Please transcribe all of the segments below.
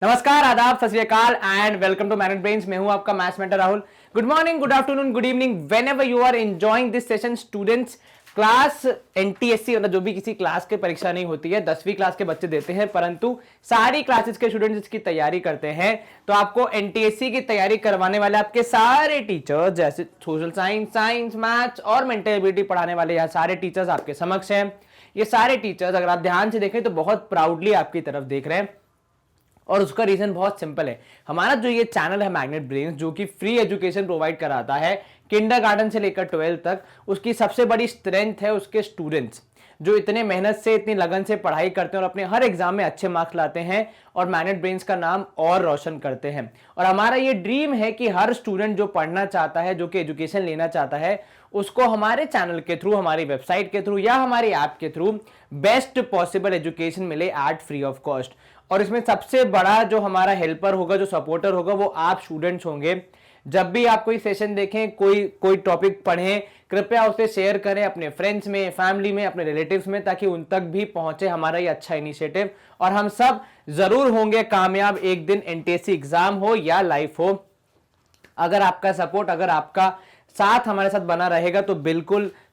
नमस्कार, आदाब, सत श्री अकाल and welcome to manage brains. मैं हूं आपका maths mentor Rahul. Good morning, good afternoon, good evening, whenever you are enjoying this session. Students, class NTSC मतलब जो भी किसी क्लास की परीक्षा नहीं होती है, 10वीं क्लास के बच्चे देते हैं, परंतु सारी क्लासेस के स्टूडेंट्स इसकी तैयारी करते हैं। तो आपको एनटीएससी की तैयारी करवाने वाले आपके सारे टीचर्स, जैसे सोशल साइंस, मैथ्स और मेंटल एबिलिटी पढ़ाने वाले यहाँ सारे टीचर्स आपके समक्ष हैं। ये सारे टीचर्स अगर आप ध्यान से देखें तो बहुत प्राउडली आपकी तरफ देख रहे हैं, और उसका रीजन बहुत सिंपल है। हमारा जो ये चैनल है मैग्नेट ब्रेन्स, जो कि फ्री एजुकेशन प्रोवाइड कराता है किंडरगार्टन से लेकर 12th तक, उसकी सबसे बड़ी स्ट्रेंथ है उसके स्टूडेंट्स, जो इतने मेहनत से, इतनी लगन से पढ़ाई करते हैं और अपने हर एग्जाम में अच्छे मार्क्स लाते हैं और मैग्नेट ब्रेन्स का नाम और रोशन करते हैं। और हमारा ये ड्रीम है कि हर स्टूडेंट जो पढ़ना चाहता है, जो कि एजुकेशन लेना चाहता है, उसको हमारे चैनल के थ्रू, हमारी वेबसाइट के थ्रू या हमारी ऐप के थ्रू बेस्ट पॉसिबल एजुकेशन मिले एट फ्री ऑफ कॉस्ट। और इसमें सबसे बड़ा जो हमारा हेल्पर होगा, जो सपोर्टर होगा, वो आप स्टूडेंट्स होंगे। जब भी आप कोई सेशन देखें, कोई टॉपिक पढ़ें, कृपया उसे शेयर करें अपने फ्रेंड्स में, फैमिली में, अपने रिलेटिव्स में, ताकि उन तक भी पहुंचे हमारा ये अच्छा इनिशिएटिव। और हम सब जरूर होंगे कामयाब एक दिन, एनटीएससी एग्जाम हो या लाइफ हो। अगर आपका सपोर्ट, अगर आपका साथ हमारे साथ बना रहेगा तो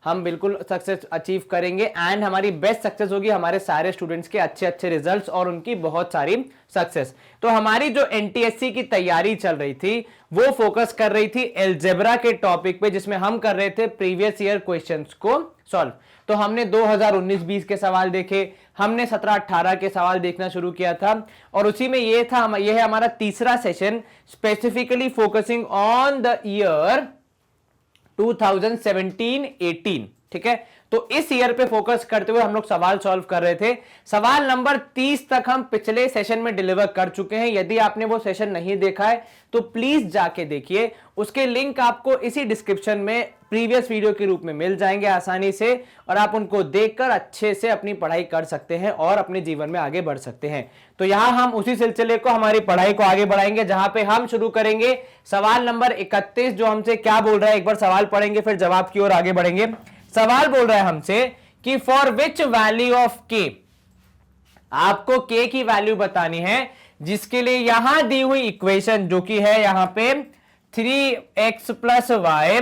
हम बिल्कुल सक्सेस अचीव करेंगे एंड हमारी बेस्ट सक्सेस होगी हमारे सारे स्टूडेंट्स के अच्छे अच्छे रिजल्ट्स और उनकी बहुत सारी सक्सेस। तो हमारी जो एनटीएससी की तैयारी चल रही थी वो फोकस कर रही थी एलजेब्रा के टॉपिक पे, जिसमें हम कर रहे थे प्रीवियस ईयर क्वेश्चंस को सॉल्व। तो हमने 2019-20 के सवाल देखे, हमने 17-18 के सवाल देखना शुरू किया था, और उसी में ये है हमारा तीसरा session, specifically focusing on the year 2017-18। ठीक है, तो इस ईयर पे फोकस करते हुए हम लोग सवाल सॉल्व कर रहे थे। सवाल नंबर 30 तक हम पिछले सेशन में डिलीवर कर चुके हैं। यदि आपने वो सेशन नहीं देखा है तो प्लीज जाके देखिए, उसके लिंक आपको इसी डिस्क्रिप्शन में प्रीवियस वीडियो के रूप में मिल जाएंगे आसानी से, और आप उनको देखकर अच्छे से अपनी पढ़ाई कर सकते हैं और अपने जीवन में आगे बढ़ सकते हैं। तो यहां हम उसी सिलसिले को, हमारी पढ़ाई को आगे बढ़ाएंगे, जहां पे हम शुरू करेंगे सवाल नंबर 31, जो हमसे क्या बोल रहा है, एक बार सवाल पढ़ेंगे फिर जवाब की ओर आगे बढ़ेंगे। सवाल बोल रहा है हमसे कि फॉर विच वैल्यू ऑफ के, आपको के की वैल्यू बतानी है, जिसके लिए यहां दी हुई इक्वेशन जो कि है यहां पे 3x प्लस वाई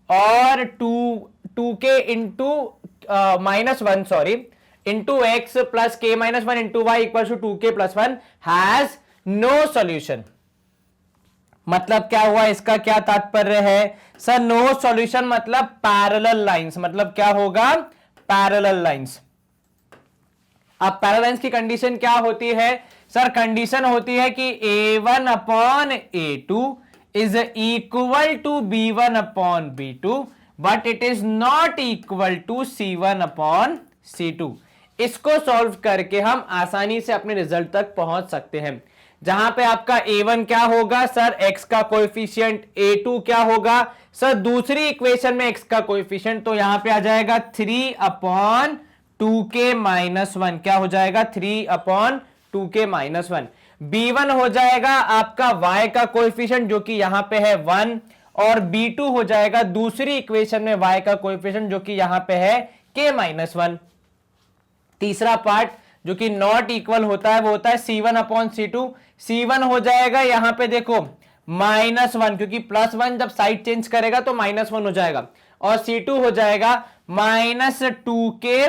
और 2k into -1 sorry into x plus k -1 into y equal to 2k plus 1 has no solution. मतलब क्या हुआ, इसका क्या तात्पर्य है सर? नो सॉल्यूशन मतलब पैरेलल लाइंस, मतलब क्या होगा, पैरेलल लाइंस। अब पैरेलल लाइंस की कंडीशन क्या होती है सर? कंडीशन होती है कि a1 upon a2 is equal to b1 upon b2 but it is not equal to c1 upon c2। इसको सॉल्व करके हम आसानी से अपने रिजल्ट तक पहुंच सकते हैं, जहां पे आपका a1 क्या होगा सर, x का कोएफिशिएंट, a2 क्या होगा सर, दूसरी इक्वेशन में x का कोएफिशिएंट, तो यहां पे आ जाएगा 3 अपॉन 2k माइनस 1। क्या हो जाएगा? 3 अपॉन 2k माइनस 1। b1 हो जाएगा आपका y का कोएफिशिएंट, जो कि यहां पे है 1, और b2 हो जाएगा दूसरी इक्वेशन में y का कोएफिशिएंट, जो कि यहां पे है k माइनस 1। तीसरा पार्ट जो कि नॉट इक्वल होता है वो होता है c1 अपॉन c2। c1 हो जाएगा यहां पे देखो -1, क्योंकि +1 जब साइड चेंज करेगा तो -1 हो जाएगा, और c2 हो जाएगा -2k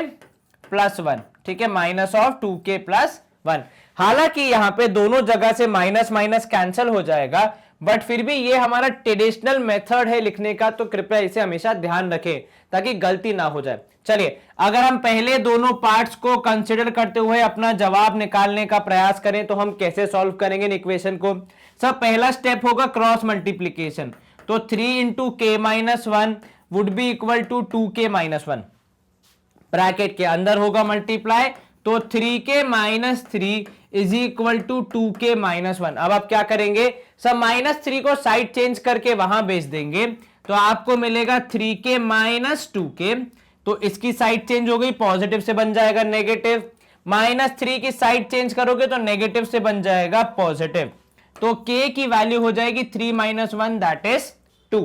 प्लस 1। ठीक है, -2k प्लस 1। हालांकि यहां पे दोनों जगह से माइनस माइनस कैंसिल हो जाएगा, बट फिर भी ये हमारा ट्रेडिशनल मेथड है लिखने का, तो कृपया इसे हमेशा ध्यान रखें ताकि गलती ना हो जाए। चलिए, अगर हम पहले दोनों पार्ट्स को कंसीडर करते हुए अपना जवाब निकालने का प्रयास करें तो हम कैसे सॉल्व करेंगे इन इक्वेशन को? सब पहला स्टेप होगा क्रॉस मल्टीप्लीकेशन, तो 3 into k minus 1 would be equal to 2k minus 1, bracket के अंदर होगा मल्टीप्लाई, तो 3k minus 3 is equal to 2k minus 1। अब आप क्या करेंगे सब, -3 को साइड चेंज करके वहां भेज देंगे, तो आपको मिलेगा 3k माइनस 2k, तो इसकी साइड चेंज हो गई, पॉजिटिव से बन जाएगा नेगेटिव, -3 की साइड चेंज करोगे तो नेगेटिव से बन जाएगा पॉजिटिव, तो k की वैल्यू हो जाएगी 3 माइनस 1 दैट इज 2।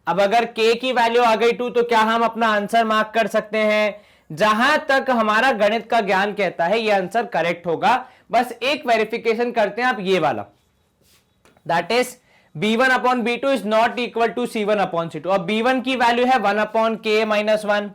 अब अगर k की वैल्यू आ गई 2 तो क्या हम अपना आंसर मार्क कर सकते हैं? जहां तक हमारा गणित का ज्ञान कहता है ये आंसर करेक्ट होगा। बस एक वेरिफिकेशन करते हैं आप ये वाला, that is b1 upon b2 is not equal to c1 upon c2। अब b1 की वैल्यू है 1 अपॉन k माइनस 1,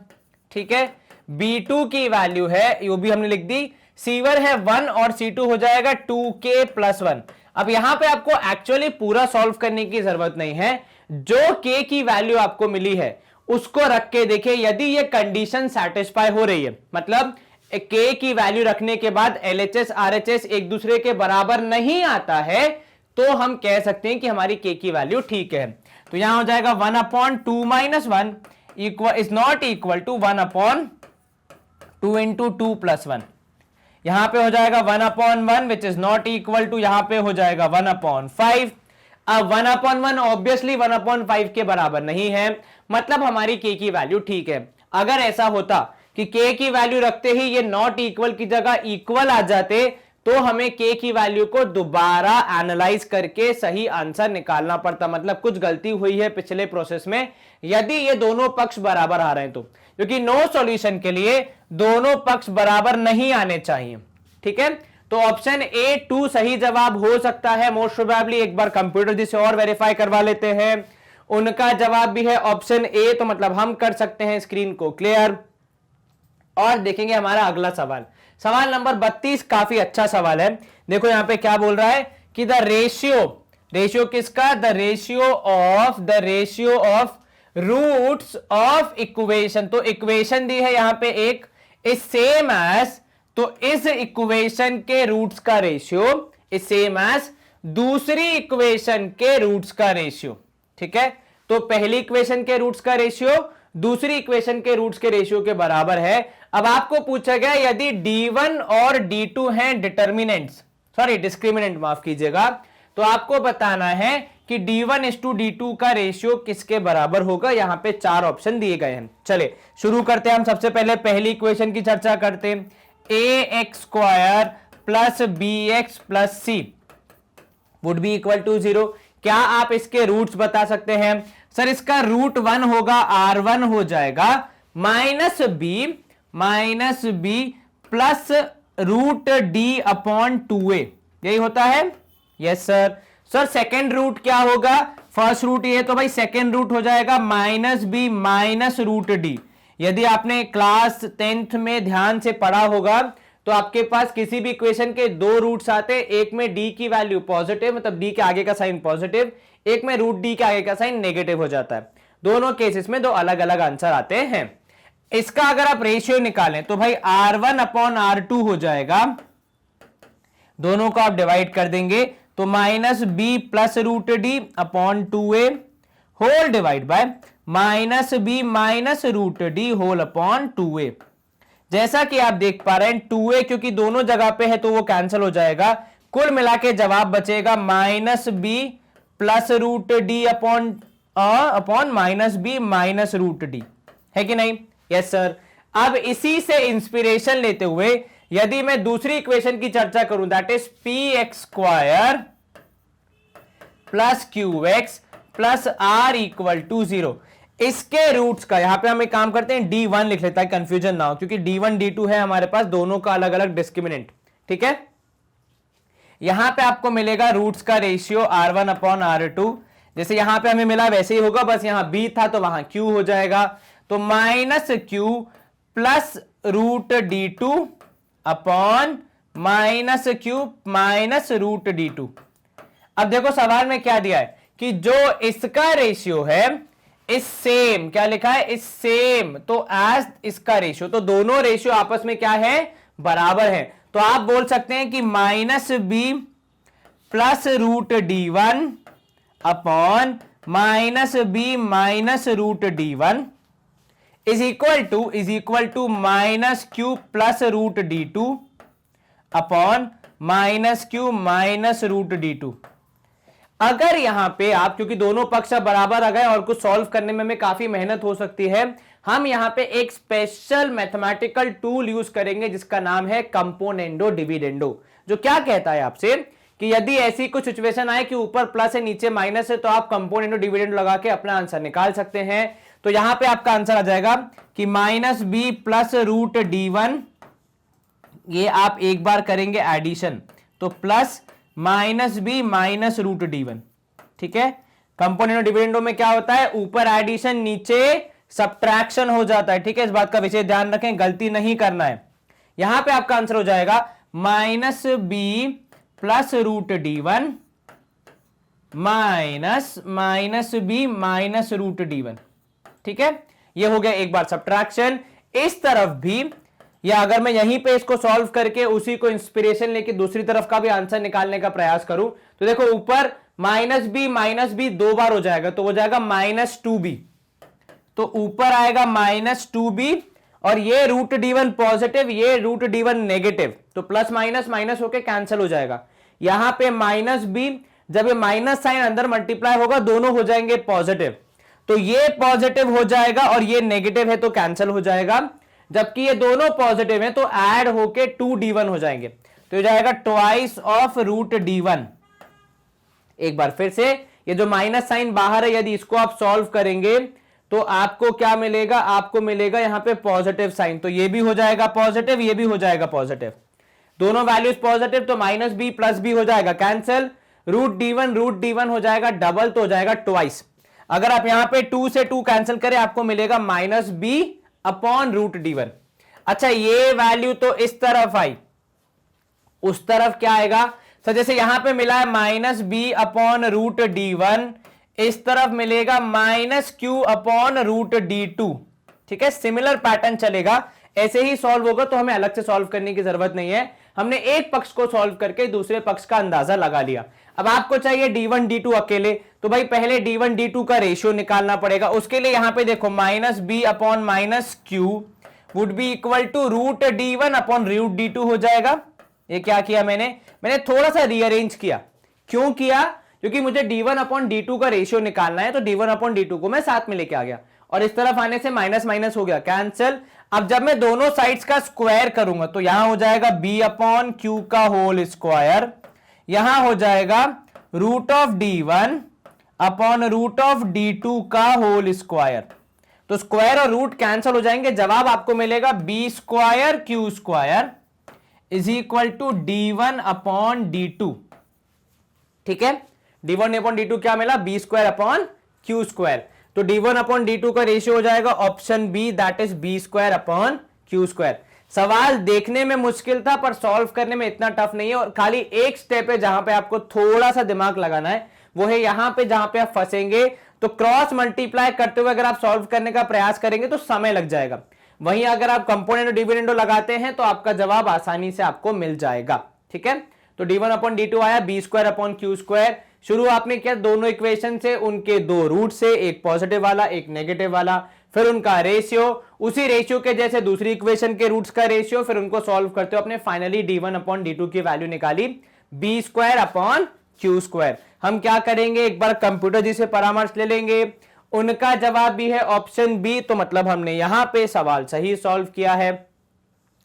ठीक है। b2 की वैल्यू है, ये भी हमने लिख दी, c1 है 1 और c2 हो जाएगा 2k प्लस 1। अब यहां पे आपको एक्चुअली पूरा सॉल्व करने की जरूरत नहीं है, जो k की वैल्यू आपको मिली है उसको रख के देखिए, यदि ये कंडीशन सेटिस्फाई हो रही है, मतलब k की वैल्यू रखने के बाद LHS RHS एक दूसरे के बराबर नहीं आता है, तो हम कह सकते हैं कि हमारी k की वैल्यू ठीक है। तो यहां हो जाएगा 1 upon 2 minus 1 is not equal to 1 upon 2 into 2 plus 1। यहां पे हो जाएगा 1 upon 1 which is not equal to, यहां पे हो जाएगा 1 अपॉन 5। अब 1 अपॉन 1 ऑब्वियसली 1 अपॉन 5 के बराबर नहीं है, मतलब हमारी k की वैल्यू ठीक है। अगर ऐसा होता कि k की वैल्यू रखते ही ये नॉट इक्वल की जगह इक्वल आ जाते, तो हमें k की वैल्यू को दोबारा एनालाइज करके सही आंसर निकालना पड़ता, मतलब कुछ गलती हुई है पिछले प्रोसेस में, यदि ये दोनों पक्ष बराबर आ रहे हैं तो। क्योंकि नो सॉल्यूशन के लिए दोनों पक्ष बराबर नहीं आने चाहिए, ठीक है। तो ऑप्शन ए 2 सही जवाब हो सकता है मोस्ट प्रोबेबली। एक बार कंप्यूटर जी से और वेरीफाई करवा लेते हैं, उनका जवाब भी है ऑप्शन ए, तो मतलब हम कर सकते हैं स्क्रीन को क्लियर और देखेंगे हमारा अगला सवाल। सवाल नंबर 32 काफी अच्छा सवाल है। देखो यहां पे क्या बोल रहा है कि द रेशियो किसका, the ratio of roots of equation. तो इक्वेशन दी है यहां पे एक, इज सेम एज, तो इस इक्वेशन के रूट्स का रेशियो इज सेम एज दूसरी इक्वेशन के रूट्स का रेशियो, ठीक है। तो पहली इक्वेशन के रूट्स का रेशियो दूसरी इक्वेशन के रूट्स के रेशियो के बराबर है। अब आपको पूछा गया यदि d1 और d2 हैं डिस्क्रिमिनेंट माफ कीजिएगा, तो आपको बताना है कि d1 इस टू d2 का रेशियो किसके बराबर होगा। यहां पे 4 ऑप्शन दिए गए हैं। चले शुरू करते हैं हम। सबसे पहले पहली इक्वेशन की चर्चा करते हैं, ax square plus bx plus c would be equal to 0। क्या आप इसके रूट्स बता सकते हैं? सर इसका रूट 1 होगा, r1 हो जाएगा minus b plus root d upon 2a, यही होता है। Yes sir. Sir second root क्या होगा? फर्स्ट रूट ये, तो भाई सेकेंड रूट हो जाएगा minus B minus root d. यदि आपने क्लास 10th में ध्यान से पढ़ा होगा तो आपके पास किसी भी इक्वेशन के 2 रूट्स आते, एक में डी की वैल्यू पॉजिटिव, मतलब डी के आगे का साइन पॉजिटिव, एक में रूट डी के आगे का साइन नेगेटिव हो जाता है। दोनों केसेस में 2 अलग अलग आंसर आते हैं। इसका अगर आप रेशियो निकालें तो भाई r1 अपॉन r2 हो जाएगा, दोनों को आप डिवाइड कर देंगे तो minus b plus root d upon 2a whole divide by minus B minus root d whole upon 2a। जैसा कि आप देख पा रहे हैं 2a क्योंकि दोनों जगह पे है तो वो कैंसिल हो जाएगा, कुल मिला के जवाब बचेगा minus b plus root d upon minus B minus root d, है कि नहीं? Yes sir. अब इसी से इंस्पिरेशन लेते हुए यदि मैं दूसरी इक्वेशन की चर्चा करूं, that is p x square plus q x plus r equal to 0, इसके रूट्स का यहां पे हम एक काम करते हैं d1 लिख लेता है, कंफ्यूजन ना हो, क्योंकि d1 d2 है हमारे पास, दोनों का अलग अलग डिस्क्रिमिनेंट, ठीक है। यहां पे आपको मिलेगा रूट्स का रेशियो r1 अपॉन r2, जैसे यहां पे हमें मिला वैसे ही होगा, बस यहां b था तो वहां q हो जाएगा, तो minus q plus root d2 upon minus q minus root d2। अब देखो सवाल में क्या दिया है कि जो इसका रेशियो है इस सेम, क्या लिखा है? इस सेम, तो एज इसका रेशियो, तो दोनों रेशियो आपस में क्या है? बराबर है। तो आप बोल सकते हैं कि minus b plus root d1 upon minus B minus root d1 is equal to minus q plus root d2 upon minus q minus root d2। अगर यहां पे आप, क्योंकि दोनों पक्ष बराबर आ गए और कुछ सॉल्व करने में हमें काफी मेहनत हो सकती है, हम यहां पे एक स्पेशल मैथमेटिकल टूल यूज करेंगे जिसका नाम है कंपोनेंडो डिविडेंडो, जो क्या कहता है आपसे कि यदि ऐसी कुछ सिचुएशन आए कि ऊपर प्लस है नीचे माइनस है, तो आप कंपोनेंडो डिविडेंडो लगा के अपना आंसर निकाल सकते हैं। तो यहां पे आपका आंसर आ जाएगा कि minus b plus root d one, ये आप एक बार करेंगे एडिशन, तो plus minus B minus root d one. ठीक है, कंपोनेंट डिविडेंडो में क्या होता है, ऊपर एडिशन नीचे सब्ट्रैक्शन हो जाता है। ठीक है, इस बात का विशेष ध्यान रखें, गलती नहीं करना है। यहां पे आपका आंसर हो जाएगा minus b plus root d one minus B minus root d one. ठीक है, ये हो गया एक बार सब्ट्रैक्शन। इस तरफ भी, या अगर मैं यहीं पे इसको सॉल्व करके उसी को इंस्पिरेशन लेके दूसरी तरफ का भी आंसर निकालने का प्रयास करूं, तो देखो ऊपर माइनस बी दो बार हो जाएगा, तो हो जाएगा माइनस टू बी, तो ऊपर आएगा माइनस टू बी, और ये रूट डी1 पॉजिटिव, ये रूट डी1 नेगेटिव, तो प्लस माइनस माइनस होके कैंसिल हो जाएगा। यहां पे माइनस बी, जब ये माइनस साइन अंदर मल्टीप्लाई होगा दोनों हो जाएंगे पॉजिटिव, तो ये पॉजिटिव हो जाएगा और ये नेगेटिव है तो कैंसिल हो जाएगा, जबकि ये दोनों पॉजिटिव हैं तो ऐड होके 2d1 हो जाएंगे, तो हो जाएगा ट्वाइस ऑफ रूट डी1। एक बार फिर से, ये जो माइनस साइन बाहर है यदि इसको आप सॉल्व करेंगे तो आपको क्या मिलेगा, आपको मिलेगा यहां पे पॉजिटिव साइन, तो ये भी हो जाएगा पॉजिटिव, ये भी हो जाएगा पॉजिटिव, दोनों वैल्यूज पॉजिटिव, तो माइनस बी प्लस बी हो जाएगा कैंसिल, रूट डी1 हो जाएगा डबल, तो हो जाएगा ट्वाइस। अगर आप यहां पे 2 से 2 कैंसिल करें आपको मिलेगा minus B upon root d one. अच्छा, ये वैल्यू तो इस तरफ आई, उस तरफ क्या आएगा, तो जैसे यहां पे मिला है minus B upon root d one, इस तरफ मिलेगा minus Q upon root d two. ठीक है, सिमिलर पैटर्न चलेगा, ऐसे ही सॉल्व होगा, तो हमें अलग से सॉल्व करने की जरूरत नहीं है, हमने एक पक्ष को सॉल्व करके दूसरे पक्ष का अंदाजा लगा लिया। अब आपको चाहिए d1 d2 अकेले, तो भाई पहले d1 d2 का रेशियो निकालना पड़ेगा। उसके लिए यहां पे देखो minus B upon minus Q would be equal to root डी1 अपॉन रूट डी2 हो जाएगा। ये क्या किया मैंने थोड़ा सा रीअरेंज किया। क्यों किया, क्योंकि मुझे d1 अपॉन d2 का रेशियो निकालना है, तो d1 अपॉन d2 को मैं साथ में लेके आ गया, और इस तरफ आने से माइनस माइनस हो गया कैंसिल। अब जब मैं दोनों साइड्स का स्क्वायर करूंगा तो यहां हो जाएगा b अपॉन क्यू का होल स्क्वायर, यहां हो जाएगा root of d1 upon root of d2 का होल स्क्वायर, तो स्क्वायर और रूट कैंसिल हो जाएंगे, जवाब आपको मिलेगा b square q square is equal to d1 upon d2। ठीक है, d1 अपॉन d2 क्या मिला, b square upon q square, तो d1 अपॉन d2 का रेशियो हो जाएगा option b, that is b square upon q square. सवाल देखने में मुश्किल था पर सॉल्व करने में इतना टफ नहीं है, और खाली एक स्टेप है जहां पे आपको थोड़ा सा दिमाग लगाना है, वो है यहां पे जहां पे आप फंसेंगे, तो क्रॉस मल्टीप्लाई करते हुए अगर आप सॉल्व करने का प्रयास करेंगे तो समय लग जाएगा, वहीं अगर आप कंपोनेंट डिविडेंडो लगाते हैं तो आपका जवाब आसानी से आपको मिल जाएगा। ठीक है, तो d1 अपॉन d2 आया, b square upon q square. शुरू आपने किया दोनों इक्वेशन से, उनके दो रूट से, एक पॉजिटिव वाला एक नेगेटिव वाला, फिर उनका रेशियो, उसी रेशियो के जैसे दूसरी इक्वेशन के रूट्स का रेशियो, फिर उनको सॉल्व करते हो अपने फाइनली d1 अपॉन d2 की वैल्यू निकाली b square upon q square. हम क्या करेंगे, एक बार कंप्यूटर जी से परामर्श ले लेंगे, उनका जवाब भी है ऑप्शन बी, तो मतलब हमने यहां पे सवाल सही सॉल्व किया है।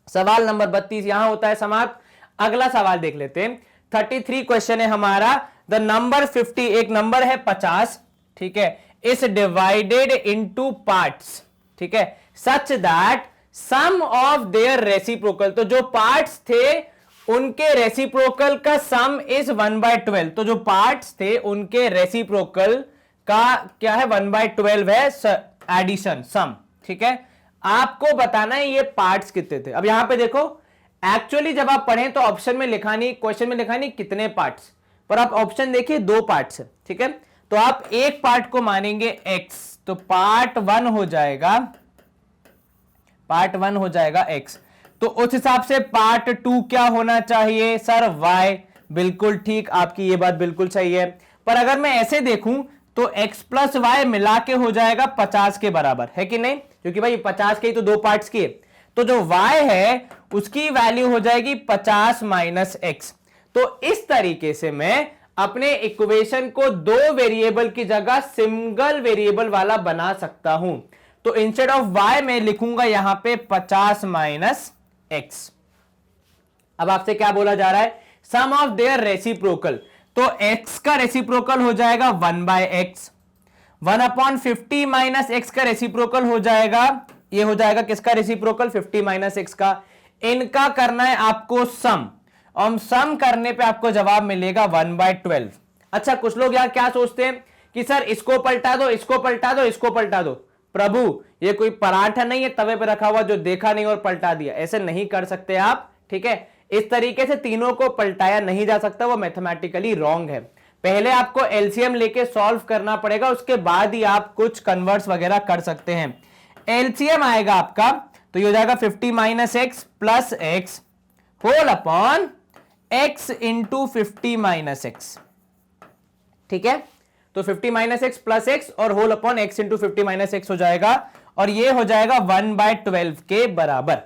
सवाल नंबर 32 यहां होता है समाप्त। अगला सवाल देख लेते हैं, 33 क्वेश्चन है हमारा। द नंबर 50, एक नंबर है 50, ठीक है, इज डिवाइडेड इनटू पार्ट्स, ठीक है, such that some of their reciprocal, तो जो पार्ट्स थे उनके रेसिप्रोकल का सम इज 1/12, तो जो पार्ट्स थे उनके रेसिप्रोकल का क्या है 1/12 है एडिशन सम। ठीक है, आपको बताना है ये पार्ट्स कितने थे। अब यहां पे देखो, एक्चुअली जब आप पढ़ें तो ऑप्शन में लिखा नहीं, क्वेश्चन में लिखा नहीं कितने पार्ट्स, पर आप ऑप्शन देखिए 2 पार्ट्स है। ठीक है, तो आप एक पार्ट को मानेंगे x, तो पार्ट 1 हो जाएगा, पार्ट 1 हो जाएगा x, तो उस हिसाब से पार्ट 2 क्या होना चाहिए सर y। बिल्कुल ठीक, आपकी ये बात बिल्कुल सही है, पर अगर मैं ऐसे देखूं तो x प्लस वाई मिला के हो जाएगा 50 के बराबर, है कि नहीं, क्योंकि भाई 50 के ही तो 2 पार्ट्स किए, तो जो y है उसकी वैल्यू हो जाएगी 50 माइनस x। तो इस तरीके से मैं अपने इक्वेशन को 2 वेरिएबल की जगह सिंगल वेरिएबल वाला बना सकता हूं। तो इंस्टेड ऑफ y मैं लिखूंगा यहां पे 50 माइनस x। अब आपसे क्या बोला जा रहा है, सम ऑफ देयर रेसिप्रोकल, तो x का रेसिप्रोकल हो जाएगा 1/x, 1/50 माइनस एक्स का रेसिप्रोकल हो जाएगा, ये हो जाएगा किसका रेसिप्रोकल, 50 माइनस एक्स का। इनका करना है आपको सम, और सम करने पे आपको जवाब मिलेगा 1/12। अच्छा, कुछ लोग यार क्या सोचते हैं कि सर इसको पलटा दो, इसको पलटा दो, इसको पलटा दो। प्रभु, ये कोई पराठा नहीं है तवे पे रखा हुआ जो देखा नहीं और पलटा दिया, ऐसे नहीं कर सकते आप, ठीक है। इस तरीके से तीनों को पलटाया नहीं जा सकता, वो मैथमेटिकली रॉन्ग है। पहले आपको एलसीएम लेके सॉल्व करना पड़ेगा, उसके बाद ही आप कुछ कन्वर्ट्स वगैरह कर सकते हैं। एलसीएम आएगा आपका, तो ये हो जाएगा 50 minus x plus x whole upon x into 50 minus x, ठीक है। तो 50 माइनस एक्स प्लस एक्स और whole upon x into 50 minus x हो जाएगा, और ये हो जाएगा 1/12 के बराबर।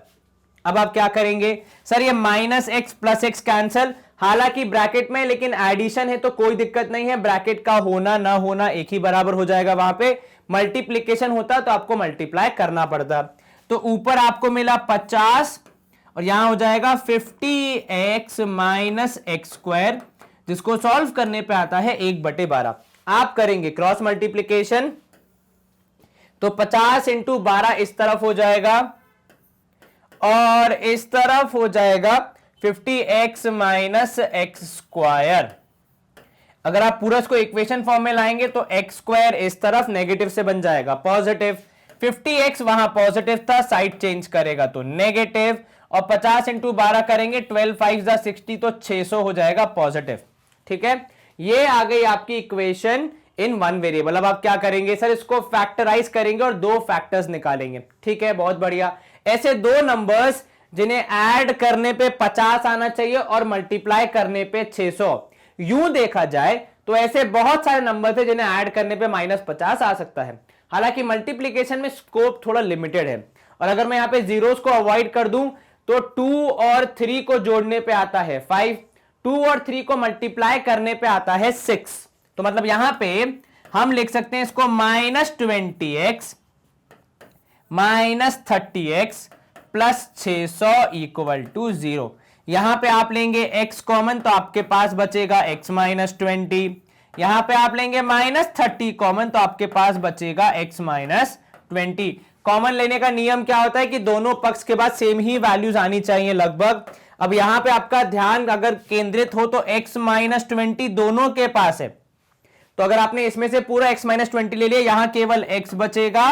अब आप क्या करेंगे, सर ये minus x plus x cancel, हालांकि ब्रैकेट में, लेकिन एडिशन है तो कोई दिक्कत नहीं है, ब्रैकेट का होना ना होना एक ही बराबर हो जाएगा। वहां पे मल्टीप्लीकेशन होता तो आपको मल्टीप्लाई करना पड़ता। तो ऊपर आपको मिला 50 और यहां हो जाएगा 50x माइनस एक्स स्क्वायर, जिसको सॉल्व करने पे आता है 1/12। आप करेंगे क्रॉस मल्टीप्लीकेशन, तो 50 इंटू 12 इस तरफ हो जाएगा और इस तरफ हो जाएगा 50x माइनस एक्स स्क्वायर। अगर आप पूरा इसको इक्वेशन फॉर्म में लाएंगे तो एक्स स्क्वायर इस तरफ नेगेटिव से बन जाएगा पॉजिटिव, 50x वहां पॉजिटिव था, साइड चेंज करेगा तो नेगेटिव, और 50 इंटू 12 करेंगे 12 5 60 तो 600 हो जाएगा पॉजिटिव, ठीक है। ये आ गई आपकी इक्वेशन इन वन वेरिएबल। अब आप क्या करेंगे, सर इसको फैक्टराइज करेंगे और दो फैक्टर्स निकालेंगे, ठीक है, बहुत बढ़िया। ऐसे दो नंबर्स जिन्हें ऐड करने पे 50 आना चाहिए और मल्टीप्लाई करने पे 600। यूं देखा जाए तो ऐसे बहुत सारे नंबर थे जिन्हें ऐड करने पे -50 आ सकता है, हालांकि मल्टीप्लीकेशन में स्कोप थोड़ा लिमिटेड है। और अगर मैं यहां पे जीरोस को अवॉइड कर दूं तो 2 और 3 को जोड़ने पे आता है 5, 2 और 3 को मल्टीप्लाई करने पे आता है 6। तो मतलब यहां पे हम लिख सकते हैं इसको -20x minus 30x plus 600 equal to 0। यहां पे आप लेंगे x कॉमन तो आपके पास बचेगा x माइनस 20, यहां पे आप लेंगे -30 कॉमन तो आपके पास बचेगा x माइनस 20। कॉमन लेने का नियम क्या होता है कि दोनों पक्ष के बाद सेम ही वैल्यूज आनी चाहिए लगभग। अब यहां पे आपका ध्यान अगर केंद्रित हो तो x माइनस 20 दोनों के पास है, तो अगर आपने इसमें से पूरा x माइनस 20 ले लिया, यहां केवल x बचेगा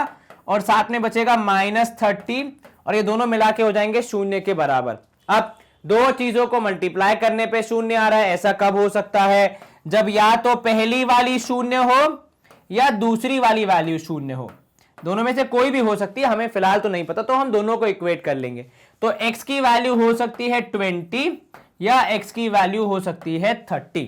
और साथ में बचेगा -30, और ये दोनों मिला के हो जाएंगे 0 के बराबर। अब दो चीजों को मल्टीप्लाई करने पे 0 आ रहा है, ऐसा कब हो सकता है, जब या तो पहली वाली 0 हो या दूसरी वाली वैल्यू 0 हो, दोनों में से कोई भी हो सकती है, हमें फिलहाल तो नहीं पता, तो हम दोनों को इक्वेट कर लेंगे। तो x की वैल्यू हो सकती है 20 या x की वैल्यू हो सकती है 30।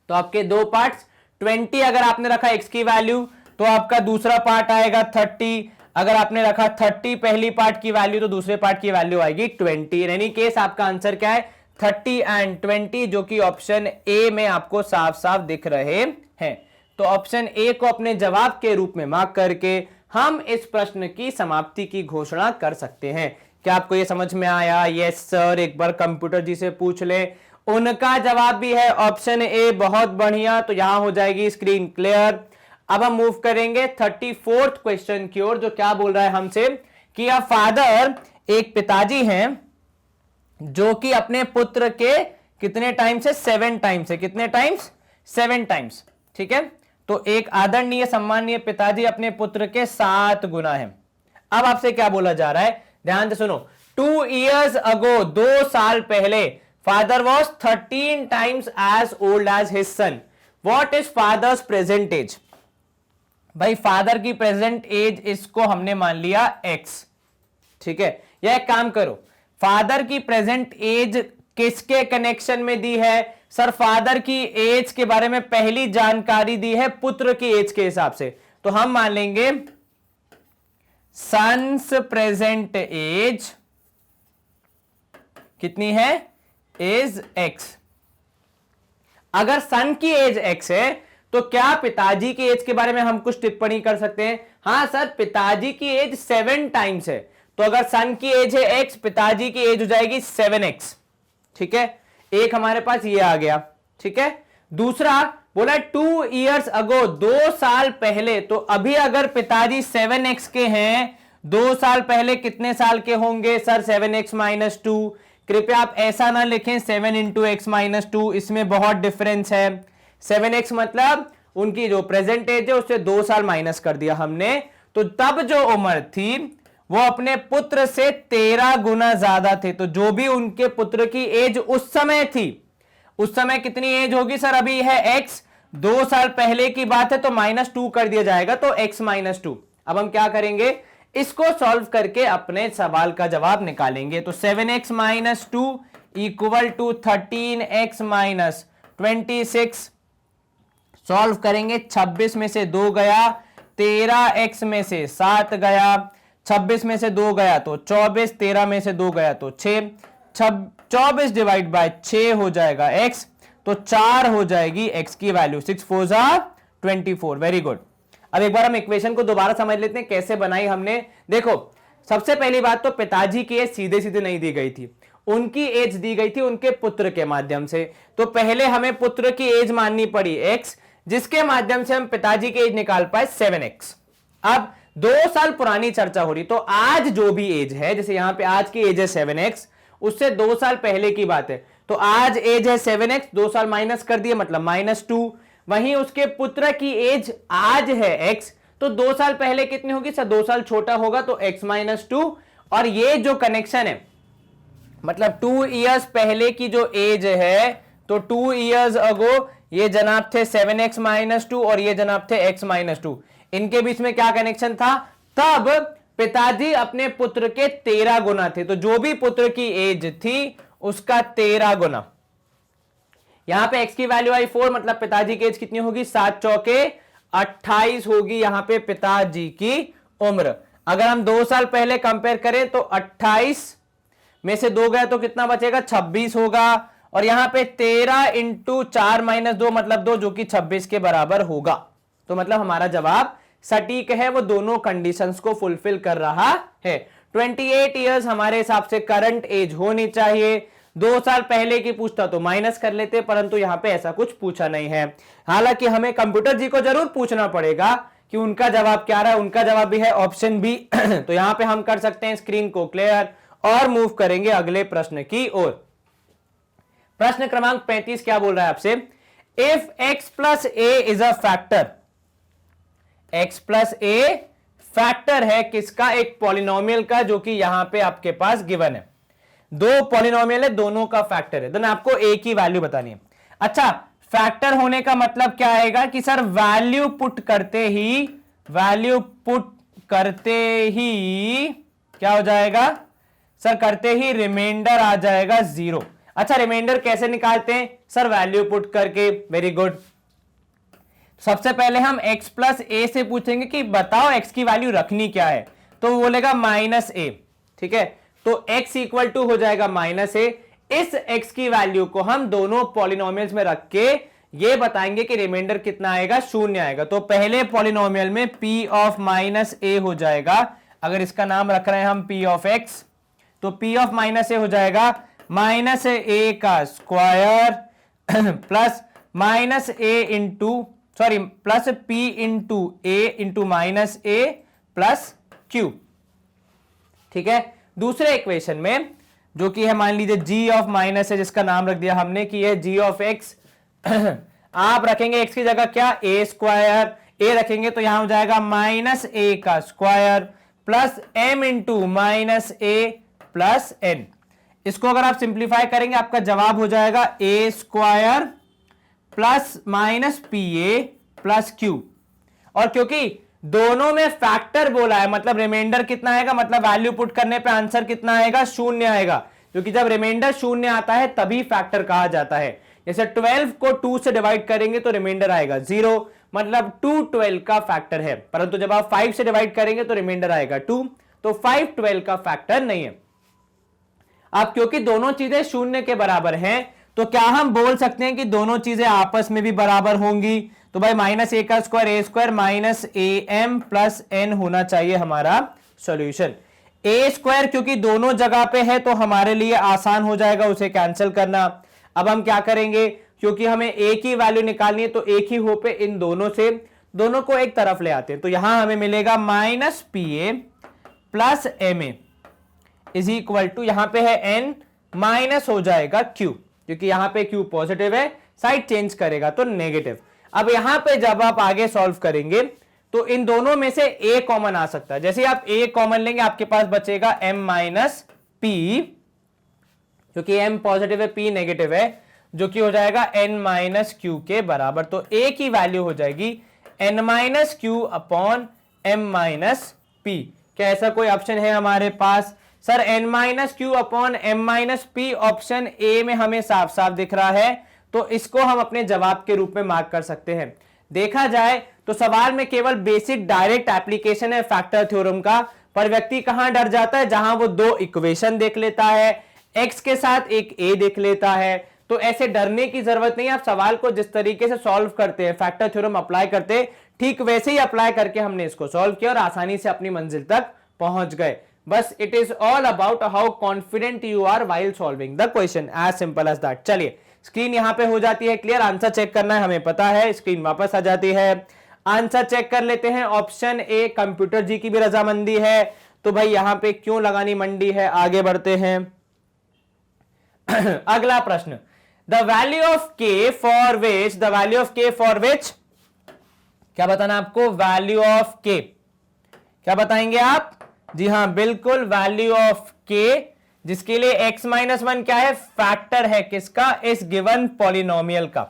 तो आपके दो पार्ट्स, 20 अगर आपने रखा x की वैल्यू तो आपका दूसरा पार्ट आएगा 30, अगर आपने रखा 30 पहली पार्ट की वैल्यू तो दूसरे पार्ट की वैल्यू आएगी 20। इन एनी केस आपका आंसर क्या है, 30 एंड 20, जो कि ऑप्शन ए में आपको साफ साफ दिख रहे हैं। तो ऑप्शन ए को अपने जवाब के रूप में मार्क करके हम इस प्रश्न की समाप्ति की घोषणा कर सकते हैं। क्या आपको यह समझ में आया? यस सर, एक बार कंप्यूटर जी से पूछ ले। उनका जवाब भी है ऑप्शन ए, बहुत बढ़िया। तो यहां हो जाएगी स्क्रीन क्लियर। अब हम मूव करेंगे 34th क्वेश्चन की ओर, जो क्या बोल रहा है हमसे कि अ फादर, एक पिताजी हैं जो कि अपने पुत्र के कितने टाइम्स है, 7 टाइम्स है। कितने टाइम्स? 7 टाइम्स, ठीक है। तो एक आदरणीय सम्मानीय पिताजी अपने पुत्र के 7 गुना है। अब आपसे क्या बोला जा रहा है, ध्यान से सुनो। 2 years ago, 2 साल पहले, father was 13 times as old as his son. What is father's present age? भाई फादर की प्रेजेंट एज इसको हमने मान लिया x, ठीक है। यह एक काम करो, फादर की प्रेजेंट एज किसके कनेक्शन में दी है? सर फादर की एज के बारे में पहली जानकारी दी है पुत्र की एज के हिसाब से, तो हम मान लेंगे सन्स प्रेजेंट एज कितनी है, एज x। अगर सन की एज x है तो क्या पिताजी की एज के बारे में हम कुछ टिप्पणी कर सकते हैं? हां सर, पिताजी की एज 7 टाइम्स है, तो अगर सन की एज है x, पिताजी की एज हो जाएगी 7x, ठीक है। एक हमारे पास ये आ गया, ठीक है। दूसरा बोला 2 years अगो, 2 साल पहले, तो अभी अगर पिताजी 7x के हैं, 2 साल पहले कितने साल के होंगे सर? 7x minus 2। कृपया आप ऐसा ना लिखें 7 इंटू एक्स माइनस 2, इसमें बहुत डिफरेंस है। 7x मतलब उनकी जो प्रेजेंट एज है उससे 2 साल माइनस कर दिया हमने, तो तब जो उम्र थी वो अपने पुत्र से 13 गुना ज्यादा थे। तो जो भी उनके पुत्र की एज उस समय थी, उस समय कितनी एज होगी सर? अभी है x, 2 साल पहले की बात है तो -2 कर दिया जाएगा, तो x माइनस 2। अब हम क्या करेंगे, इसको सॉल्व करके अपने सवाल का जवाब निकालेंगे। तो 7x minus 2 equal to 13x minus 26। Solve करेंगे, 26 में से 2 गया, 13x में से 7 गया, 26 में से 2 गया तो 24, 13 में से 2 गया तो 6, 24 डिवाइड बाय 6 हो जाएगा x, तो 4 हो जाएगी x की वैल्यू। 6 4 जा 24। Very good. अब एक बार हम इक्वेशन को दोबारा समझ लेते हैं कैसे बनाई हमने। देखो, सबसे पहली बात तो पिताजी की एज सीधे सीधे नहीं दी गई थी, उनकी एज दी गई थी उनके पुत्र के माध्यम से। तो पहले हमें पुत्र की एज माननी पड़ी x, जिसके माध्यम से हम पिताजी की एज निकाल पाए 7x। अब 2 साल पुरानी चर्चा हो रही, तो आज जो भी एज है, जैसे यहां पे आज की एज है 7x, उससे 2 साल पहले की बात है, तो आज एज है 7x, 2 साल माइनस कर दिए मतलब -2। वहीं उसके पुत्र की एज आज है x, तो 2 साल पहले कितनी होगी सर? 2 साल छोटा होगा तो x माइनस 2। और ये जो कनेक्शन है, मतलब 2 इयर्स पहले की जो एज है, तो 2 इयर्स अगो ये जनाब थे 7x माइनस 2 और ये जनाब थे x माइनस 2। इनके बीच में क्या कनेक्शन था? तब पिताजी अपने पुत्र के 13 गुना थे, तो जो भी पुत्र की एज थी उसका 13 गुना। यहां पे x की वैल्यू आई 4, मतलब पिताजी की एज कितनी होगी? 7 चौके 28 होगी यहां पे पिताजी की उम्र। अगर हम 2 साल पहले कंपेयर करें तो 28 में से 2 गया तो कितना बचेगा? 26 होगा। और यहां पे 13 इंटू 4 माइनस 2 मतलब 2, जो कि 26 के बराबर होगा। तो मतलब हमारा जवाब सटीक है, वो दोनों कंडीशंस को फुलफिल कर रहा है। 28 इयर्स हमारे हिसाब से करंट एज होनी चाहिए। 2 साल पहले की पूछता तो माइनस कर लेते, परंतु यहां पे ऐसा कुछ पूछा नहीं है। हालांकि हमें कंप्यूटर जी को जरूर पूछना पड़ेगा कि उनका जवाब क्या रहा है। उनका जवाब भी है ऑप्शन बी। तो यहां पे हम कर सकते हैं स्क्रीन को क्लियर और मूव करेंगे अगले प्रश्न की ओर। प्रश्न क्रमांक 35 क्या बोल रहा है आपसे? If x plus A is a factor, x plus A factor है किसका? एक पॉलिनोमियल का, जो कि यहां पे आपके पास गिवन है। 2 पॉलिनोमियल है, दोनों का फैक्टर है, देन आपको a की वैल्यू बतानी है। अच्छा, फैक्टर होने का मतलब क्या आएगा कि सर वैल्यू पुट करते ही क्या हो जाएगा सर? करते ही रिमाइंडर आ जाएगा 0। अच्छा, रिमाइंडर कैसे निकालते हैं सर? वैल्यू पुट करके। Very good. सबसे पहले हम x प्लस ए से पूछेंगे कि बताओ x की वैल्यू रखनी क्या है, तो वो बोलेगा -a। ठीक है, तो x इक्वल टू हो जाएगा -a। इस x की वैल्यू को हम दोनों पॉलिनोमियल्स में रख के ये बताएंगे कि रिमाइंडर कितना आएगा? 0 आएगा। तो पहले पॉलिनोमियल में p ऑफ -a हो जाएगा। अगर इसका नाम रख रहे हैं हम p ऑफ x, तो p ऑफ -a हो जाएगा -a का square plus -a into plus p into a into -a plus q। ठीक है, दूसरे इक्वेशन में जो कि है मान लीजिए g ऑफ माइनस है, जिसका नाम रख दिया हमने कि ये g ऑफ x। आप रखेंगे x की जगह क्या? a स्क्वायर, a रखेंगे तो यहां हो जाएगा -a का square plus m into -a plus n। इसको अगर आप सिंप्लीफाई करेंगे आपका जवाब हो जाएगा a square plus -pa plus q। और क्योंकि दोनों में फैक्टर बोला है, मतलब रिमाइंडर कितना आएगा, मतलब वैल्यू पुट करने पे आंसर कितना आएगा? 0 आएगा। क्योंकि जब रिमाइंडर 0 आता है तभी फैक्टर कहा जाता है। जैसे 12 को 2 से डिवाइड करेंगे तो रिमाइंडर आएगा 0, मतलब 2 12 का फैक्टर है। परंतु जब आप 5 से डिवाइड करेंगे तो रिमाइंडर आएगा 2, तो 5 12 का फैक्टर नहीं है। अब क्योंकि दोनों चीजें 0 के बराबर हैं, तो क्या हम बोल सकते हैं कि दोनों चीजें आपस में भी बराबर होंगी? तो भाई -a का square a square -am plus n होना चाहिए हमारा सॉल्यूशन। a स्क्वायर क्योंकि दोनों जगह पे है तो हमारे लिए आसान हो जाएगा उसे कैंसिल करना। अब हम क्या करेंगे? क्योंकि हमें एक ही वैल्यू निकालनी है, तो एक ही हो पे इन दोनों से दोनों को एक तरफ ले आते हैं। तो यहां हमें मिलेगा minus p a plus m a is equal to, यहां पे है एन माइनस हो जाएगा क्यू, क्योंकि यहां पे क्यू पॉजिटिव है, साइड चेंज करेगा तो नेगेटिव। अब यहां पे जब आप आगे सॉल्व करेंगे तो इन दोनों में से ए कॉमन आ सकता है। जैसे आप ए कॉमन लेंगे आपके पास बचेगा एम माइनस पी, क्योंकि एम पॉजिटिव है पी नेगेटिव है, जो कि हो जाएगा एन माइनस क्यू के बराबर। तो ए की वैल्यू हो जाएगी N minus Q upon M minus P. क्या ऐसा कोई ऑप्शन है हमारे पास? Sir N minus Q upon M minus P option A में हमें साफ साफ दिख रहा है, तो इसको हम अपने जवाब के रूप में मार्क कर सकते हैं। देखा जाए तो सवाल में केवल बेसिक डायरेक्ट एप्लीकेशन है फैक्टर थ्योरम का, पर व्यक्ति कहां डर जाता है? जहां वो दो इक्वेशन देख लेता है, एक्स के साथ एक ए देख लेता है। तो ऐसे डरने की जरूरत नहीं, आप सवाल को जिस तरीके से सॉल्व करते हैं, फैक्टर थ्योरम अप्लाई करते हैं, ठीक वैसे ही अप्लाई करके हमने इसको सॉल्व किया और आसानी से अपनी मंजिल तक पहुंच गए। बस it is all about how confident you are while solving the question, as simple as that. चलिए स्क्रीन यहां पे हो जाती है क्लियर, आंसर चेक करना है हमें पता है, स्क्रीन वापस आ जाती है, आंसर चेक कर लेते हैं। ऑप्शन ए कंप्यूटर जी की भी रजामंदी है, तो भाई यहां पे क्यों लगानी मंडी है, आगे बढ़ते हैं। अगला प्रश्न, द वैल्यू ऑफ के for which, the value of के फॉर विच, क्या बताना आपको? वैल्यू ऑफ के, क्या बताएंगे आप? जी हां बिल्कुल, वैल्यू ऑफ के, जिसके लिए x माइनस वन क्या है? फैक्टर है किसका? इस गिवन पॉलिनोमियल का।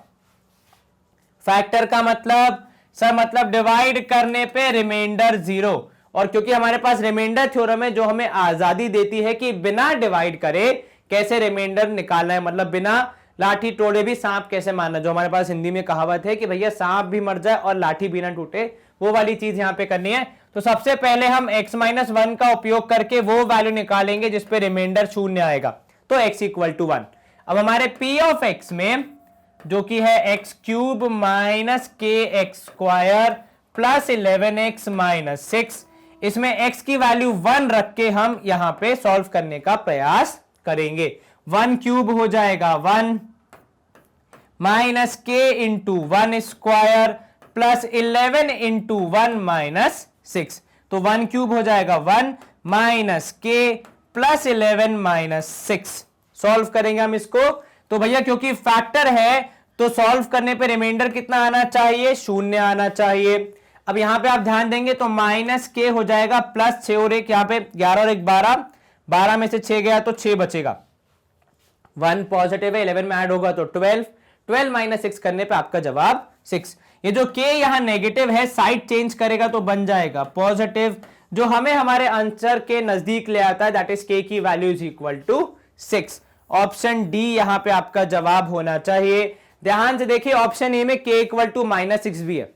फैक्टर का मतलब सर मतलब डिवाइड करने पे रिमाइंडर 0, और क्योंकि हमारे पास रिमाइंडर थ्योरम है जो हमें आजादी देती है कि बिना डिवाइड करे कैसे रिमाइंडर निकालना है, मतलब बिना लाठी तोड़े भी सांप कैसे मारना, जो हमारे पास हिंदी में कहावत है कि भैया सांप भी मर जाए और लाठी भी ना टूटे, वो वाली चीज यहां पे करनी है। तो सबसे पहले हम x माइनस वन का उपयोग करके वो वैल्यू निकालेंगे जिसपे रिमाइंडर शून्य आएगा, तो x इक्वल टू 1। अब हमारे p ऑफ x में जो कि है एक्स क्यूब माइनस के x square plus 11x minus 6, इसमें x की वैल्यू 1 रख के हम यहां पे सॉल्व करने का प्रयास करेंगे। 1 क्यूब हो जाएगा 1 माइनस के into 1 square plus 11 into 1 minus 6, तो 1 क्यूब हो जाएगा 1 माइनस के प्लस 11 माइनस 6। सॉल्व करेंगे हम इसको, तो भैया क्योंकि फैक्टर है तो सॉल्व करने पे रिमाइंडर कितना आना चाहिए? 0 आना चाहिए। अब यहां पे आप ध्यान देंगे तो माइनस के हो जाएगा प्लस 6 और 1, यहां पे 11 और 1 12, 12 में से 6 गया तो 6 बचेगा, 1 पॉजिटिव है, 11 में ऐड होगा तो 12, 12 माइनस 6 करने पे आपका जवाब 6। ये जो के यहां नेगेटिव है साइड चेंज करेगा तो बन जाएगा पॉजिटिव, जो हमें हमारे आंसर के नजदीक ले आता है, दैट इज के की value is equal to 6। Option d यहां पे आपका जवाब होना चाहिए। ध्यान से देखिए ऑप्शन ए में के इक्वल टू -6 भी है,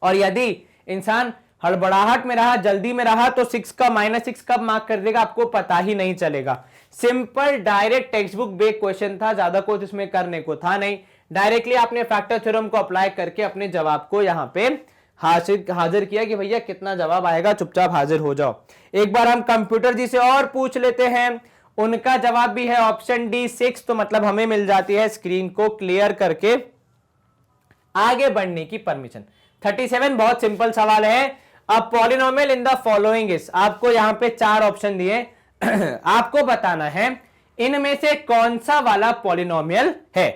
और यदि इंसान हड़बड़ाहट में रहा, जल्दी में रहा, तो 6 का -6 कब मार्क कर देगा आपको पता ही नहीं चलेगा। Simple direct text book based question था, ज्यादा कुछ इसमें करने को था नहीं। डायरेक्टली आपने फैक्टर थ्योरम को अप्लाई करके अपने जवाब को यहां पे हाजिर किया कि भैया कितना जवाब आएगा, चुपचाप हाजिर हो जाओ। एक बार हम कंप्यूटर जी से और पूछ लेते हैं, उनका जवाब भी है ऑप्शन डी 6, तो मतलब हमें मिल जाती है स्क्रीन को क्लियर करके आगे बढ़ने की परमिशन। 37 बहुत सिंपल सवाल है। अब polynomial in the following is, आपको यहां पे 4 ऑप्शन दिए आपको बताना है इनमें से कौन सा वाला पॉलिनोमियल है।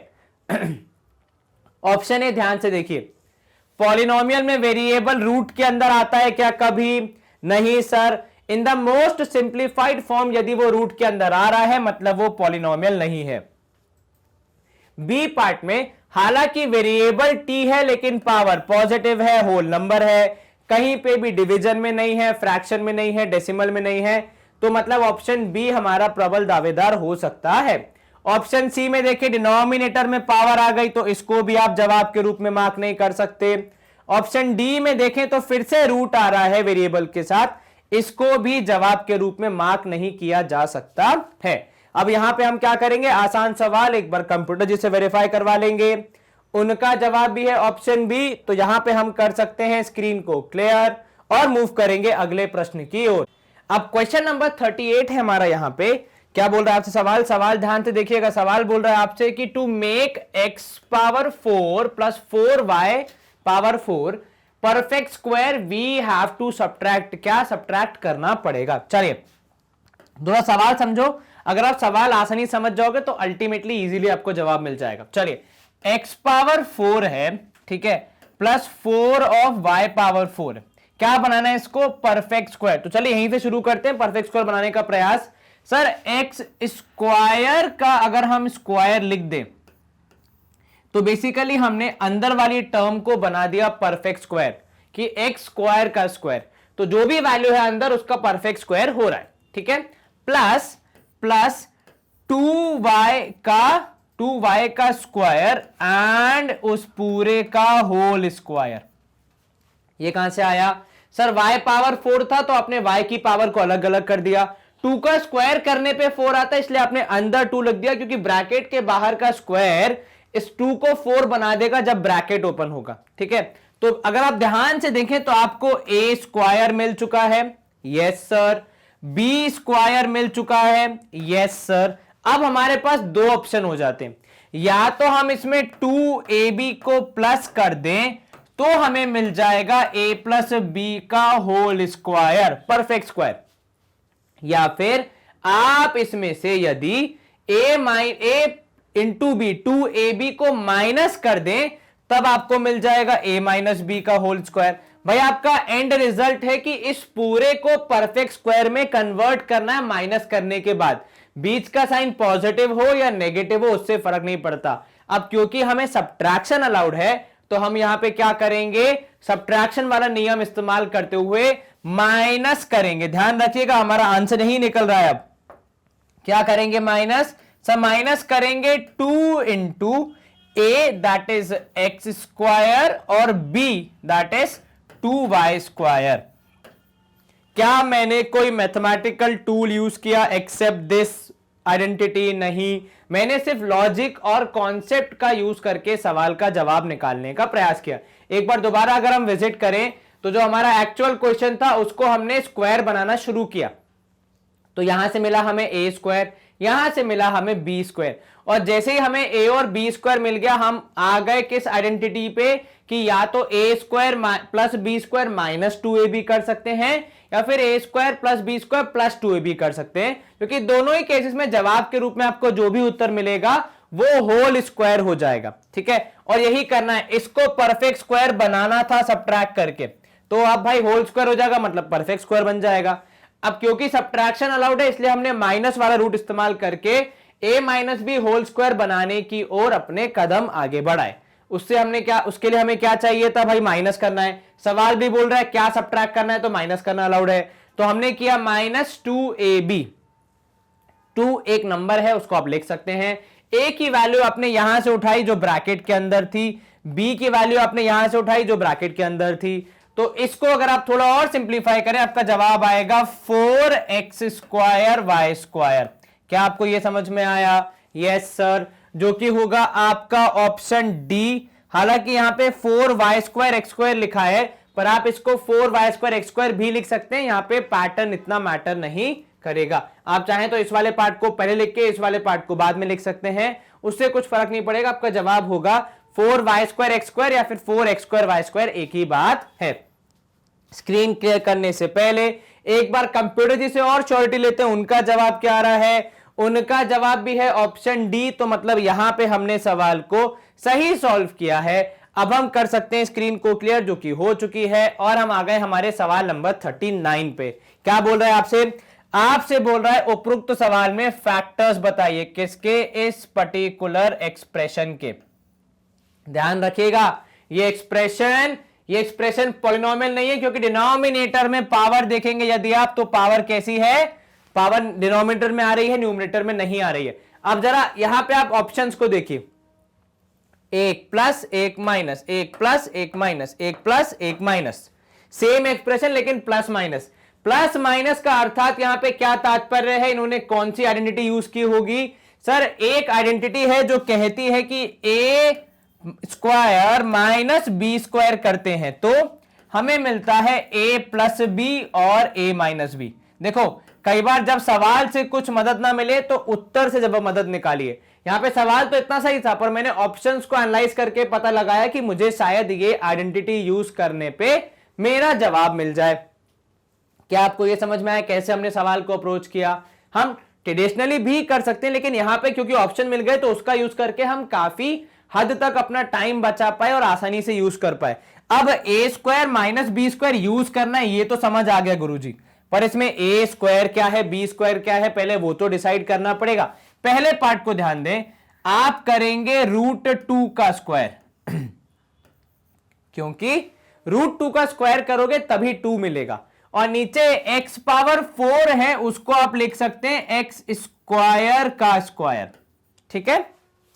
ऑप्शन ए ध्यान से देखिए, पॉलिनोमियल में वेरिएबल रूट के अंदर आता है क्या? कभी नहीं sir. In the most simplified form यदि वो रूट के अंदर आ रहा है मतलब वो पॉलिनोमियल नहीं है। बी पार्ट में हालांकि वेरिएबल टी है लेकिन पावर पॉजिटिव है, होल नंबर है, कहीं पे भी डिवीजन में नहीं है, फ्रैक्शन में नहीं है, डेसिमल में नहीं है, तो मतलब ऑप्शन बी हमारा प्रबल दावेदार हो सकता है। ऑप्शन सी में देखिए डिनोमिनेटर में पावर आ गई तो इसको भी आप जवाब के रूप में मार्क नहीं कर सकते। ऑप्शन डी में देखें तो फिर से रूट आ रहा है वेरिएबल के साथ, इसको भी जवाब के रूप में मार्क नहीं किया जा सकता है। अब यहां पे हम क्या करेंगे, आसान सवाल एक बार कंप्यूटर जी से वेरीफाई करवा लेंगे। उनका जवाब भी है ऑप्शन बी, तो यहां पे हम कर सकते हैं स्क्रीन को क्लियर और मूव करेंगे अगले प्रश्न की ओर। अब क्वेश्चन नंबर 38 है हमारा यहां पे क्या बोल रहा है आपसे सवाल? सवाल ध्यान से देखिएगा। सवाल बोल रहा है आपसे कि to make x power 4 plus 4y power 4 perfect square we have to subtract, क्या सब्ट्रैक्ट करना पड़ेगा। चलिए थोड़ा सवाल समझो, अगर आप सवाल आसानी समझ जाओगे तो अल्टीमेटली इजीली आपको जवाब मिल जाएगा। चलिए x पावर 4 है, ठीक है, प्लस 4 ऑफ y पावर 4, क्या बनाना है इसको? Perfect square. तो चलिए यहीं से शुरू करते हैं परफेक्ट स्क्वायर बनाने का प्रयास। सर x स्क्वायर का अगर हम स्क्वायर लिख दें तो बेसिकली हमने अंदर वाली टर्म को बना दिया परफेक्ट स्क्वायर, कि x स्क्वायर का स्क्वायर, तो जो भी वैल्यू है अंदर उसका परफेक्ट स्क्वायर हो रहा है, ठीक है। प्लस प्लस 2y का स्क्वायर एंड उस पूरे का होल स्क्वायर। ये कहां से आया? सर y पावर 4 था तो आपने y की पावर को अलग अलग कर दिया, 2 का स्क्वायर करने पे 4 आता है इसलिए आपने अंदर 2 लिख दिया, क्योंकि ब्रैकेट के बाहर का स्क्वायर इस 2 को 4 बना देगा जब ब्रैकेट ओपन होगा, ठीक है। तो अगर आप ध्यान से देखें तो आपको a स्क्वायर मिल चुका है, यस सर, b स्क्वायर मिल चुका है, यस सर। अब हमारे पास दो ऑप्शन हो जाते हैं, या तो हम इसमें 2ab को प्लस कर दें तो हमें मिल जाएगा a प्लस बी का होल स्क्वायर, परफेक्ट स्क्वायर, या फिर आप इसमें से यदि a इंटू बी 2ab को माइनस कर दें तब आपको मिल जाएगा a माइनस बी का होल स्क्वायर। भाई आपका एंड रिजल्ट है कि इस पूरे को परफेक्ट स्क्वायर में कन्वर्ट करना है माइनस करने के बाद, बीच का साइन पॉजिटिव हो या नेगेटिव हो उससे फर्क नहीं पड़ता। अब क्योंकि हमें सब्ट्रैक्शन अलाउड है तो हम यहां पे क्या करेंगे? सब्ट्रैक्शन वाला नियम इस्तेमाल करते हुए माइनस करेंगे। ध्यान रखिएगा हमारा आंसर नहीं निकल रहा है, अब क्या करेंगे? माइनस। सब माइनस करेंगे 2 into A that is X square और B that is 2y square. क्या मैंने कोई मैथमेटिकल टूल यूज किया एक्सेप्ट दिस आइडेंटिटी? नहीं, मैंने सिर्फ लॉजिक और कॉन्सेप्ट का यूज करके सवाल का जवाब निकालने का प्रयास किया। एक बार दोबारा अगर हम विजिट करें तो जो हमारा एक्चुअल क्वेश्चन था उसको हमने स्क्वायर बनाना शुरू किया, तो यहां से मिला हमें a स्क्वायर, यहां से मिला हमें b स्क्वायर, और जैसे ही हमें a और b स्क्वायर मिल गया हम आ गए किस आइडेंटिटी पे कि या तो a square plus b square minus 2ab कर सकते हैं या फिर a square plus b square plus 2ab कर सकते हैं, क्योंकि दोनों ही केसेस में जवाब के रूप में आपको जो भी उत्तर मिलेगा वो होल स्क्वायर हो जाएगा, ठीक है। और यही करना है, इसको परफेक्ट स्क्वायर बनाना था सब्ट्रैक्ट करके, तो अब भाई होल स्क्वायर हो जाएगा मतलब परफेक्ट स्क्वायर बन जाएगा। अब क्योंकि सब्ट्रैक्शन अलाउड है इसलिए हमने माइनस वाला रूट इस्तेमाल करके a minus b whole square बनाने की ओर अपने कदम आगे बढ़ाए। उससे हमने क्या, उसके लिए हमें क्या चाहिए था भाई? माइनस करना है। सवाल भी बोल रहा है क्या सब्ट्रैक्ट करना है, तो माइनस करना अलाउड है, तो हमने किया माइनस 2ab। 2 एक नंबर है उसको आप लिख सकते हैं, a की वैल्यू आपने यहां से उठाई जो ब्रैकेट के अंदर थी, b की वैल्यू आपने यहां से उठाई जो ब्रैकेट के अंदर थी, तो इसको अगर आप थोड़ा और सिंप्लीफाई करें आपका जवाब आएगा 4x स्क्वायर y स्क्वायर। क्या आपको यह समझ में आया? यस सर, जो कि होगा आपका ऑप्शन डी। हालांकि यहां पे 4y स्क्वायर x स्क्वायर लिखा है पर आप इसको 4y स्क्वायर x स्क्वायर भी लिख सकते हैं, यहां पे पैटर्न इतना मैटर नहीं करेगा। आप चाहें तो इस वाले पार्ट को पहले लिख के इस वाले पार्ट को बाद में लिख सकते हैं, उससे कुछ फर्क नहीं पड़ेगा। आपका जवाब होगा 4y स्क्वायर x स्क्वायर या फिर 4x स्क्वायर y स्क्वायर, एक ही बात है। स्क्रीन क्लियर करने से पहले एक बार कंप्यूटर जी से और श्योरिटी लेते हैं उनका जवाब क्या आ रहा है। उनका जवाब भी है ऑप्शन डी, तो मतलब यहां पे हमने सवाल को सही सॉल्व किया है। अब हम कर सकते हैं स्क्रीन को क्लियर, जो कि हो चुकी है, और हम आ गए हमारे सवाल नंबर 39 पे। क्या बोल रहा है आपसे बोल रहा है उपरोक्त सवाल में फैक्टर्स बताइए किसके? इस पर्टिकुलर एक्सप्रेशन के। ध्यान रखिएगा ये एक्सप्रेशन पॉलिनोमियल नहीं है, क्योंकि डिनोमिनेटर में पावर देखेंगे यदि आप, तो पावर कैसी है? पावर डिनोमिनेटर में आ रही है, न्यूमरेटर में नहीं आ रही है। अब जरा यहां पे आप ऑप्शंस को देखिए, 1 plus 1 minus, 1 plus 1 minus, 1 plus 1 minus, same expression लेकिन प्लस माइनस। प्लस माइनस का अर्थात यहां पे क्या तात्पर्य है? इन्होंने कौन सी आइडेंटिटी यूज की होगी? सर एक आइडेंटिटी है जो कहती है कि a square minus B square करते हैं तो हमें मिलता है a प्लस बी और a माइनस बी। देखो कई बार जब सवाल से कुछ मदद ना मिले तो उत्तर से जब मदद निकालिए। यहां पे सवाल तो इतना सही था, पर मैंने ऑप्शंस को एनालाइज करके पता लगाया कि मुझे शायद ये आइडेंटिटी यूज करने पे मेरा जवाब मिल जाए। क्या आपको ये समझ में आया कैसे हमने सवाल को अप्रोच किया? हम ट्रेडिशनली भी कर सकते हैं, लेकिन यहां पे क्योंकि ऑप्शन मिल गए तो उसका यूज करके हम काफी हद तक अपना टाइम बचा पाए और आसानी से यूज कर पाए। अब A square minus B square use करना है, ये तो समझ आ गया गुरुजी, पर इसमें ए स्क्वायर क्या है, बी स्क्वायर क्या है, पहले वो तो डिसाइड करना पड़ेगा। पहले पार्ट को ध्यान दें, आप करेंगे √2 का स्क्वायर क्योंकि √2 का स्क्वायर करोगे तभी 2 मिलेगा, और नीचे x पावर 4 है उसको आप लिख सकते हैं x स्क्वायर का स्क्वायर। ठीक है,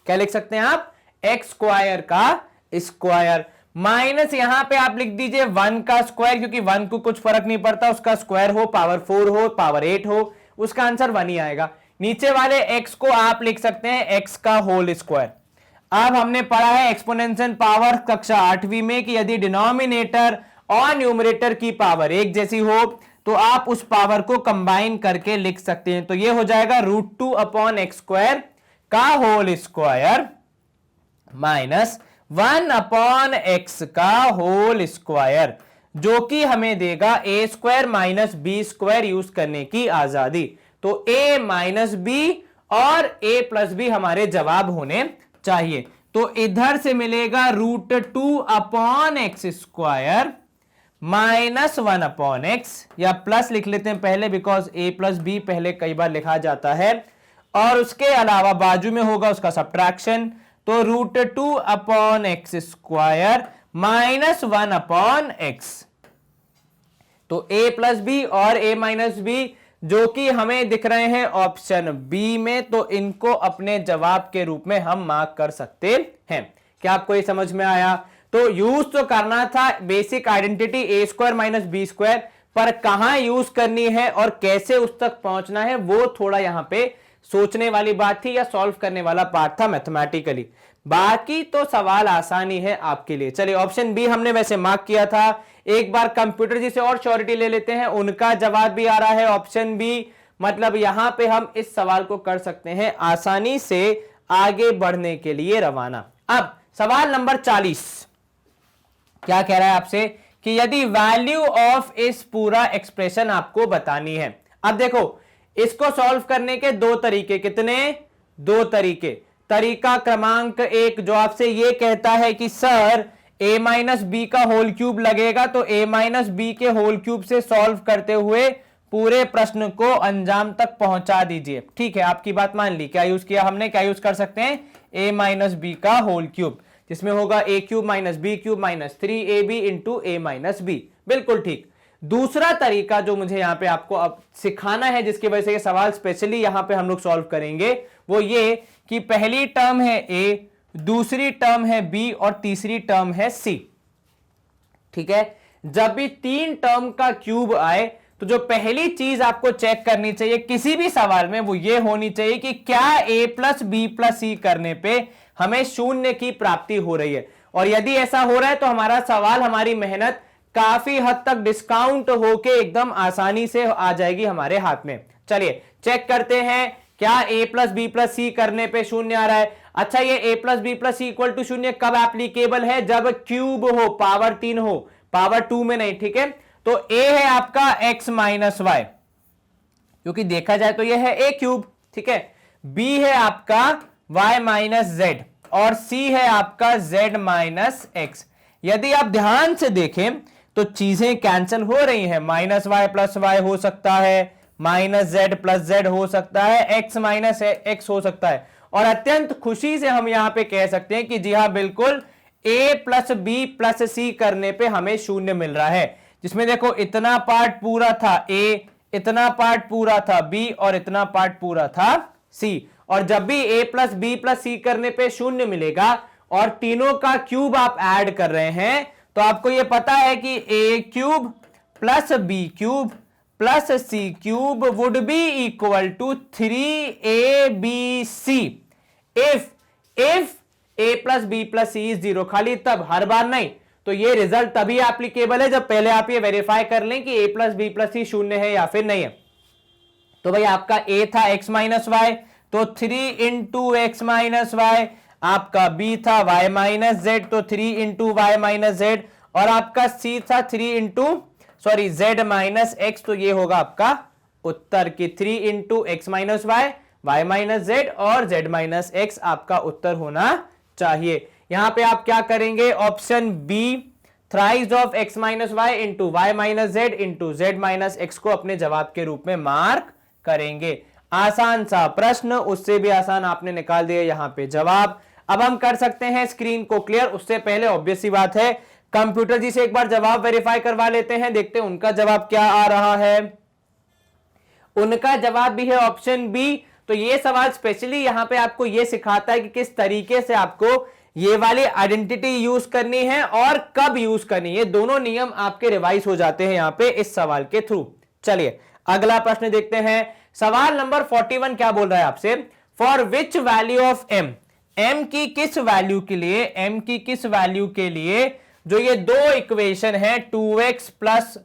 क्या लिख सकते हैं आप? x स्क्वायर का स्क्वायर माइनस यहां पे आप लिख दीजिए 1 का स्क्वायर, क्योंकि 1 को कुछ फर्क नहीं पड़ता, उसका स्क्वायर हो, पावर 4 हो, पावर 8 हो, उसका आंसर 1 ही आएगा। नीचे वाले x को आप लिख सकते हैं x का होल स्क्वायर। अब हमने पढ़ा है एक्सपोनेंशियल पावर कक्षा 8वीं में कि यदि डिनोमिनेटर और न्यूमरेटर की पावर एक जैसी हो तो आप उस पावर को कंबाइन करके लिख सकते हैं। तो ये हो जाएगा √2 अपॉन एक्स स्क्वायर का whole square minus 1 upon X का होल स्क्वायर, जो कि हमें देगा A square minus B square use करने की आजादी। तो ए माइनस बी और ए प्लस बी हमारे जवाब होने चाहिए। तो इधर से मिलेगा √2 upon X square minus 1 upon x, या प्लस लिख लेते हैं पहले बिकॉज ए प्लस बी पहले कई बार लिखा जाता है, और उसके अलावा बाजू में होगा उसका सब्ट्रैक्शन। तो √2 upon X square minus 1 upon x. तो ए प्लस बी और ए माइनस बी जो कि हमें दिख रहे हैं ऑप्शन बी में, तो इनको अपने जवाब के रूप में हम मार्क कर सकते हैं। क्या आपको ये समझ में आया? तो यूज तो करना था बेसिक आइडेंटिटी ए स्क्वायर माइनस बी स्क्वायर, पर कहां यूज करनी है और कैसे उस तक पहुंचना है वो थोड़ा यहां पे सोचने वाली बात थी, या सॉल्व करने वाला पार्ट था मैथमेटिकली। बाकी तो सवाल आसानी है आपके लिए। चलिए ऑप्शन बी हमने वैसे मार्क किया था, एक बार कंप्यूटर जी से और श्योरिटी ले लेते हैं, उनका जवाब भी आ रहा है ऑप्शन बी। मतलब यहां पे हम इस सवाल को कर सकते हैं आसानी से आगे बढ़ने के लिए रवाना। अब सवाल नंबर 40 क्या कह रहा है आपसे कि यदि वैल्यू ऑफ इस पूरा एक्सप्रेशन आपको बतानी है। अब देखो इसको सॉल्व करने के दो तरीके, कितने? दो तरीके। तरीका क्रमांक 1 जो आपसे ये कहता है कि सर a माइनस बी का होल क्यूब लगेगा, तो a माइनस बी के होल क्यूब से सॉल्व करते हुए पूरे प्रश्न को अंजाम तक पहुंचा दीजिए। ठीक है, आपकी बात मान ली। क्या यूज किया हमने? क्या यूज कर सकते हैं? a माइनस बी का होल क्यूब, जिसमें होगा a cube minus b cube minus 3ab into a minus b. बिल्कुल ठीक। दूसरा तरीका जो मुझे यहां पे आपको अब सिखाना है, जिसकी वजह से ये सवाल स्पेशली यहां पे हम लोग सॉल्व करेंगे, वो ये कि पहली टर्म है a, दूसरी टर्म है b और तीसरी टर्म है c। ठीक है, जब भी 3 टर्म का क्यूब आए तो जो पहली चीज आपको चेक करनी चाहिए किसी भी सवाल में वो ये होनी चाहिए कि क्या a plus B plus c करने पे हमें 0 की प्राप्ति हो रही है। और यदि ऐसा हो रहा है तो हमारा सवाल, हमारी मेहनत काफी हद तक डिस्काउंट होके एकदम आसानी से आ जाएगी हमारे हाथ में। चलिए चेक करते हैं, क्या a plus B plus c करने पे 0 आ रहा है? अच्छा, ये a plus B plus c equal to 0 कब एप्लीकेबल है? जब क्यूब हो, पावर 3 हो, पावर 2 में नहीं। ठीक है, तो a है आपका x माइनस वाई, क्योंकि देखा जाए तो यह है a क्यूब। ठीक है, b है आपका y माइनस जेड, और c है आपका z माइनस एक्स। यदि आप ध्यान से देखें तो चीजें कैंसिल हो रही हैं। माइनस वाई प्लस वाई हो सकता है, माइनस जेड प्लस जेड हो सकता है, एक्स माइनस एक्स हो सकता है। और अत्यंत खुशी से हम यहां पे कह सकते हैं कि जी हां बिल्कुल a plus B plus c करने पे हमें 0 मिल रहा है, जिसमें देखो इतना पार्ट पूरा था a, इतना पार्ट पूरा था b और इतना पार्ट पूरा था c। और जब भी a plus B plus c करने पे 0 मिलेगा और तीनों का क्यूब आप ऐड कर रहे हैं, तो आपको यह पता है कि a cube plus B cube plus C cube would be equal to 3abc if a plus B plus C is 0। खाली तब, हर बार नहीं। तो ये रिजल्ट तभी एप्लीकेबल है जब पहले आप ये वेरीफाई कर लें कि a प्लस बी प्लस सी 0 है या फिर नहीं है। तो भाई आपका a था x माइनस वाई, तो 3 इंटू एक्स माइनस वाई। आपका b था y माइनस जेड, तो 3 इंटू वाई माइनस जेड। और आपका c था 3 इंटू z माइनस एक्स। तो ये होगा आपका उत्तर की 3 into X minus Y, Y minus Z और z माइनस एक्स आपका उत्तर होना चाहिए। यहां पे आप क्या करेंगे, option B thrice of x minus Y into Y minus Z into Z minus X को अपने जवाब के रूप में मार्क करेंगे। आसान सा प्रश्न, उससे भी आसान आपने निकाल दिया यहां पे जवाब। अब हम कर सकते हैं स्क्रीन को क्लियर। उससे पहले ऑब्वियस सी बात है, कंप्यूटर जी से एक बार जवाब वेरीफाई करवा लेते हैं, देखते हैं उनका जवाब क्या आ रहा है। उनका जवाब भी है ऑप्शन बी। तो ये सवाल स्पेशली यहां पे आपको ये सिखाता है कि किस तरीके से आपको ये वाली आइडेंटिटी यूज करनी है और कब यूज करनी है। दोनों नियम आपके रिवाइज हो जाते हैं यहां पे इस सवाल के थ्रू। चलिए अगला प्रश्न देखते हैं। सवाल नंबर 41 क्या बोल रहा है आपसे, for which value of m, m की किस वैल्यू के लिए, m की किस वैल्यू के लिए जो ये दो इक्वेशन है 2x plus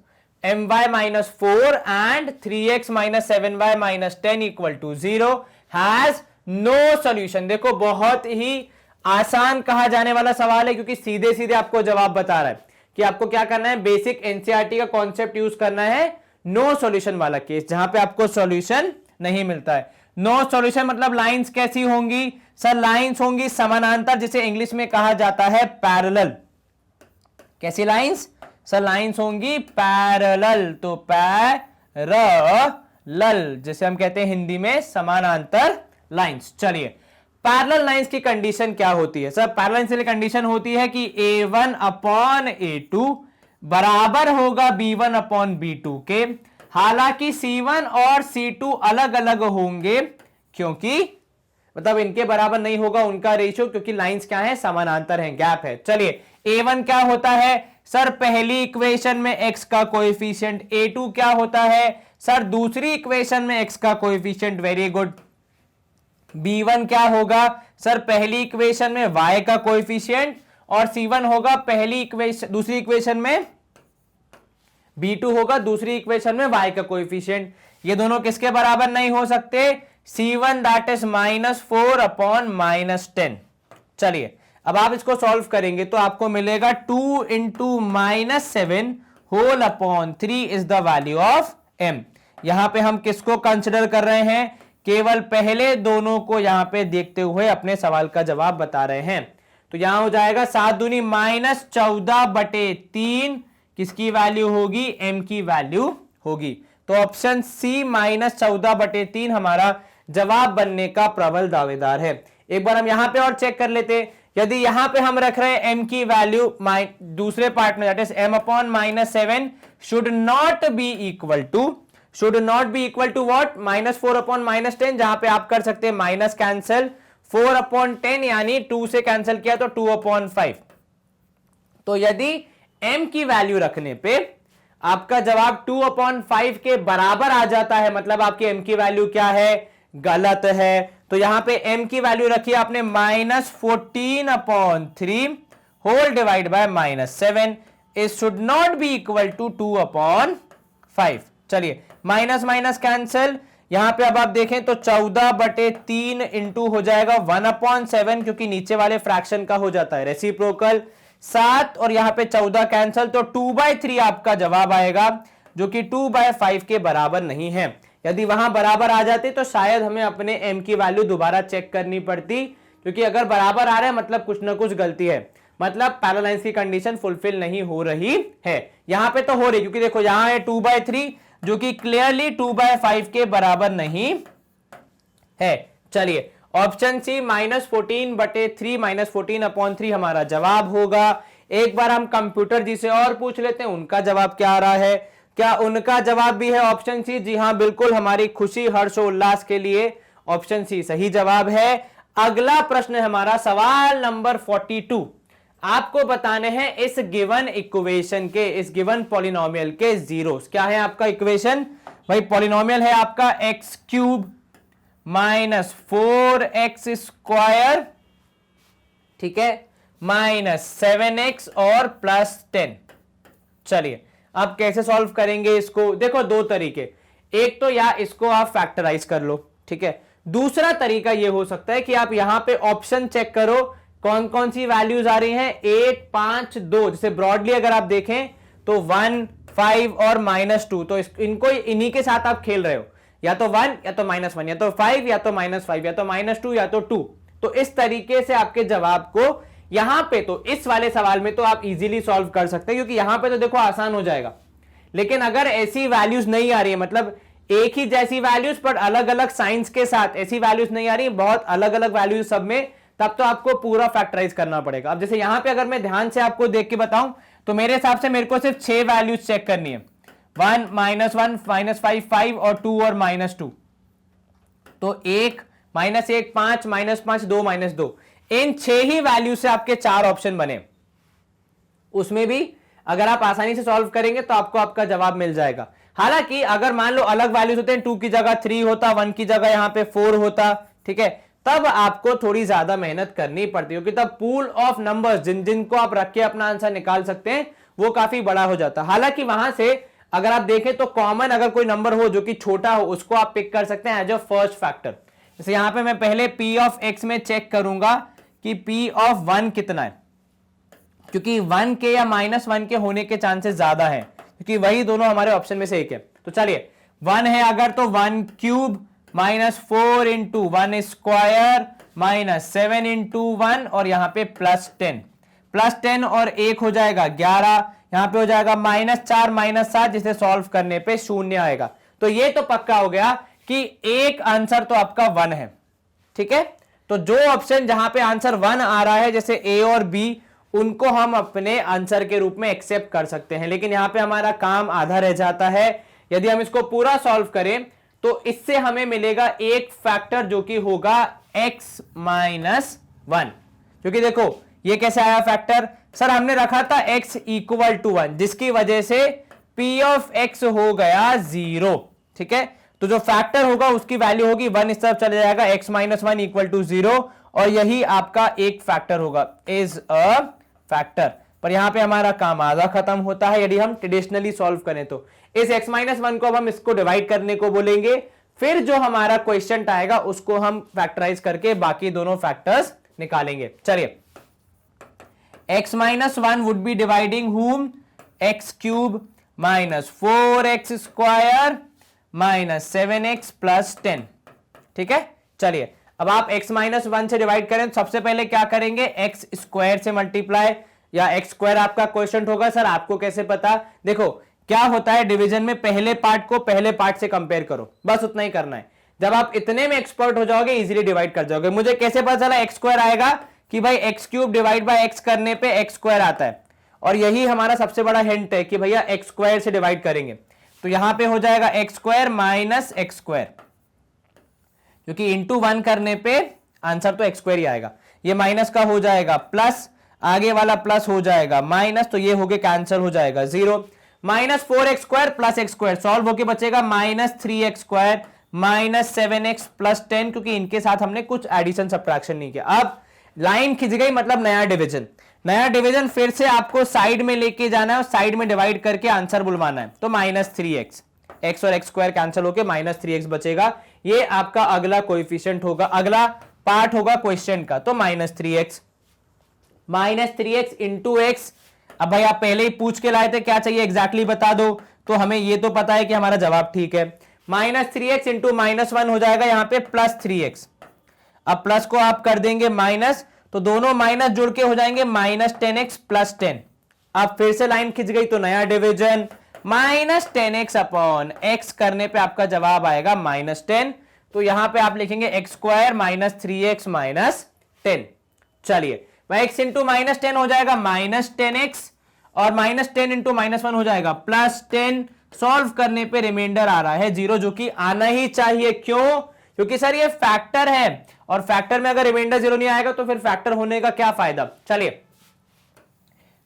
my minus 4 and 3x minus 7y minus 10 equal to 0 has no solution. देखो बहुत ही आसान कहा जाने वाला सवाल है, क्योंकि सीधे सीधे आपको जवाब बता रहा है कि आपको क्या करना है, बेसिक एनसीईआरटी का कॉन्सेप्ट यूज करना है। नो सॉल्यूशन वाला केस जहां पे आपको सॉल्यूशन नहीं मिलता है। नो सॉल्यूशन मतलब लाइंस कैसी होंगी सर, लाइंस होंगी समानांतर, जिसे इंग्लिश में कहा जाता है पैरेलल। कैसी लाइंस सर, लाइंस होंगी पैरेलल। तो पैरेलल जिसे हम कहते हैं हिंदी में समानांतर लाइंस। चलिए पैरेलल लाइंस की कंडीशन क्या होती है सर, पैरेलल लाइंस की कंडीशन होती है कि a1 अपॉन a2 बराबर होगा b1 अपॉन b2 के। हालांकि c1 और c2 अलग अलग होंगे, क्योंकि मतलब इनके बराबर नहीं होगा उनका रेशियो, क्योंकि लाइंस क्या है, समानांतर हैं, गैप है। चलिए a1 क्या होता है सर, पहली इक्वेशन में x का कोएफिशिएंट। a2 क्या होता है सर, दूसरी इक्वेशन में x का कोएफिशिएंट। Very good. b1 क्या होगा सर, पहली इक्वेशन में y का कोएफिशिएंट, और c1 होगा पहली इक्वेशन, दूसरी इक्वेशन में b2 होगा दूसरी इक्वेशन में y का कोएफिशिएंट। ये दोनों किसके बराबर नहीं हो सकते, c1 दैट इज -4 अपॉन -10। चलिए अब आप इसको सॉल्व करेंगे तो आपको मिलेगा 2 into -7 whole upon 3 is the value of m। यहां पे हम किसको कंसिडर कर रहे हैं, केवल पहले दोनों को यहां पे देखते हुए अपने सवाल का जवाब बता रहे हैं। तो यहां हो जाएगा 7 दूनी -14/3 किसकी वैल्यू होगी, m की वैल्यू होगी। तो ऑप्शन सी -14/3 हमारा जवाब बनने का प्रबल दावेदार है। एक बार हम यहां पे और चेक कर लेते हैं। यदि यहां पे हम रख रहे हैं m की वैल्यू दूसरे पार्ट में, that is m upon -7 should not be equal to what, -4 upon -10, जहां पे आप कर सकते हैं माइनस कैंसिल, 4 अपॉन 10 यानी 2 से कैंसिल किया तो 2 अपॉन 5। तो यदि m की वैल्यू रखने पे आपका जवाब 2 अपॉन 5 के बराबर आ जाता है, मतलब आपकी m की वैल्यू क्या है, गलत है। तो यहां पे m की वैल्यू रखी आपने -14 upon 3 whole divide by -7 is should not be equal to 2 upon 5। चलिए माइनस माइनस कैंसिल, यहां पे अब आप देखें तो 14/3 इंटू हो जाएगा 1/7, क्योंकि नीचे वाले फ्रैक्शन का हो जाता है रेसिप्रोकल 7, और यहां पे 14 कैंसिल, तो 2/3 आपका जवाब आएगा, जो कि 2/5 के बराबर नहीं है। यदि वहां बराबर आ जाते तो शायद हमें अपने m की वैल्यू दोबारा चेक करनी पड़ती, क्योंकि अगर बराबर आ रहा है मतलब कुछ ना कुछ गलती है, मतलब पैरेलल लाइंस की कंडीशन फुलफिल नहीं हो रही है। यहां पे तो हो रही, क्योंकि देखो यहां है 2/3 जो कि क्लियरली 2/5 के बराबर नहीं है। चलिए ऑप्शन सी -14/3 -14/3 हमारा जवाब होगा। एक बार हम कंप्यूटर जी से और पूछ लेते हैं उनका जवाब क्या आ रहा है। क्या उनका जवाब भी है ऑप्शन सी? जी हां बिल्कुल, हमारी खुशी हर्ष उल्लास के लिए ऑप्शन सी सही जवाब है। अगला प्रश्न है हमारा सवाल नंबर 42। आपको बताने हैं इस गिवन इक्वेशन के, इस गिवन पॉलिनोमियल के जीरोस। क्या है आपका इक्वेशन? भाई पॉलिनोमियल है आपका x³ -4x², ठीक है, -7x और +10। चलिए अब कैसे सॉल्व करेंगे इसको? देखो दो तरीके, एक तो या इसको आप फैक्टराइज कर लो, ठीक है। दूसरा तरीका ये हो सकता है कि आप यहां पे ऑप्शन चेक करो कौन कौन सी वैल्यूज आ रही हैं, 8, 5, 2। जैसे ब्रॉडली अगर आप देखें तो 1, 5 और -2, तो इनको इन्हीं के साथ आप खेल रहे हो, या तो 1 या तो -1, या तो 5 या तो -5, या तो -2 या तो 2। तो इस तरीके से आपके जवाब को यहां पे, तो इस वाले सवाल में तो आप इजीली सॉल्व कर सकते हैं, क्योंकि यहां पे तो देखो आसान हो जाएगा। लेकिन अगर ऐसी वैल्यूज नहीं आ रही है, मतलब एक ही जैसी वैल्यूज पर अलग अलग साइंस के साथ ऐसी वैल्यूज नहीं आ रही, बहुत अलग अलग वैल्यूज सब में, तब तो आपको पूरा फैक्टराइज करना पड़ेगा। अब जैसे यहां पे अगर मैं ध्यान से आपको देख के बताऊं तो मेरे हिसाब से मेरे को सिर्फ 6 वैल्यूज चेक करनी है, 1, -1, -5, 5 और 2 और -2। तो 1, -1, 5, -5, 2, -2, इन 6 ही वैल्यू से आपके 4 ऑप्शन बने। उसमें भी अगर आप आसानी से सॉल्व करेंगे तो आपको आपका जवाब मिल जाएगा। हालांकि अगर मान लो अलग वैल्यूज होते हैं, 2 की जगह 3 होता, 1 की जगह यहां पे 4 होता, ठीक है, तब आपको थोड़ी ज्यादा मेहनत करनी पड़ती है, क्योंकि तब पूल ऑफ नंबर्स जिनको आप रख के अपना आंसर निकाल सकते हैं वो काफी बड़ा हो जाता। हालांकि वहां से अगर आप देखें तो कॉमन अगर कोई नंबर हो जो कि छोटा हो, उसको आप पिक कर सकते हैं एज अ फर्स्ट फैक्टर। जैसे यहां पे मैं पहले p ऑफ x में चेक करूंगा कि p ऑफ 1 कितना है, क्योंकि 1 के या -1 के होने के चांसेस ज्यादा है, क्योंकि वही दोनों हमारे ऑप्शन में से एक है। तो चलिए 1 है अगर, तो 1 क्यूब -4 इंटू 1 स्क्वायर -7 इंटू 1 और यहां पे +10 और 1 हो जाएगा 11, यहां पे हो जाएगा -4 -7, जिसे सॉल्व करने पे 0 आएगा। तो ये तो पक्का हो गया कि एक आंसर तो आपका 1 है, ठीक है। तो जो ऑप्शन जहां पे आंसर 1 आ रहा है, जैसे ए और बी, उनको हम अपने आंसर के रूप में एक्सेप्ट कर सकते हैं। लेकिन यहां पे हमारा काम आधा रह जाता है। यदि हम इसको पूरा सॉल्व करें तो इससे हमें मिलेगा एक फैक्टर जो कि होगा x -1। क्योंकि देखो ये कैसे आया फैक्टर, सर हमने रखा था x इक्वल टू 1, जिसकी वजह से p ऑफ x हो गया 0, ठीक है। तो जो फैक्टर होगा उसकी वैल्यू होगी 1, इस तरफ चले जाएगा, x -1 इक्वल टू 0, और यही आपका एक फैक्टर होगा, इज अ फैक्टर। पर यहां पे हमारा काम आधा खत्म होता है यदि हम ट्रेडिशनली सॉल्व करें तो। इस x -1 को अब हम इसको डिवाइड करने को बोलेंगे, फिर जो हमारा क्वेश्चन आएगा उसको हम फैक्टराइज करके बाकी दोनों फैक्टर्स निकालेंगे। चलिए, x -1 would B dividing whom, x cube -4x square -7x + 10, ठीक है। चलिए अब आप x -1 से डिवाइड करें तो सबसे पहले क्या करेंगे, x स्क्वायर से मल्टीप्लाई, या x स्क्वायर आपका क्वेश्चन होगा। सर आपको कैसे पता, देखो क्या होता है डिवीजन में, पहले पार्ट को पहले पार्ट से कंपेयर करो, बस उतना ही करना है। जब आप इतने में एक्सपर्ट हो जाओगे इजीली डिवाइड कर जाओगे। मुझे कैसे पता चला x स्क्वायर आएगा, कि भाई x cube divide by x करने पे x स्क्वायर आता है, और यही हमारा सबसे बड़ा हिंट है कि भैया x स्क्वायर से डिवाइड करेंगे। तो यहां पे हो जाएगा x स्क्वायर -x स्क्वायर, क्योंकि इंटू 1 करने पे आंसर तो x स्क्वायर ही आएगा। ये माइनस का हो जाएगा प्लस, आगे वाला प्लस हो जाएगा माइनस, तो ये हो गया कैंसिल हो जाएगा 0, -4x square plus x square solve होके बचेगा -3x स्क्वायर -7x + 10, क्योंकि इनके साथ हमने कुछ एडिशन सब्ट्रैक्शन नहीं किया। अब लाइन खिंच गई, मतलब नया डिवीजन फिर से आपको साइड में लेके जाना है और साइड में डिवाइड करके आंसर बुलवाना है। तो -3x, x और x स्क्वायर कैंसिल होके -3x बचेगा। ये आपका अगला कोएफिशिएंट होगा, अगला पार्ट होगा क्वेश्चन का। तो -3x इंटू x। अब भाई आप पहले ही पूछ के लाए थे क्या चाहिए एग्जैक्टली बता दो, तो हमें ये तो पता है कि हमारा जवाब ठीक है। -3x इंटू -1 हो जाएगा यहां पे +3x। अब प्लस को आप कर देंगे माइनस, तो दोनों माइनस जुड़ के हो जाएंगे -10x + 10। अब फिर से लाइन खिंच गई, तो नया डिवीजन -10x अपॉन x करने पे आपका जवाब आएगा -10। तो यहां पे आप लिखेंगे x स्क्वायर -3x -10। चलिए x इंटू -10 हो जाएगा -10x, और -10 इंटू -1 हो जाएगा +10। सॉल्व करने पे रिमाइंडर आ रहा है 0, जो कि आना ही चाहिए। क्यों, क्योंकि सर ये फैक्टर है, और फैक्टर में अगर रिमाइंडर 0 नहीं आएगा तो फिर फैक्टर होने का क्या फायदा। चलिए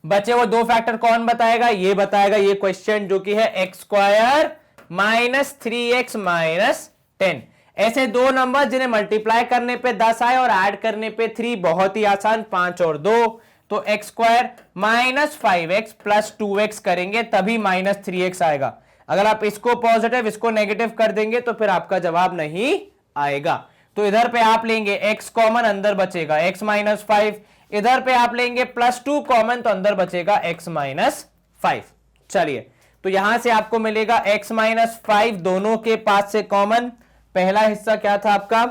बचे वो दो फैक्टर कौन बताएगा, ये बताएगा ये क्वेश्चन, जो कि है x स्क्वायर -3x -10। ऐसे दो नंबर जिन्हें मल्टीप्लाई करने पे 10 आए और ऐड करने पे 3, बहुत ही आसान, 5 और 2। तो x स्क्वायर -5x + 2x करेंगे तभी -3x आएगा। अगर आप इसको पॉजिटिव इसको नेगेटिव कर देंगे तो फिर आपका जवाब नहीं आएगा। तो इधर पे आप लेंगे x कॉमन, अंदर बचेगा x माइनस 5, इधर पे आप लेंगे +2 कॉमन, तो अंदर बचेगा x माइनस 5। चलिए, तो यहां से आपको मिलेगा x माइनस 5 दोनों के पास से कॉमन। पहला हिस्सा क्या था आपका,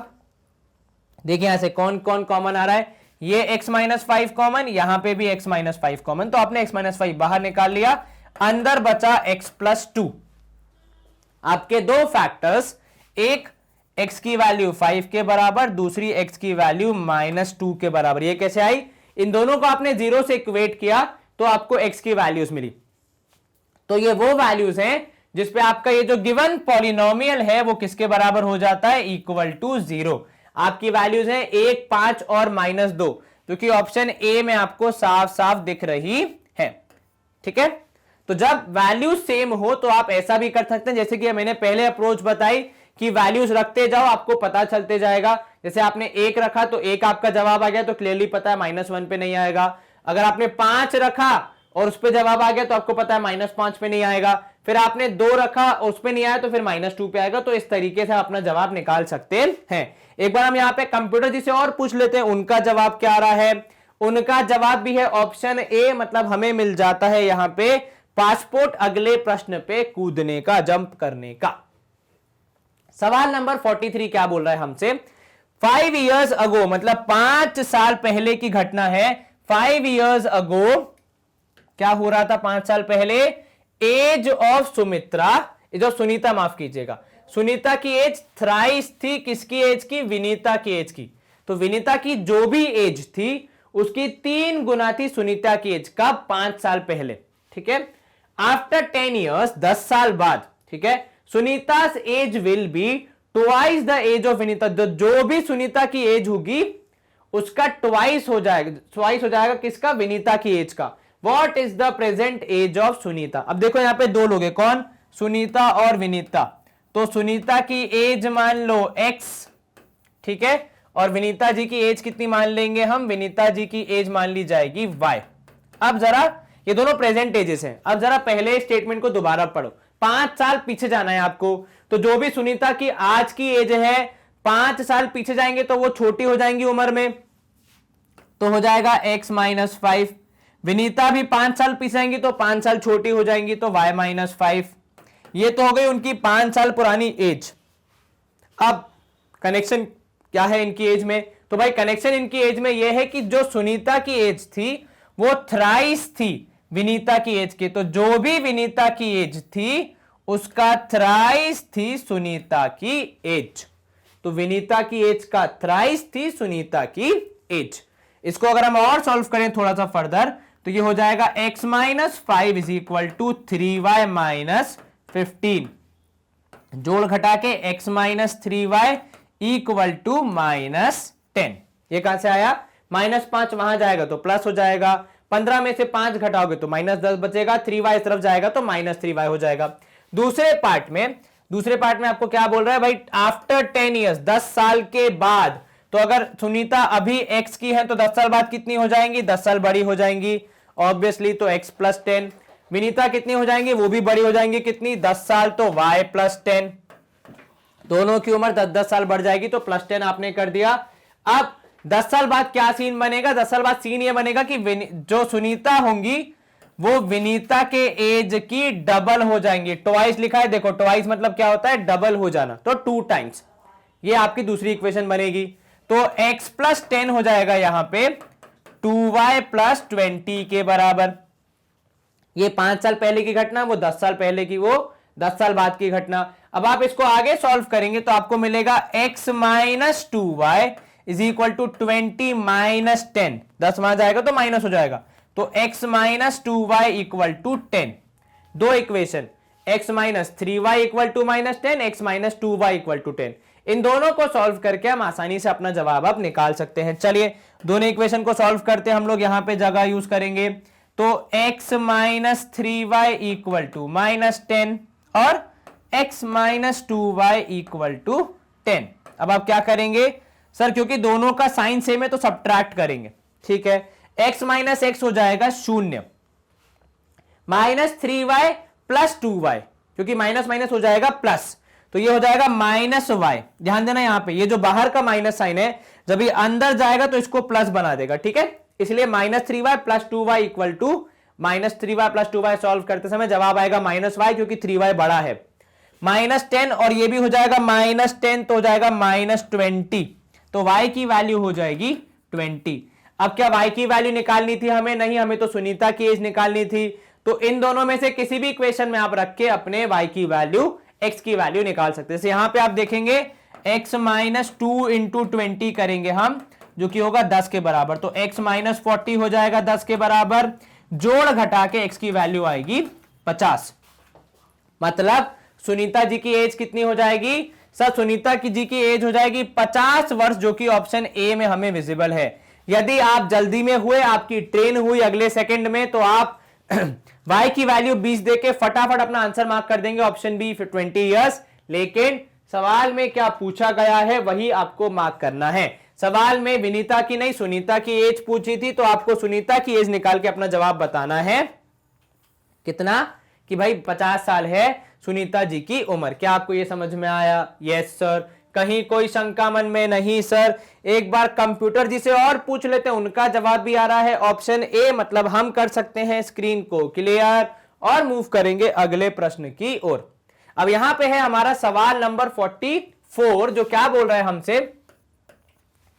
देखिए यहां से कौन कौन कॉमन आ रहा है, ये x माइनस 5 कॉमन, यहां पे भी x माइनस 5 कॉमन, तो आपने x माइनस 5 बाहर निकाल लिया, अंदर बचा x प्लस 2। आपके दो फैक्टर्स, एक x की वैल्यू 5 के बराबर, दूसरी x की वैल्यू -2 के बराबर, ये कैसे आई, इन दोनों को आपने 0 से इक्वेट किया तो आपको x की वैल्यूज मिली। तो ये वो वैल्यूज हैं जिसपे आपका ये जो गिवन पॉलिनोमियल है वो किसके बराबर हो जाता है, इक्वल टू 0। आपकी वैल्यूज हैं 1, 5 और -2, क्योंकि ऑप्शन ए में आपको साफ साफ दिख रही है। ठीक है, तो जब वैल्यूज सेम हो तो आप ऐसा भी कर सकते हैं, जैसे कि मैंने पहले अप्रोच बताई कि वैल्यूज रखते जाओ, आपको पता चलते जाएगा। जैसे आपने 1 रखा तो 1 आपका जवाब आ गया, तो क्लियरली पता है -1 पे नहीं आएगा। अगर आपने 5 रखा और उस पे जवाब आ गया तो आपको पता है -5 पे नहीं आएगा। फिर आपने 2 रखा और उस पे नहीं आया तो फिर -2 पे आएगा। तो इस तरीके से अपना जवाब निकाल सकते हैं। एक बार हम यहाँ पे कंप्यूटर जी से और पूछ लेते हैं, उनका जवाब क्या आ रहा है। उनका जवाब भी है ऑप्शन ए, मतलब हमें मिल जाता है यहाँ पे पासपोर्ट अगले प्रश्न पे कूदने का, जंप करने का। सवाल नंबर 43 क्या बोल रहा है हमसे, 5 years ago, मतलब 5 साल पहले की घटना है। 5 years ago क्या हो रहा था 5 साल पहले, age of Sumitra, age of Sunita, माफ कीजिएगा, सुनीता की एज थ्राइस थी, किसकी एज की, विनीता की एज की। तो विनीता की जो भी एज थी उसकी 3 गुना थी सुनीता की एज का 5 साल पहले। ठीक है, आफ्टर 10 years, 10 साल बाद, ठीक है, सुनीता's age will be twice the age of Vinita. जो भी सुनीता की एज होगी उसका ट्वाइस हो जाएगा किसका, विनीता की एज का। What is the present age of Sunita. अब देखो यहां पे दो लोग हैं, कौन, सुनीता और विनीता। तो सुनीता की एज मान लो x, ठीक है, और विनीता जी की एज कितनी मान लेंगे हम, विनीता जी की एज मान ली जाएगी y। अब जरा ये दोनों प्रेजेंट एजेस हैं। अब जरा पहले स्टेटमेंट को दोबारा पढ़ो, 5 साल पीछे जाना है आपको। तो जो भी सुनीता की आज की एज है, 5 साल पीछे जाएंगे तो वो छोटी हो जाएंगी उम्र में, तो हो जाएगा x माइनस 5। विनीता भी 5 साल पीछे जाएंगी तो 5 साल छोटी हो जाएंगी, तो y माइनस 5। ये तो हो गई उनकी 5 साल पुरानी एज। अब कनेक्शन क्या है इनकी एज में, तो भाई कनेक्शन इनकी एज में यह है कि जो सुनीता की एज थी वो थ्राइस थी विनीता की एज के। तो जो भी विनीता की एज थी उसका थ्राइस थी सुनीता की एज। तो विनीता की एज का थ्राइस थी सुनीता की एज। इसको अगर हम और सॉल्व करें थोड़ा सा फर्दर तो ये हो जाएगा x minus 5 is equal to 3y minus 15। जोड़ घटा के x minus 3y equal to -10। ये कहां से आया, -5 वहां जाएगा तो प्लस हो जाएगा, 15 में से 5 घटाओगे तो -10 बचेगा, 3y इस तरफ जाएगा तो -3y हो जाएगा। दूसरे पार्ट में आपको क्या बोल रहा है भाई, आफ्टर 10 years, 10 साल के बाद। तो अगर सुनीता अभी x की है तो 10 साल बाद कितनी हो जाएंगी, 10 साल बड़ी हो जाएंगी ऑब्वियसली, तो x प्लस 10। विनीता कितनी हो जाएंगी, वो भी बड़ी हो जाएंगी, कितनी, 10 साल, तो y प्लस 10। दोनों की उम्र 10-10 साल बढ़ जाएगी, तो प्लस 10 आपने कर दिया। अब 10 साल बाद क्या सीन बनेगा, 10 साल बाद सीन ये बनेगा कि जो सुनीता होंगी वो विनीता के एज की डबल हो जाएंगी। ट्वाइस लिखा है, देखो ट्वाइस मतलब क्या होता है, डबल हो जाना, तो 2 टाइम्स। ये आपकी दूसरी इक्वेशन बनेगी। तो x प्लस 10 हो जाएगा यहां पे 2y प्लस 20 के बराबर। ये 5 साल पहले की घटना, वो 10 साल पहले की, वो 10 साल बाद की घटना। अब आप इसको आगे सॉल्व करेंगे तो आपको मिलेगा x minus 2y is equal to 20 minus 10। 10 वहां जाएगा तो माइनस हो जाएगा, तो x minus 2y equal to 10। दो equation, x minus 3y equal to -10, x minus 2y equal to 10। इन दोनों को सॉल्व करके हम आसानी से अपना जवाब अब निकाल सकते हैं। चलिए दोनों इक्वेशन को सॉल्व करते हैं हम लोग, यहां पे जगह यूज करेंगे। तो x minus 3y equal to -10 और x minus 2y equal to 10। अब आप क्या करेंगे सर, क्योंकि दोनों का साइन सेम है तो सब्ट्रैक्ट करेंगे, ठीक है। x माइनस x हो जाएगा 0, -3y प्लस 2y, क्योंकि माइनस माइनस हो जाएगा प्लस, तो ये हो जाएगा माइनस वाई। ध्यान देना यहां पे ये जो बाहर का माइनस साइन है जब ये अंदर जाएगा तो इसको प्लस बना देगा, ठीक है। इसलिए -3y + 2y equal to -3y + 2y solve करते समय जवाब आएगा -y, क्योंकि 3y बड़ा है। -10 और ये भी हो जाएगा -10, तो हो जाएगा -20, तो y की वैल्यू हो जाएगी 20। अब क्या y की वैल्यू निकालनी थी हमें? नहीं, हमें तो सुनीता की एज निकालनी थी। तो इन दोनों में से किसी भी इक्वेशन में आप रख के अपने y की वैल्यू, x की वैल्यू निकाल सकते हैं। जैसे यहां पे आप देखेंगे x - 2 × 20 करेंगे हम, जो कि होगा 10 के बराबर, तो x - 40 हो जाएगा 10 के बराबर, जोड़ घटा के x की वैल्यू आएगी 50। मतलब सुनीता जी की एज कितनी हो जाएगी? सर सुनीता जी की एज हो जाएगी 50 वर्ष, जो कि ऑप्शन ए में हमें विजिबल है। यदि आप जल्दी में हुए, आपकी ट्रेन हुई अगले सेकंड में, तो आप y की वैल्यू 20 देके फटाफट अपना आंसर मार्क कर देंगे, ऑप्शन बी 20 इयर्स। लेकिन सवाल में क्या पूछा गया है वही आपको मार्क करना है। सवाल में विनीता की नहीं सुनीता की एज पूछी थी, तो आपको सुनीता की एज निकाल के अपना जवाब बताना है। कितना? कि भाई 50 साल है सुनीता जी की उम्र। क्या आपको यह समझ में आया? Yes sir. कहीं कोई शंका मन में? नहीं सर। एक बार कंप्यूटर जी से और पूछ लेते हैं, उनका जवाब भी आ रहा है ऑप्शन ए। मतलब हम कर सकते हैं स्क्रीन को क्लियर और मूव करेंगे अगले प्रश्न की ओर। अब यहां पे है हमारा सवाल नंबर 44, जो क्या बोल रहा है हमसे,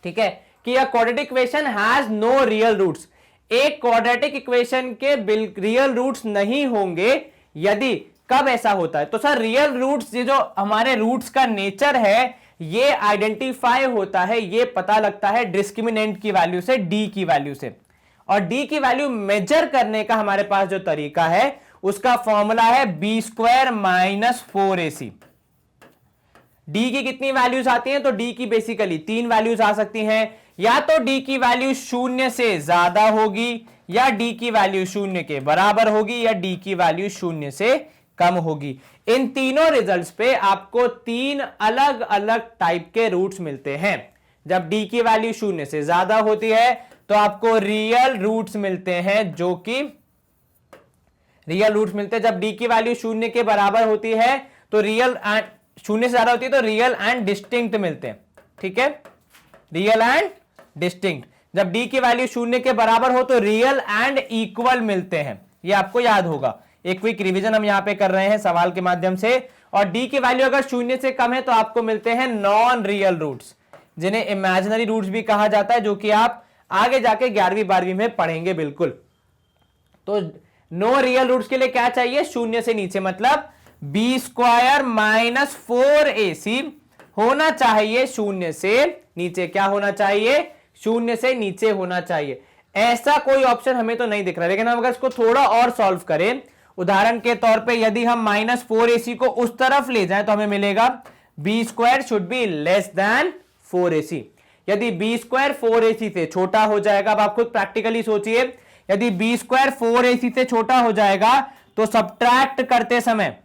ठीक है, कि a quadratic equation has no real roots. एक क्वाड्रेटिक इक्वेशन के रियल रूट्स नहीं होंगे यदि, कब ऐसा होता है? तो सर रियल रूट्स, ये जो हमारे रूट्स का नेचर है, ये आइडेंटिफाई होता है, ये पता लगता है डिस्क्रिमिनेंट की वैल्यू से, डी की वैल्यू से। और डी की वैल्यू मेजर करने का हमारे पास जो तरीका है उसका फॉर्मूला है b² - 4ac। डी की कितनी वैल्यूज आती हैं? तो डी की बेसिकली 3 वैल्यूज आ सकती हैं। या तो डी की वैल्यू 0 से ज्यादा होगी, या डी की वैल्यू 0 के बराबर होगी, या डी की वैल्यू 0 से कम होगी। इन तीनों रिजल्ट्स पे आपको 3 अलग अलग टाइप के रूट्स मिलते हैं। जब डी की वैल्यू 0 से ज्यादा होती है तो आपको रियल रूट्स मिलते हैं, जो कि रियल रूट्स मिलते हैं। जब डी की वैल्यू 0 के बराबर होती है तो रियल एंड 0 से ज्यादा होती है तो रियल एंड डिस्टिंक्ट मिलते हैं, ठीक है, रियल एंड डिस्टिंक्ट। जब डी की वैल्यू 0 के बराबर हो तो रियल एंड इक्वल मिलते हैं। ये आपको याद होगा। एक क्विक रिवीजन हम यहां पे कर रहे हैं सवाल के माध्यम से। और डी की वैल्यू अगर 0 से कम है तो आपको मिलते हैं नॉन रियल रूट्स, जिन्हें इमेजिनरी रूट्स भी कहा जाता है, जो कि आप आगे जाके 11वीं 12वीं में पढ़ेंगे बिल्कुल। तो नो रियल रूट्स के लिए क्या चाहिए? 0 से नीचे, मतलब b² - 4ac होना चाहिए 0 से नीचे। क्या होना चाहिए? 0 से नीचे होना चाहिए। ऐसा कोई ऑप्शन हमें तो नहीं दिख रहा। लेकिन हम अगर इसको थोड़ा और सॉल्व करें, उदाहरण के तौर पे यदि हम -4ac को उस तरफ ले जाएं तो हमें मिलेगा b² should be less than 4ac। यदि b² 4ac से छोटा हो जाएगा, अब आप खुद प्रैक्टिकली सोचिए, यदि b² 4ac से छोटा हो जाएगा तो सब्ट्रैक्ट करते समय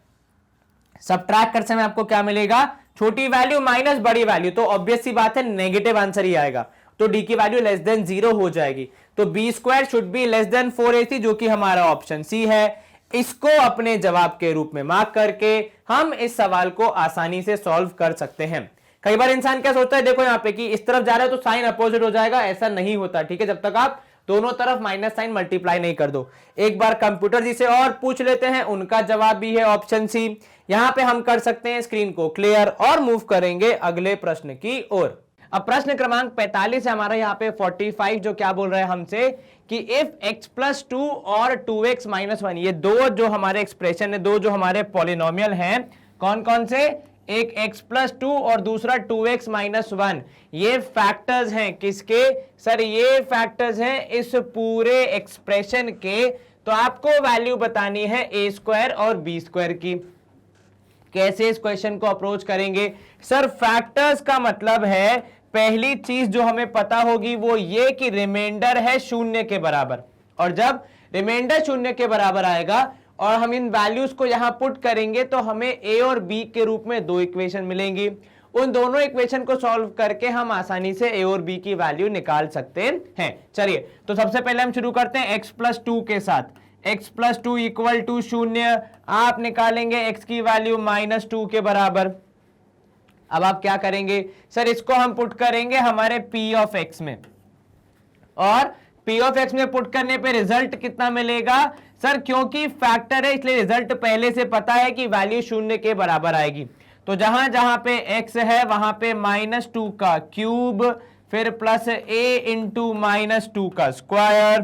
आपको क्या मिलेगा? छोटी वैल्यू माइनस बड़ी वैल्यू, तो ऑब्वियस सी बात है नेगेटिव आंसर ही आएगा। तो डी की वैल्यू लेस देन 0 हो जाएगी। तो b² should be less than 4ac, जो कि हमारा ऑप्शन सी है। इसको अपने जवाब के रूप में मार्क करके हम इस सवाल को आसानी से सॉल्व कर सकते हैं। कई बार इंसान क्या सोचता है, देखो यहां पे कि इस तरफ जा रहा है तो साइन अपोजिट हो जाएगा। ऐसा नहीं होता, ठीक है, जब तक आप दोनों तरफ माइनस साइन मल्टीप्लाई नहीं कर दो। एक बार कंप्यूटर जी से और पूछ लेते हैं, उनका जवाब भी है ऑप्शन सी। यहां पे हम कर सकते हैं स्क्रीन को क्लियर और मूव करेंगे अगले प्रश्न की ओर। अब प्रश्न क्रमांक 45 है हमारा यहाँ पे 45, जो क्या बोल रहा है हमसे कि इफ x + 2 और 2x - 1, ये दो जो हमारे एक्सप्रेशन है, दो जो हमारे पॉलिनोमियल हैं, कौन कौन से? एक x + 2 और दूसरा 2x - 1, ये फैक्टर्स हैं किसके? सर ये फैक्टर्स हैं इस पूरे एक्सप्रेशन के। तो आपको वैल्यू बतानी है a² और b² की। कैसे इस क्वेश्चन को अप्रोच करेंगे? सर फैक्टर्स का मतलब है, पहली चीज जो हमें पता होगी वो ये कि रिमाइंडर है 0 के बराबर। और जब रिमाइंडर 0 के बराबर आएगा और हम इन वैल्यूज को यहां पुट करेंगे तो हमें a और b के रूप में 2 इक्वेशन मिलेंगी। उन दोनों इक्वेशन को सॉल्व करके हम आसानी से a और b की वैल्यू निकाल सकते हैं। चलिए, तो सबसे पहले हम शुरू करते हैं x + 2 के साथ। x प्लस 2 इक्वल टू 0, आप निकालेंगे x की वैल्यू -2 के बराबर। अब आप क्या करेंगे सर, इसको हम पुट करेंगे हमारे p ऑफ x में, और p ऑफ x में पुट करने पे रिजल्ट कितना मिलेगा सर, क्योंकि फैक्टर है इसलिए रिजल्ट पहले से पता है कि वैल्यू 0 के बराबर आएगी। तो जहां जहां पे x है वहां पे -2 का क्यूब, फिर प्लस a इंटू -2 का square,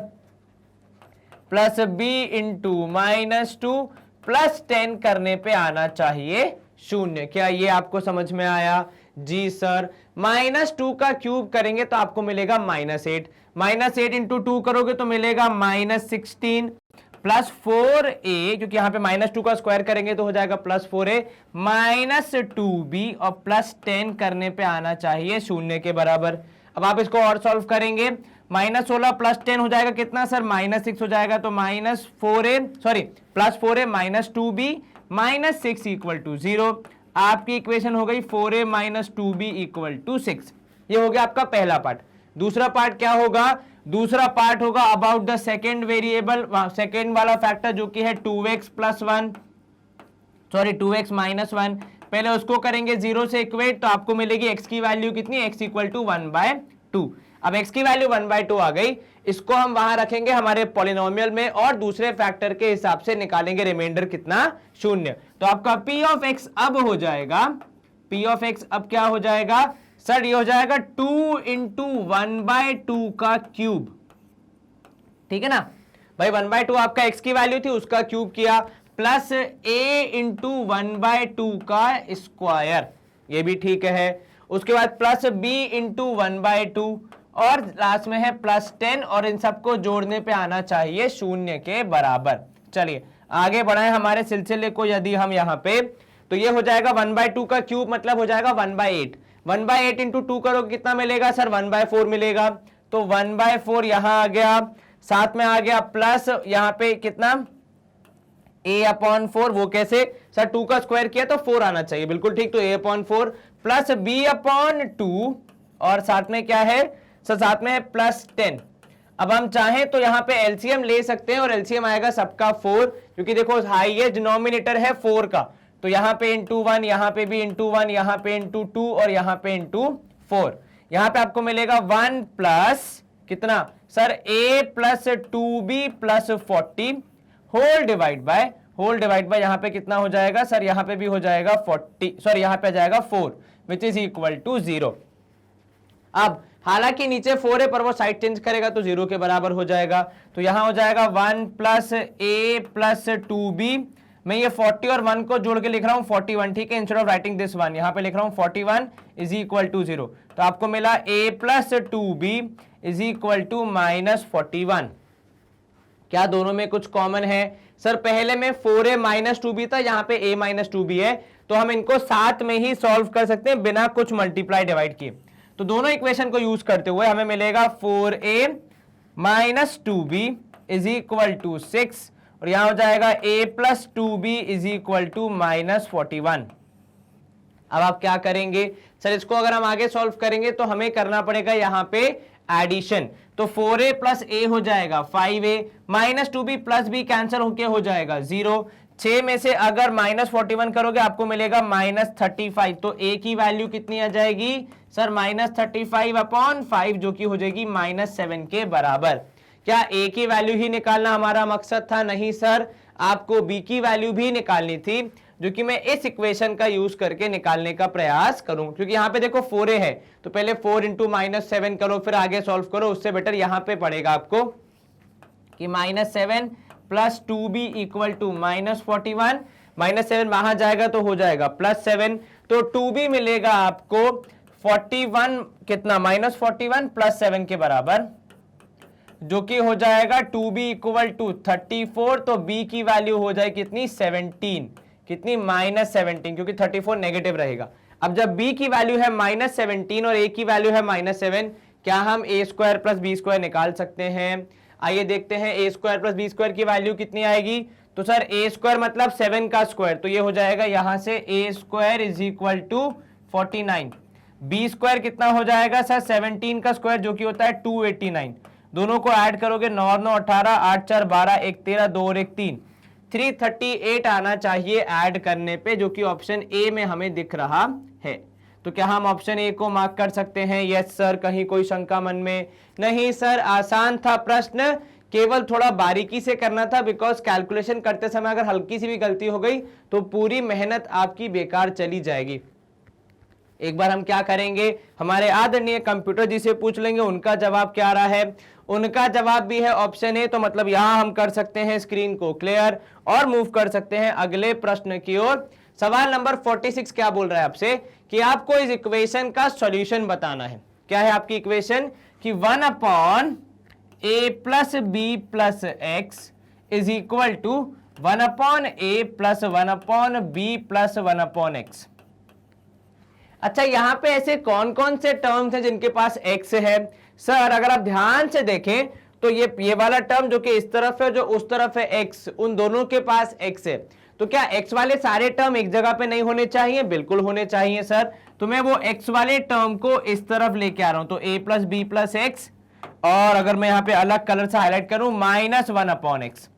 plus b into -2 plus 10 करने पे आना चाहिए 0। क्या ये आपको समझ में आया? जी सर। -2 का क्यूब करेंगे तो आपको मिलेगा -8, -8 इंटू 2 करोगे तो मिलेगा -16, प्लस 4a, क्योंकि यहां पे -2 का स्क्वायर करेंगे तो हो जाएगा प्लस 4a, -2b और प्लस 10 करने पे आना चाहिए 0 के बराबर। अब आप इसको और सॉल्व करेंगे, -16 प्लस 10 हो जाएगा कितना सर, -6 हो जाएगा, तो plus 4a -2b -6 equal to 0। आपकी इक्वेशन हो गई 4a -2b इक्वल टू 6। ये हो गया आपका पहला पार्ट। दूसरा पार्ट क्या होगा? दूसरा पार्ट होगा about the second variable, second वाला फैक्टर जो कि है 2x माइनस 1। पहले उसको करेंगे 0 से इक्वेट, तो आपको मिलेगी x की वैल्यू कितनी, x इक्वल टू 1/2। अब x की वैल्यू 1/2 आ गई, इसको हम वहां रखेंगे हमारे पॉलिनोमियल में और दूसरे फैक्टर के हिसाब से निकालेंगे रिमाइंडर कितना, 0। तो आपका p ऑफ x अब हो जाएगा, p ऑफ x अब क्या हो जाएगा सर, ये हो जाएगा 2 इंटू 1/2 का क्यूब। ठीक है ना भाई, 1/2 आपका x की वैल्यू थी, उसका क्यूब किया, प्लस a इंटू 1/2 का स्क्वायर, ये भी ठीक है। उसके बाद प्लस b इंटू 1/2 और लास्ट में है प्लस 10, और इन सबको जोड़ने पे आना चाहिए 0 के बराबर। चलिए आगे बढ़ाएं हमारे सिलसिले को, यदि हम यहां पे, तो ये हो जाएगा 1/2 का क्यूब मतलब हो जाएगा 1/8। 1/8 इंटू 2 करो कितना मिलेगा सर, 1/4 मिलेगा। तो 1/4 यहां आ गया, साथ में आ गया प्लस यहां पे कितना a/4, वो कैसे सर, 2 का स्क्वायर किया तो 4 आना चाहिए, बिल्कुल ठीक। तो a/4 प्लस b/2 और साथ में क्या है सर, साथ में है प्लस 10। अब हम चाहें तो यहां पे एलसीएम ले सकते हैं और एलसीएम आएगा सबका 4, क्योंकि देखो हाईएस्ट डिनोमिनेटर है 4 का, तो यहां पे इंटू 1, यहां पे भी इंटू 1, यहां पे इंटू 2 और यहां पे इंटू 4। यहां पे आपको मिलेगा 1 प्लस कितना sir, a plus 2b plus 40 whole divide by यहां पे कितना हो जाएगा सर, यहां पे भी हो जाएगा 40, सॉरी यहां पे आ जाएगा 4 विच इज इक्वल टू 0। अब हालांकि नीचे 4 है पर वो साइड चेंज करेगा तो 0 के बराबर हो जाएगा। तो यहां हो जाएगा 1 प्लस a प्लस 2b, मैं ये 40 और 1 को जोड़ के लिख रहा हूं 41, ठीक है, इंस्टेड ऑफ राइटिंग दिस 1 यहां पे लिख रहा हूं 41 इज इक्वल टू 0। तो आपको मिला a plus 2b is equal to -41। क्या दोनों में कुछ कॉमन है सर? पहले में 4a माइनस 2b था, यहाँ पे a माइनस 2b है, तो हम इनको साथ में ही सॉल्व कर सकते हैं बिना कुछ मल्टीप्लाई डिवाइड किए। तो दोनों इक्वेशन को यूज करते हुए हमें मिलेगा 4a minus 2b is equal to 6, और यहां हो जाएगा a plus 2b is equal to -41। अब आप क्या करेंगे सर, इसको अगर हम आगे सॉल्व करेंगे तो हमें करना पड़ेगा यहां पे एडिशन। तो 4a प्लस a हो जाएगा 5a, minus 2b plus b cancel होके हो जाएगा 0। 6 में से अगर -41 करोगे आपको मिलेगा -35, तो a की वैल्यू कितनी आ जाएगी सर, -35/5 जो कि हो जाएगी -7 के बराबर। क्या a की वैल्यू ही निकालना हमारा मकसद था? नहीं सर, आपको b की वैल्यू भी निकालनी थी, जो कि मैं इस इक्वेशन का यूज करके निकालने का प्रयास करूं, क्योंकि यहां पे देखो 4a है, तो पहले 4 इंटू -7 करो फिर आगे सॉल्व करो, उससे बेटर यहां पे पड़ेगा आपको कि -7 प्लस 2b इक्वल टू -41, -7 वहां जाएगा तो हो जाएगा +7, तो 2b मिलेगा आपको 41 कितना, -41 प्लस 7 के बराबर, जो कि हो जाएगा 2b इक्वल टू 34। तो b की वैल्यू हो जाए कितनी, 17, कितनी -17, क्योंकि 34 नेगेटिव रहेगा। अब जब b की वैल्यू है -17 और a की वैल्यू है -7, क्या हम a square plus b square निकाल सकते हैं? आइए देखते हैं a square plus b square की वैल्यू कितनी आएगी। तो सर a स्क्वायर मतलब 7 का स्क्वायर, तो ये हो जाएगा यहां से a square is equal to 49। b square कितना हो जाएगा सर, 17 का स्क्वायर जो कि होता है 289, दोनों को ऐड करोगे 9 9 18, 8 4 12, 1 13, 2 और 1 3, 338 आना चाहिए ऐड करने पे, जो कि ऑप्शन ए में हमें दिख रहा है। तो क्या हम ऑप्शन ए को मार्क कर सकते हैं? Yes sir. कहीं कोई शंका मन में? नहीं सर, आसान था प्रश्न, केवल थोड़ा बारीकी से करना था, बिकॉज कैलकुलेशन करते समय अगर हल्की सी भी गलती हो गई तो पूरी मेहनत आपकी बेकार चली जाएगी। एक बार हम क्या करेंगे, हमारे आदरणीय कंप्यूटर जी से पूछ लेंगे उनका जवाब क्या रहा है। उनका जवाब भी है ऑप्शन ए, तो मतलब यहां हम कर सकते हैं स्क्रीन को क्लियर और मूव कर सकते हैं अगले प्रश्न की ओर। सवाल नंबर 46 क्या बोल रहा है आपसे कि आपको इस इक्वेशन का सॉल्यूशन बताना है। क्या है आपकी इक्वेशन कि 1 upon A plus B plus X is equal to 1 upon A plus 1 upon B plus 1 upon X. अच्छा, यहां पे ऐसे कौन कौन से टर्म्स हैं जिनके पास x है? सर अगर आप ध्यान से देखें तो ये वाला टर्म जो कि इस तरफ है, जो उस तरफ है x, उन दोनों के पास x है। तो क्या x वाले सारे टर्म एक जगह पे नहीं होने चाहिए? बिल्कुल होने चाहिए सर। तो मैं वो x वाले टर्म को इस तरफ लेके आ रहा हूं, तो a plus B plus x, और अगर मैं यहां पे अलग कलर से हाईलाइट करूं minus 1 upon X,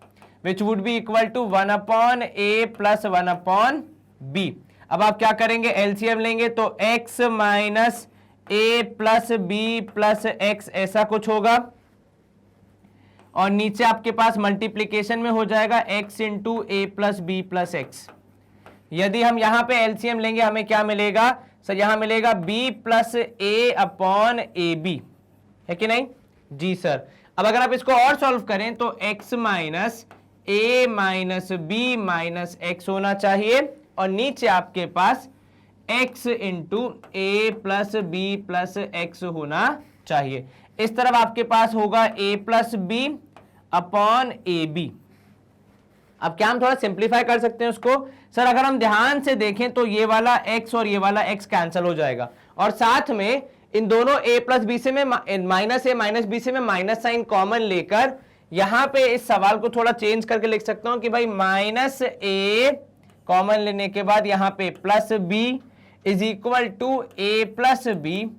which would be equal to 1 upon A plus 1 upon B. अब आप क्या करेंगे, एलसीएम लेंगे, तो x minus A plus B plus X ऐसा कुछ होगा, और नीचे आपके पास मल्टीप्लीकेशन में हो जाएगा x into A plus B plus x. यदि हम यहां पे एलसीएम लेंगे हमें क्या मिलेगा सर? यहां मिलेगा b plus A upon A B, है कि नहीं? जी सर। अब अगर आप इसको और सॉल्व करें तो x minus A minus B minus X होना चाहिए, और नीचे आपके पास x into A plus B plus X होना चाहिए। इस तरफ आपके पास होगा a plus B upon A B. अब क्या हम थोड़ा सिंप्लीफाई कर सकते हैं उसको? सर अगर हम ध्यान से देखें तो ये वाला x और ये वाला x कैंसिल हो जाएगा, और साथ में इन दोनों a प्लस बी से में माइनस ए माइनस बी से में माइनस साइन कॉमन लेकर यहां पे इस सवाल को थोड़ा चेंज करके लिख सकता हूं कि भाई माइनस ए कॉमन लेने के बाद यहां पे plus B is equal to A plus B,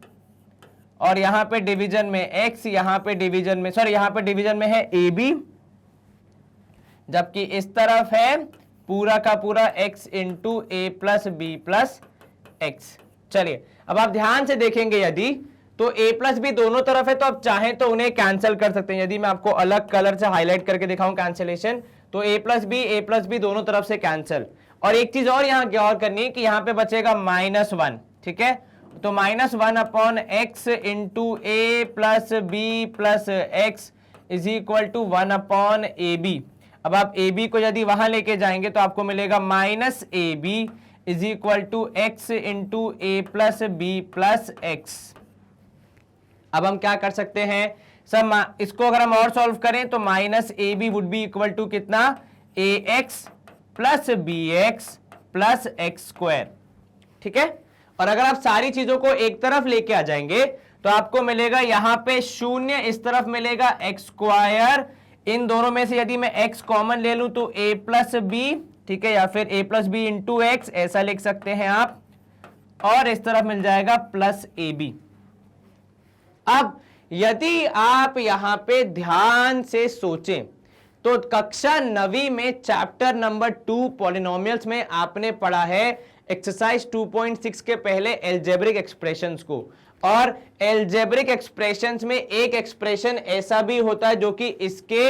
और यहां पे डिवीजन में x, यहां पे डिवीजन में यहां पे डिवीजन में है ए बी, जबकि इस तरफ है पूरा का पूरा x into A plus B plus x. चलिए अब आप ध्यान से देखेंगे यदि तो a प्लस बी दोनों तरफ है, तो आप चाहें तो उन्हें कैंसिल कर सकते हैं। यदि मैं आपको अलग कलर से हाईलाइट करके दिखाऊं कैंसिलेशन, तो a प्लस बी दोनों तरफ से कैंसिल। और एक चीज और यहां गौर करनी है कि यहां पे बचेगा -1, ठीक है? तो -1 upon x into A plus B plus X is equal to 1 upon A B. अब आप ए बी को यदि वहां लेके जाएंगे तो आपको मिलेगा minus A B is equal to X into A plus B plus X. अब हम क्या कर सकते हैं सर, इसको अगर हम और सॉल्व करें तो minus A B would be equal to कितना? A X plus B X plus X square, ठीक है? और अगर आप सारी चीजों को एक तरफ लेके आ जाएंगे तो आपको मिलेगा यहां पे 0, इस तरफ मिलेगा एक्स स्क्वायर। इन दोनों में से यदि मैं x कॉमन ले लूं तो a प्लस बी, ठीक है, या फिर a plus B into X ऐसा लिख सकते हैं आप, और इस तरफ मिल जाएगा प्लस ए बी। अब यदि आप यहां पे ध्यान से सोचें तो कक्षा 9वीं में चैप्टर नंबर 2 पॉलिनोमियल्स में आपने पढ़ा है एक्सरसाइज 2.6 के पहले एल्जेब्रिक एक्सप्रेशंस को, और एल्जेब्रिक एक्सप्रेशंस में एक एक्सप्रेशन ऐसा भी होता है जो कि इसके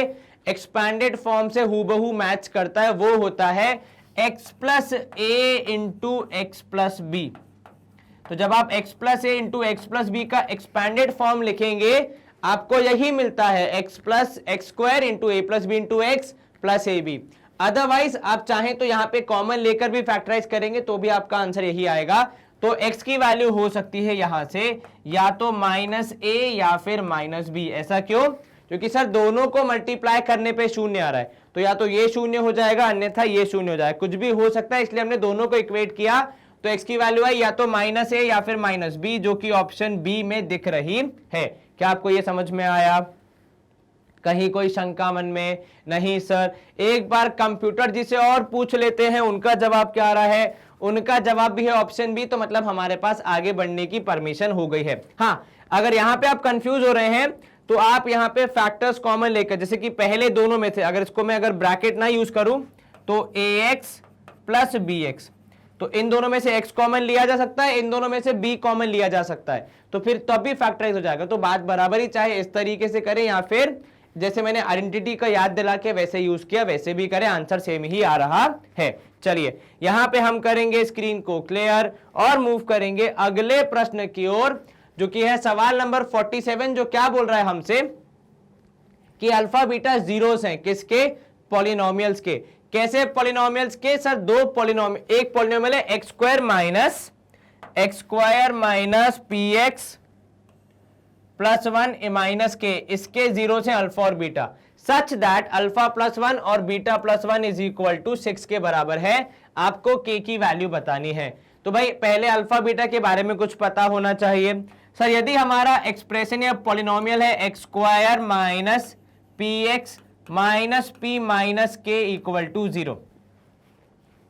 एक्सपैंडेड फॉर्म से हूबहू मैच करता है, वो होता है x plus A into X plus B. तो जब आप x plus A into X plus B का एक्सपैंडेड फॉर्म लिखेंगे आपको यही मिलता है x plus X square into A plus B into X plus A B. Otherwise आप चाहें तो यहां पे कॉमन लेकर भी फैक्टराइज करेंगे तो भी आपका आंसर यही आएगा। तो x की वैल्यू हो सकती है यहां से या तो -a या फिर -b। ऐसा क्यों? क्योंकि सर दोनों को मल्टीप्लाई करने पे 0 आ रहा है, तो या तो ये 0 हो जाएगा अन्यथा ये 0 हो जाएगा, कुछ भी हो सकता है, इसलिए हमने दोनों को इक्वेट किया। तो x की वैल्यू है या तो -a या फिर -b, जो कि ऑप्शन बी में दिख रही है। क्या आपको ये समझ में आया? कहीं कोई शंका मन में? नहीं सर। एक बार कंप्यूटर जी से और पूछ लेते हैं उनका जवाब क्या आ रहा है। उनका जवाब भी है ऑप्शन बी, तो मतलब हमारे पास आगे बढ़ने की परमिशन हो गई है। हाँ, अगर यहां पे आप कंफ्यूज हो रहे हैं तो आप यहां पे फैक्टर्स कॉमन लेकर, जैसे कि पहले दोनों में से अगर इसको मैं अगर ब्रैकेट ना यूज करूं तो ax प्लस bx, तो इन दोनों में से x कॉमन लिया जा सकता है, इन दोनों में से b कॉमन लिया जा सकता है, तो फिर तब भी फैक्टराइज हो जाएगा। तो बात बराबर ही, चाहे इस तरीके से करें या फिर जैसे मैंने आइडेंटिटी का याद दिला के वैसे यूज किया वैसे भी करें, आंसर सेम ही आ रहा है। चलिए यहां पे हम करेंगे स्क्रीन को क्लियर और मूव करेंगे अगले प्रश्न की ओर, जो कि है सवाल नंबर 47, जो क्या बोल रहा है हमसे कि अल्फा बीटा जीरोस हैं किसके, पॉलिनोमियल्स के। कैसे पॉलिनोमियल्स के सर, दो पॉलिनोमियल, एक पॉलिनोमियल है X square minus P X plus 1 minus K, इसके जीरो से अल्फा और beta, such that alpha plus 1 और beta plus 1 is equal to 6 के बराबर है। आपको के की वैल्यू बतानी है। तो भाई पहले अल्फा बीटा के बारे में कुछ पता होना चाहिए। सर यदि हमारा एक्सप्रेशन या पॉलिनोमियल है X square minus P x minus P minus के इक्वल टू 0,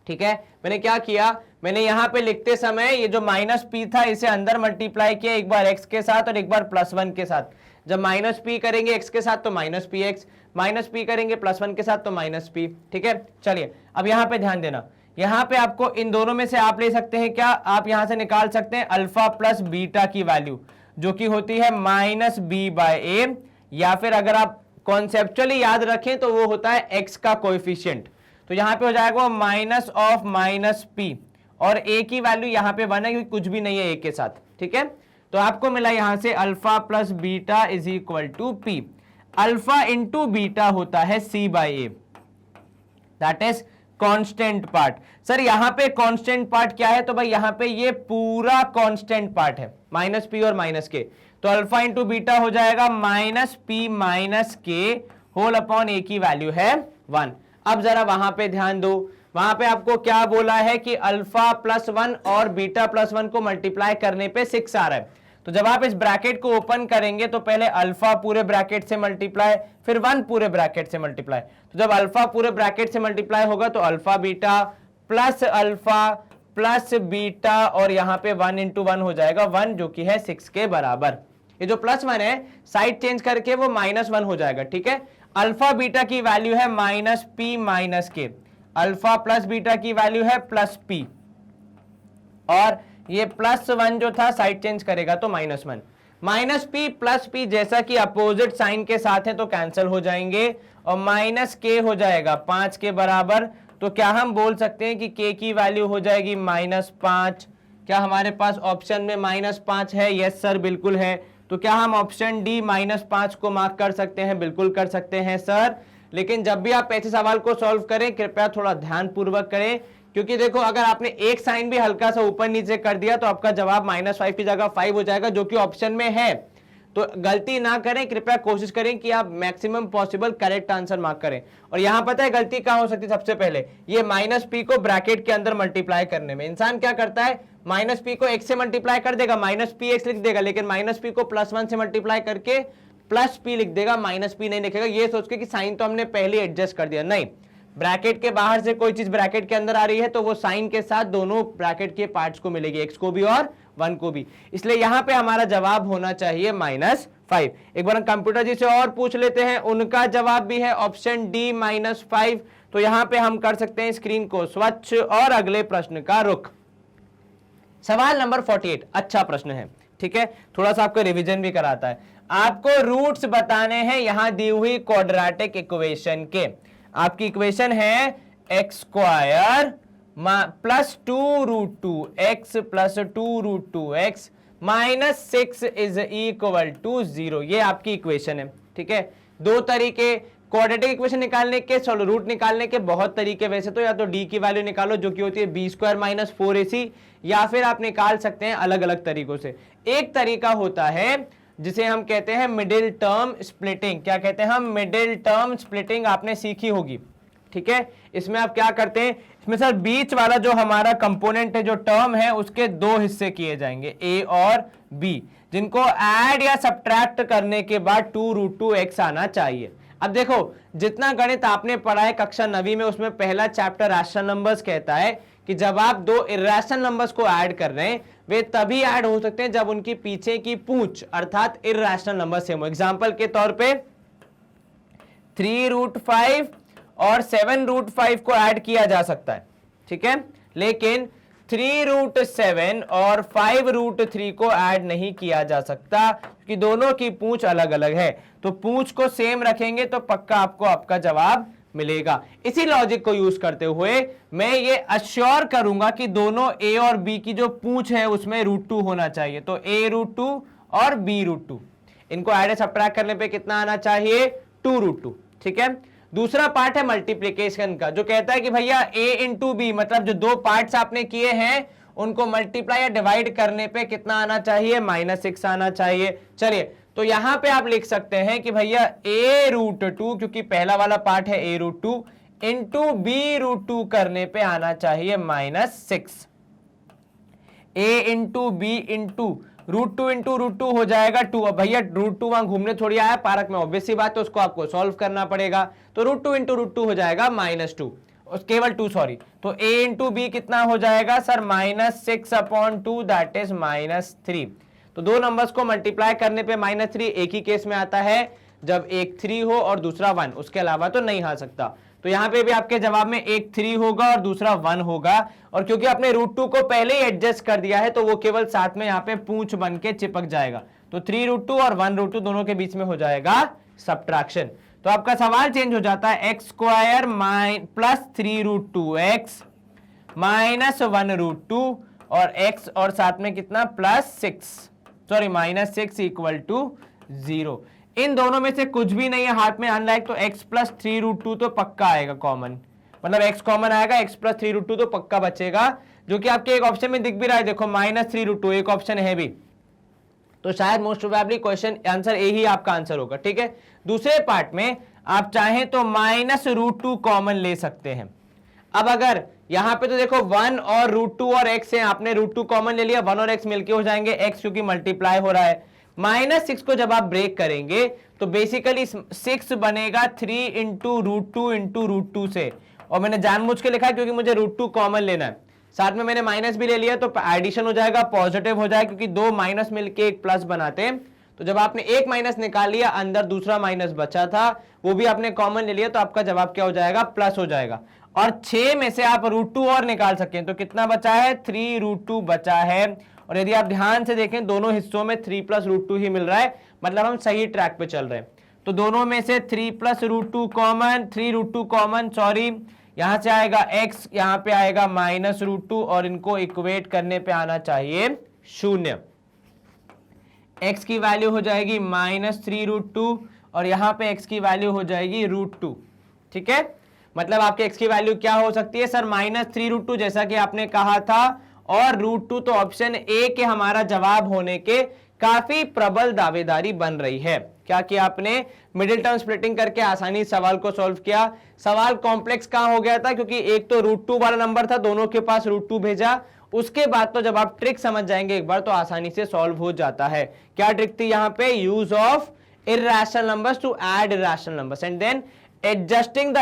ठीक है, मैंने क्या किया, मैंने यहां पे लिखते समय ये जो माइनस पी था इसे अंदर मल्टीप्लाई किया, एक बार एक्स के साथ और एक बार प्लस 1 के साथ। जब माइनस पी करेंगे एक्स के साथ तो minus P x, minus P करेंगे प्लस 1 के साथ तो माइनस पी, ठीक है। चलिए अब यहां पे ध्यान देना, यहां पे आपको इन दोनों में से आप ले सकते हैं क्या, आप यहां से निकाल सकते हैं अल्फा प्लस बीटा की वैल्यू, जो कि होती है माइनस बी बाय ए, या फिर अगर आप कॉन्सेप्चुअली याद रखें तो वो होता है एक्स का कोएफिशिएंट। तो यहां पे हो जाएगा माइनस ऑफ माइनस पी, और ए की वैल्यू यहां पे 1 है क्योंकि कुछ भी नहीं है ए के साथ, ठीक है। तो आपको मिला यहां से alpha plus beta is equal to P. Alpha into beta होता है C by A, that is constant part. Sir यहां पे कांस्टेंट पार्ट क्या है, तो भाई यहां पे ये पूरा कांस्टेंट पार्ट है, माइनस पी और माइनस के, तो अल्फा इंटू बीटा हो जाएगा माइनस पी माइनस के होल अपॉन ए की वैल्यू है 1। अब जरा वहां पे ध्यान दो, वहां पे आपको क्या बोला है कि अल्फा प्लस 1 और बीटा प्लस 1 को मल्टीप्लाई करने पे 6 आ रहा है। तो जब आप इस ब्रैकेट को ओपन करेंगे तो पहले अल्फा पूरे ब्रैकेट से मल्टीप्लाई, फिर 1 पूरे ब्रैकेट से मल्टीप्लाई। तो जब अल्फा पूरे ब्रैकेट से मल्टीप्लाई होगा तो अल्फा बीटा प्लस बीटा और यहां पे 1 इंटू 1 हो जाएगा 1, जो कि है 6 के बराबर। ये जो प्लस 1 है साइड चेंज करके वो माइनस 1 हो जाएगा, ठीक है। अल्फा बीटा की वैल्यू है माइनस पी माइनस के, अल्फा प्लस बीटा की वैल्यू है प्लस पी, और ये प्लस 1 जो था साइड चेंज करेगा तो minus 1। Minus P plus P जैसा कि अपोजिट साइन के साथ है तो कैंसिल हो जाएंगे, और माइनस के हो जाएगा 5 के बराबर। तो क्या हम बोल सकते हैं कि के की वैल्यू हो जाएगी -5। क्या हमारे पास ऑप्शन में -5 है? यस सर बिल्कुल है। तो क्या हम ऑप्शन डी -5 को मार्क कर सकते हैं? बिल्कुल कर सकते हैं सर। लेकिन जब भी आप ऐसे सवाल को सॉल्व करें कृपया थोड़ा ध्यान पूर्वक करें, क्योंकि देखो अगर आपने एक साइन भी हल्का सा ऊपर नीचे कर दिया तो आपका जवाब -5 की जगह 5 हो जाएगा, जो कि ऑप्शन में है। तो गलती ना करें, कृपया कोशिश करें कि आप maximum possible correct answer mark करें। और यहां पता है गलती कहां हो सकती है? सबसे पहले ये -p को ब्रैकेट के अंदर मल्टीप्लाई करने में इंसान क्या करता है, -p को x से मल्टीप्लाई कर देगा, -px लिख देगा, लेकिन -p को +1 से मल्टीप्लाई करके +p लिख देगा, -p नहीं लिखेगा, ये सोच के कि साइन तो हमने पहले एडजस्ट कर दिया। नहीं, ब्रैकेट के बाहर से कोई चीज ब्रैकेट के अंदर आ रही है तो वो साइन के साथ दोनों ब्रैकेट के पार्ट्स को मिलेगी, x को भी और 1 को भी। इसलिए यहां पे हमारा जवाब होना चाहिए -5। एक बार हम कंप्यूटर जी से और पूछ लेते हैं, उनका जवाब भी है ऑप्शन डी -5। तो यहां पे हम कर सकते हैं स्क्रीन को स्वच्छ और अगले प्रश्न का रुख। सवाल नंबर 48 अच्छा प्रश्न है, ठीक है, थोड़ा सा आपको रिवीजन भी कराता है। आपको रूट्स बताने हैं यहां दी हुई क्वाड्रेटिक इक्वेशन के। आपकी इक्वेशन है x² plus 2√2x plus 2√2x minus 6 is equal to 0। ये आपकी इक्वेशन है, ठीक है। दो तरीके क्वाड्रेटिक इक्वेशन निकालने के, रूट निकालने के बहुत तरीके वैसे तो, या तो d की वैल्यू निकालो जो कि होती है b² - 4ac, या फिर आप निकाल सकते हैं अलग अलग तरीकों से। एक तरीका होता है जिसे हम कहते हैं मिडिल टर्म स्प्लिटिंग। क्या कहते हैं हम? मिडिल टर्म स्प्लिटिंग आपने सीखी होगी, ठीक है। इसमें आप क्या करते हैं, इसमें सर बीच वाला जो हमारा कंपोनेंट है, जो टर्म है, उसके दो हिस्से किए जाएंगे, a और b, जिनको ऐड या सब्ट्रैक्ट करने के बाद 2√2x आना चाहिए। अब देखो, जितना गणित आपने पढ़ा है कक्षा 9वीं में, उसमें पहला चैप्टर रैशनल नंबर्स कहता है कि जब आप दो इर्रेशनल नंबर्स को ऐड कर रहे हैं, वे तभी ऐड हो सकते हैं जब उनकी पीछे की पूंछ अर्थात इर्रेशनल नंबर सेम हो। एग्जांपल के तौर पे 3√5 और 7√5 को ऐड किया जा सकता है, ठीक है, लेकिन 3√7 और 5√3 को ऐड नहीं किया जा सकता क्योंकि दोनों की पूंछ अलग अलग है। तो पूंछ को सेम रखेंगे तो पक्का आपको आपका जवाब मिलेगा। इसी लॉजिक को यूज करते हुए मैं ये अश्योर करूंगा कि दोनों a और b की जो पूंछ है उसमें √2 होना चाहिए। तो a√2 और b√2, इनको ऐड सब्ट्रैक्ट करने पे कितना आना चाहिए? 2√2, ठीक है। दूसरा पार्ट है मल्टीप्लीकेशन का, जो कहता है कि भैया a इंटू बी, मतलब जो दो पार्ट्स आपने किए हैं उनको मल्टीप्लाई या डिवाइड करने पे कितना आना चाहिए? -6 आना चाहिए। चलिए, तो यहां पे आप लिख सकते हैं कि भैया a√2, क्योंकि पहला वाला पार्ट है a√2 इंटू b√2 करने पे आना चाहिए -6। a into B into √2 into √2 हो जाएगा 2। अब भैया √2 वहां घूमने थोड़ी आया पार्क में, ऑब्वियस सी बात है, उसको आपको सॉल्व करना पड़ेगा। तो √2 इंटू √2 हो जाएगा -2, केवल 2 सॉरी। तो a इंटू बी कितना हो जाएगा सर? -6/2, that is -3। तो दो नंबर्स को मल्टीप्लाई करने पे -3 एक ही केस में आता है जब एक 3 हो और दूसरा 1, उसके अलावा तो नहीं आ सकता। तो यहां पे भी आपके जवाब में एक 3 होगा और दूसरा 1 होगा, और क्योंकि आपने √2 को पहले ही एडजस्ट कर दिया है तो वो केवल साथ में यहाँ पे पूंछ बन के चिपक जाएगा। तो 3√2 और 1√2 दोनों के बीच में हो जाएगा सब्ट्रैक्शन। तो आपका सवाल चेंज हो जाता है x² प्लस 3√2x माइनस 1√2 और x और साथ में कितना? +6, सॉरी -6 इक्वल टू 0। इन दोनों में से कुछ भी नहीं है हाथ में, अनलाइक, तो x प्लस 3√2 तो पक्का आएगा कॉमन, मतलब x कॉमन आएगा, x प्लस 3√2 तो पक्का बचेगा, जो कि आपके एक ऑप्शन में दिख भी रहा है, देखो -3√2 एक ऑप्शन है भी। तो शायद most probably question answer A ही आपका आंसर होगा, ठीक है। दूसरे पार्ट में आप चाहें तो -√2 कॉमन ले सकते हैं। अब अगर यहां पे तो देखो 1 और √2 और x है, आपने √2 कॉमन ले लिया, 1 और x मिलके हो जाएंगे, x क्योंकि मल्टीप्लाई हो रहा है। -6 को जब आप ब्रेक करेंगे तो बेसिकली 6 बनेगा 3 इंटू √2 इंटू √2 से, और मैंने जानबूझ के लिखा है क्योंकि मुझे √2 कॉमन लेना है, साथ में मैंने माइनस भी ले लिया तो एडिशन हो जाएगा, पॉजिटिव हो जाएगा, क्योंकि दो माइनस मिलके एक प्लस बनाते हैं। तो जब आपने एक माइनस निकाल लिया, अंदर दूसरा माइनस बचा था, वो भी आपने कॉमन ले लिया, तो आपका जवाब क्या हो जाएगा? प्लस हो जाएगा। और 6 में से आप √2 और निकाल सकें तो कितना बचा है? 3√2 बचा है। और यदि आप ध्यान से देखें दोनों हिस्सों में 3 + √2 ही मिल रहा है, मतलब हम सही ट्रैक पे चल रहे हैं। तो दोनों में से 3 + √2 कॉमन, 3√2 कॉमन, सॉरी, यहां से आएगा x, यहां पे आएगा -√2 और इनको इक्वेट करने पे आना चाहिए 0। x की वैल्यू हो जाएगी -3√2 और यहां पे x की वैल्यू हो जाएगी √2, ठीक है। मतलब आपके x की वैल्यू क्या हो सकती है सर? -3√2 जैसा कि आपने कहा था, और √2, तो ऑप्शन ए के हमारा जवाब होने के काफी प्रबल दावेदारी बन रही है। क्या किया आपने? मिडिल टर्म स्प्लिटिंग करके आसानी सवाल को सॉल्व किया। सवाल कॉम्प्लेक्स कहां हो गया था? क्योंकि एक तो √2 वाला नंबर था, दोनों के पास √2 भेजा। उसके बाद तो जब आप ट्रिक समझ जाएंगे एक बार तो आसानी से सॉल्व हो जाता है। क्या ट्रिक थी यहाँ पे? Use of irrational numbers to add irrational numbers and then adjusting the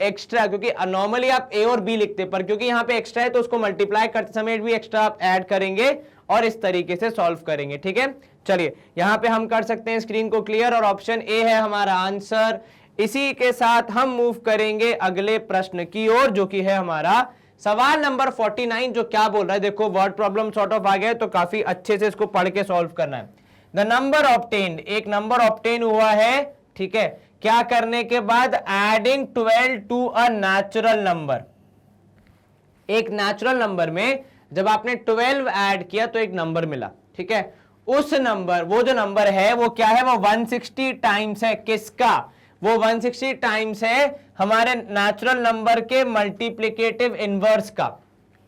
extra, क्योंकि नॉर्मली आप ए और बी लिखते, पर क्योंकि यहाँ पे एक्स्ट्रा है तो उसको मल्टीप्लाई करते समय भी एक्स्ट्रा आप ऐड करेंगे और इस तरीके से सॉल्व करेंगे, ठीक है। चलिए यहाँ पे हम कर सकते हैं स्क्रीन को क्लियर, और ऑप्शन ए है हमारा आंसर। इसी के साथ हम मूव करेंगे अगले प्रश्न की ओर, जो कि है हमारा सवाल नंबर 49, जो क्या बोल रहा है? देखो वर्ड प्रॉब्लम सॉर्ट ऑफ आ गया है, तो काफी अच्छे से इसको पढ़ के सॉल्व करना है। द नंबर ऑब्टेन्ड, एक नंबर ऑब्टेन हुआ है, ठीक है, क्या करने के बाद? Adding 12 to a natural number. एक नेचुरल नंबर में जब आपने 12 ऐड किया तो एक नंबर मिला, ठीक है। उस नंबर, वो जो नंबर है वो क्या है? वो 160 टाइम्स है। किसका? वो 160 टाइम्स है हमारे नेचुरल नंबर के मल्टीप्लिकेटिव इनवर्स का,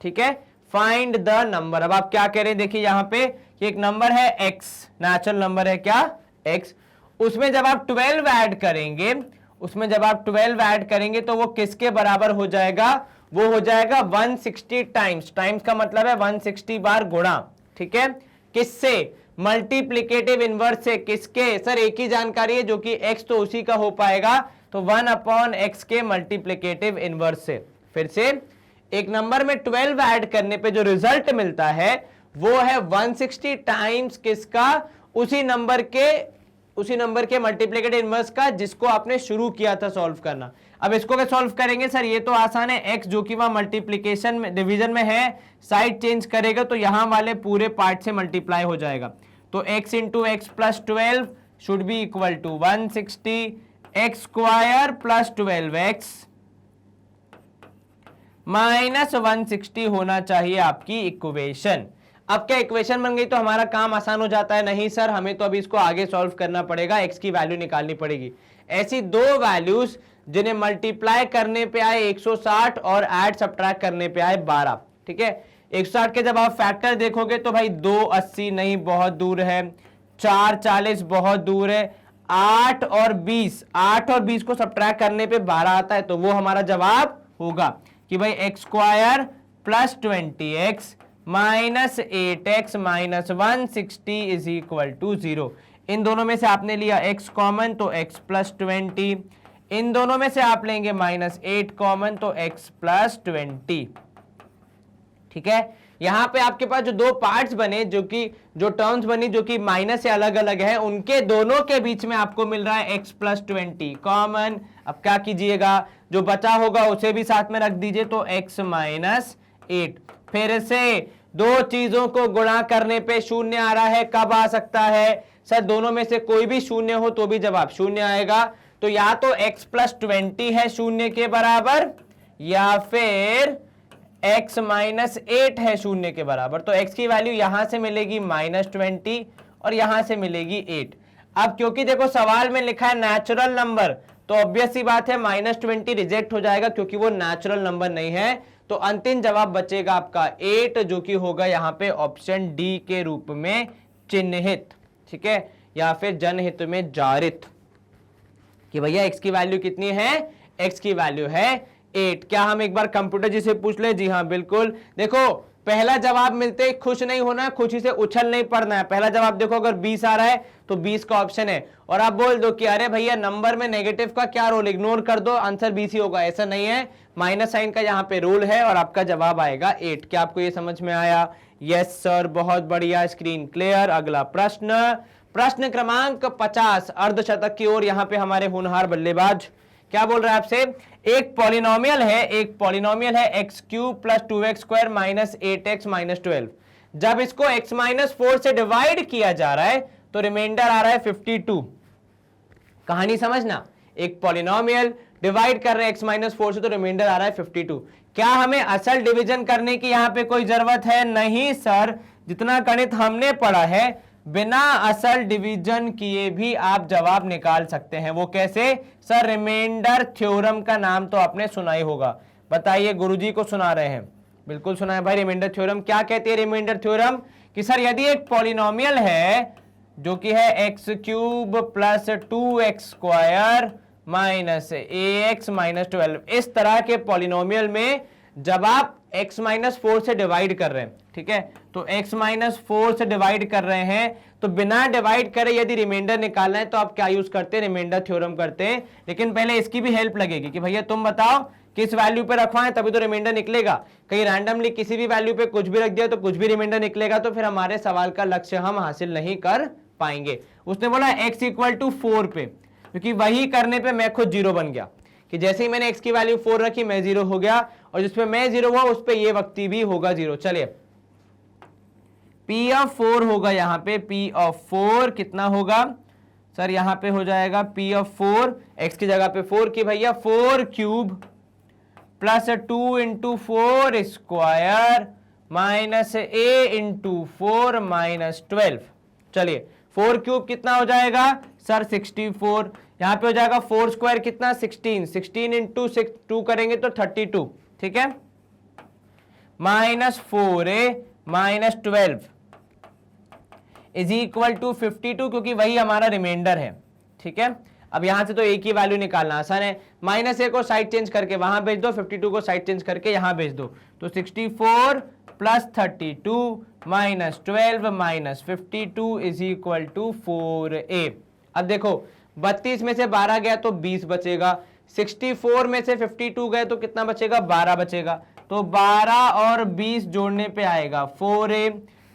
ठीक है। Find the number. अब आप क्या कह रहे हैं? देखिए यहां पे एक नंबर है x, नेचुरल नंबर है क्या? x। उसमें जब आप 12 ऐड करेंगे, उसमें जब आप 12 ऐड करेंगे तो वो किसके बराबर हो जाएगा? वो हो जाएगा 160 टाइम्स। टाइम्स का मतलब है 160 बार गुणा, ठीक है। किससे? मल्टीप्लीकेटिव इनवर्स से किसके, सर एक ही जानकारी है जो कि x तो उसी का हो पाएगा, तो 1/x के मल्टीप्लीकेटिव इनवर्स से। फिर से एक नंबर में 12 ऐड करने पे जो रिजल्ट मिलता है वो है 160 टाइम्स किसका, उसी नंबर के मल्टीप्लिकेटिव इनवर्स का जिसको आपने शुरू किया था सॉल्व करना। अब इसको क्या सॉल्व करेंगे, सर ये तो आसान है, x जो कि वहां मल्टीप्लिकेशन में डिवीजन में है, साइड चेंज करेगा तो यहां वाले पूरे पार्ट से मल्टीप्लाई हो जाएगा, तो x into X plus 12 should be equal to 160 X square plus 12x minus 160 होना चाहिए आपकी इक्वेशन। अब क्या इक्वेशन बन गई तो हमारा काम आसान हो जाता है, नहीं सर हमें तो अभी इसको आगे सॉल्व करना पड़ेगा, x की वैल्यू निकालनी पड़ेगी। ऐसी दो वैल्यूज जिन्हें मल्टीप्लाई करने पे आए 160 और ऐड सब्ट्रैक्ट करने पे आए 12, ठीक है। 160 के जब आप फैक्टर देखोगे तो भाई 280 नहीं, बहुत दूर है, 440 बहुत दूर है, 8 और 20 को सब्ट्रैक्ट करने पे 12 आता है, तो वो हमारा जवाब होगा कि भाई X square plus 20x minus 8x minus 160 is equal to 0। इन दोनों में से आपने लिया x कॉमन तो x प्लस 20, इन दोनों में से आप लेंगे माइनस 8 कॉमन तो x प्लस 20, ठीक है। यहां पे आपके पास जो दो पार्ट्स बने, जो टर्म्स बनी जो कि माइनस से अलग अलग है, उनके दोनों के बीच में आपको मिल रहा है x प्लस 20 कॉमन। अब क्या कीजिएगा, जो बचा होगा उसे भी साथ में रख दीजिए, तो x माइनस 8। फिर से दो चीजों को गुणा करने पे शून्य आ रहा है, कब आ सकता है, सर दोनों में से कोई भी शून्य हो तो भी जवाब शून्य आएगा, तो या तो x प्लस 20 है शून्य के बराबर, या फिर x माइनस 8 है शून्य के बराबर। तो x की वैल्यू यहां से मिलेगी माइनस 20 और यहां से मिलेगी 8। अब क्योंकि देखो सवाल में लिखा है नेचुरल नंबर, तो ऑब्वियस सी बात है माइनस 20 रिजेक्ट हो जाएगा क्योंकि वो नेचुरल नंबर नहीं है, तो अंतिम जवाब बचेगा आपका 8 जो कि होगा यहां पे ऑप्शन डी के रूप में चिन्हित, ठीक है, या फिर जनहित में जारित कि भैया x की वैल्यू कितनी है, x की वैल्यू है 8। क्या हम एक बार कंप्यूटर जी से पूछ ले, जी हाँ बिल्कुल। देखो पहला जवाब मिलते ही खुश नहीं होना है, खुशी से उछल नहीं पड़ना है। पहला जवाब देखो अगर 20 आ रहा है तो 20 का ऑप्शन है, और आप बोल दो कि अरे भैया नंबर में नेगेटिव का क्या रोल, इग्नोर कर दो, आंसर 20 ही होगा, ऐसा नहीं है, माइनस साइन का यहाँ पे रूल है और आपका जवाब आएगा 8। क्या आपको ये समझ में आया? यस सर, बहुत बढ़िया, स्क्रीन क्लियर। अगला प्रश्न क्रमांक 50, अर्धशतक की ओर यहाँ पे हमारे होनहार बल्लेबाज क्या बोल रहा है आपसे, एक पॉलिनोमियल है x cube plus 2x square minus 8x minus 12। जब इसको x माइनस 4 से डिवाइड किया जा रहा है तो रिमाइंडर आ रहा है 52। कहानी समझना, एक पॉलिनोमियल डिवाइड कर रहे हैं x माइनस 4 से तो रिमाइंडर आ रहा है 52। क्या हमें असल डिवीजन करने की यहां पे कोई जरूरत है? नहीं सर, जितना गणित हमने पढ़ा है बिना असल डिवीजन किए भी आप जवाब निकाल सकते हैं। वो कैसे सर? रिमाइंडर थ्योरम का नाम तो आपने सुना ही होगा। बताइए, गुरुजी को सुना रहे हैं? बिल्कुल सुना है भाई। रिमाइंडर थ्योरम क्या कहती है? रिमाइंडर थ्योरम कि सर यदि एक पॉलिनोमियल है जो कि है x cube plus 2x square minus ax minus 12, इस तरह के पॉलिनोमियल में जब आप x माइनस 4 से डिवाइड कर रहे हैं, ठीक है, तो x माइनस 4 से डिवाइड कर रहे हैं तो बिना डिवाइड करे यदि रिमाइंडर निकालना है तो आप क्या यूज करते हैं? रिमाइंडर थ्योरम करते हैं। लेकिन पहले इसकी भी हेल्प लगेगी कि भैया तुम बताओ किस वैल्यू पे रखवाएं तभी तो रिमाइंडर निकलेगा। कहीं रैंडमली किसी भी वैल्यू पे कुछ भी रख दिया तो कुछ भी रिमाइंडर निकलेगा, तो फिर हमारे सवाल का लक्ष्य हम हासिल नहीं कर पाएंगे। उसने बोला x इक्वल टू 4 पे, क्योंकि वही करने पे मैं खुद 0 बन गया कि जैसे ही मैंने x की वैल्यू 4 रखी मैं 0 हो गया, और जिसपे मैं 0 हुआ उस पे ये वक्ती भी होगा 0। चलिए P ऑफ 4 होगा यहाँ पे, P ऑफ 4 कितना होगा सर? यहाँ पे हो जाएगा P ऑफ 4, x की जगह पे 4 की भैया 4 cube plus 2 into 4 square minus a into 4 minus 12। चलिए 4 क्यूब कितना हो जाएगा सर? 64। यहां पे हो जाएगा 4 स्क्वायर कितना? 16। 16 इंटू 2 करेंगे तो 32, ठीक है, minus 4a minus 12 is equal to 52, क्योंकि वही हमारा रिमाइंडर है, ठीक है। अब यहां से तो ए की वैल्यू निकालना आसान है, -a को साइड चेंज करके वहां भेज दो, 52 को साइड चेंज करके यहां भेज दो, तो 64 plus 32 minus 12 minus 52 is equal to 4a। अब देखो 32 में से 12 गया तो 20 बचेगा, 64 में से 52 गए तो कितना बचेगा, 12 बचेगा, तो 12 और 20 जोड़ने पे आएगा 4a।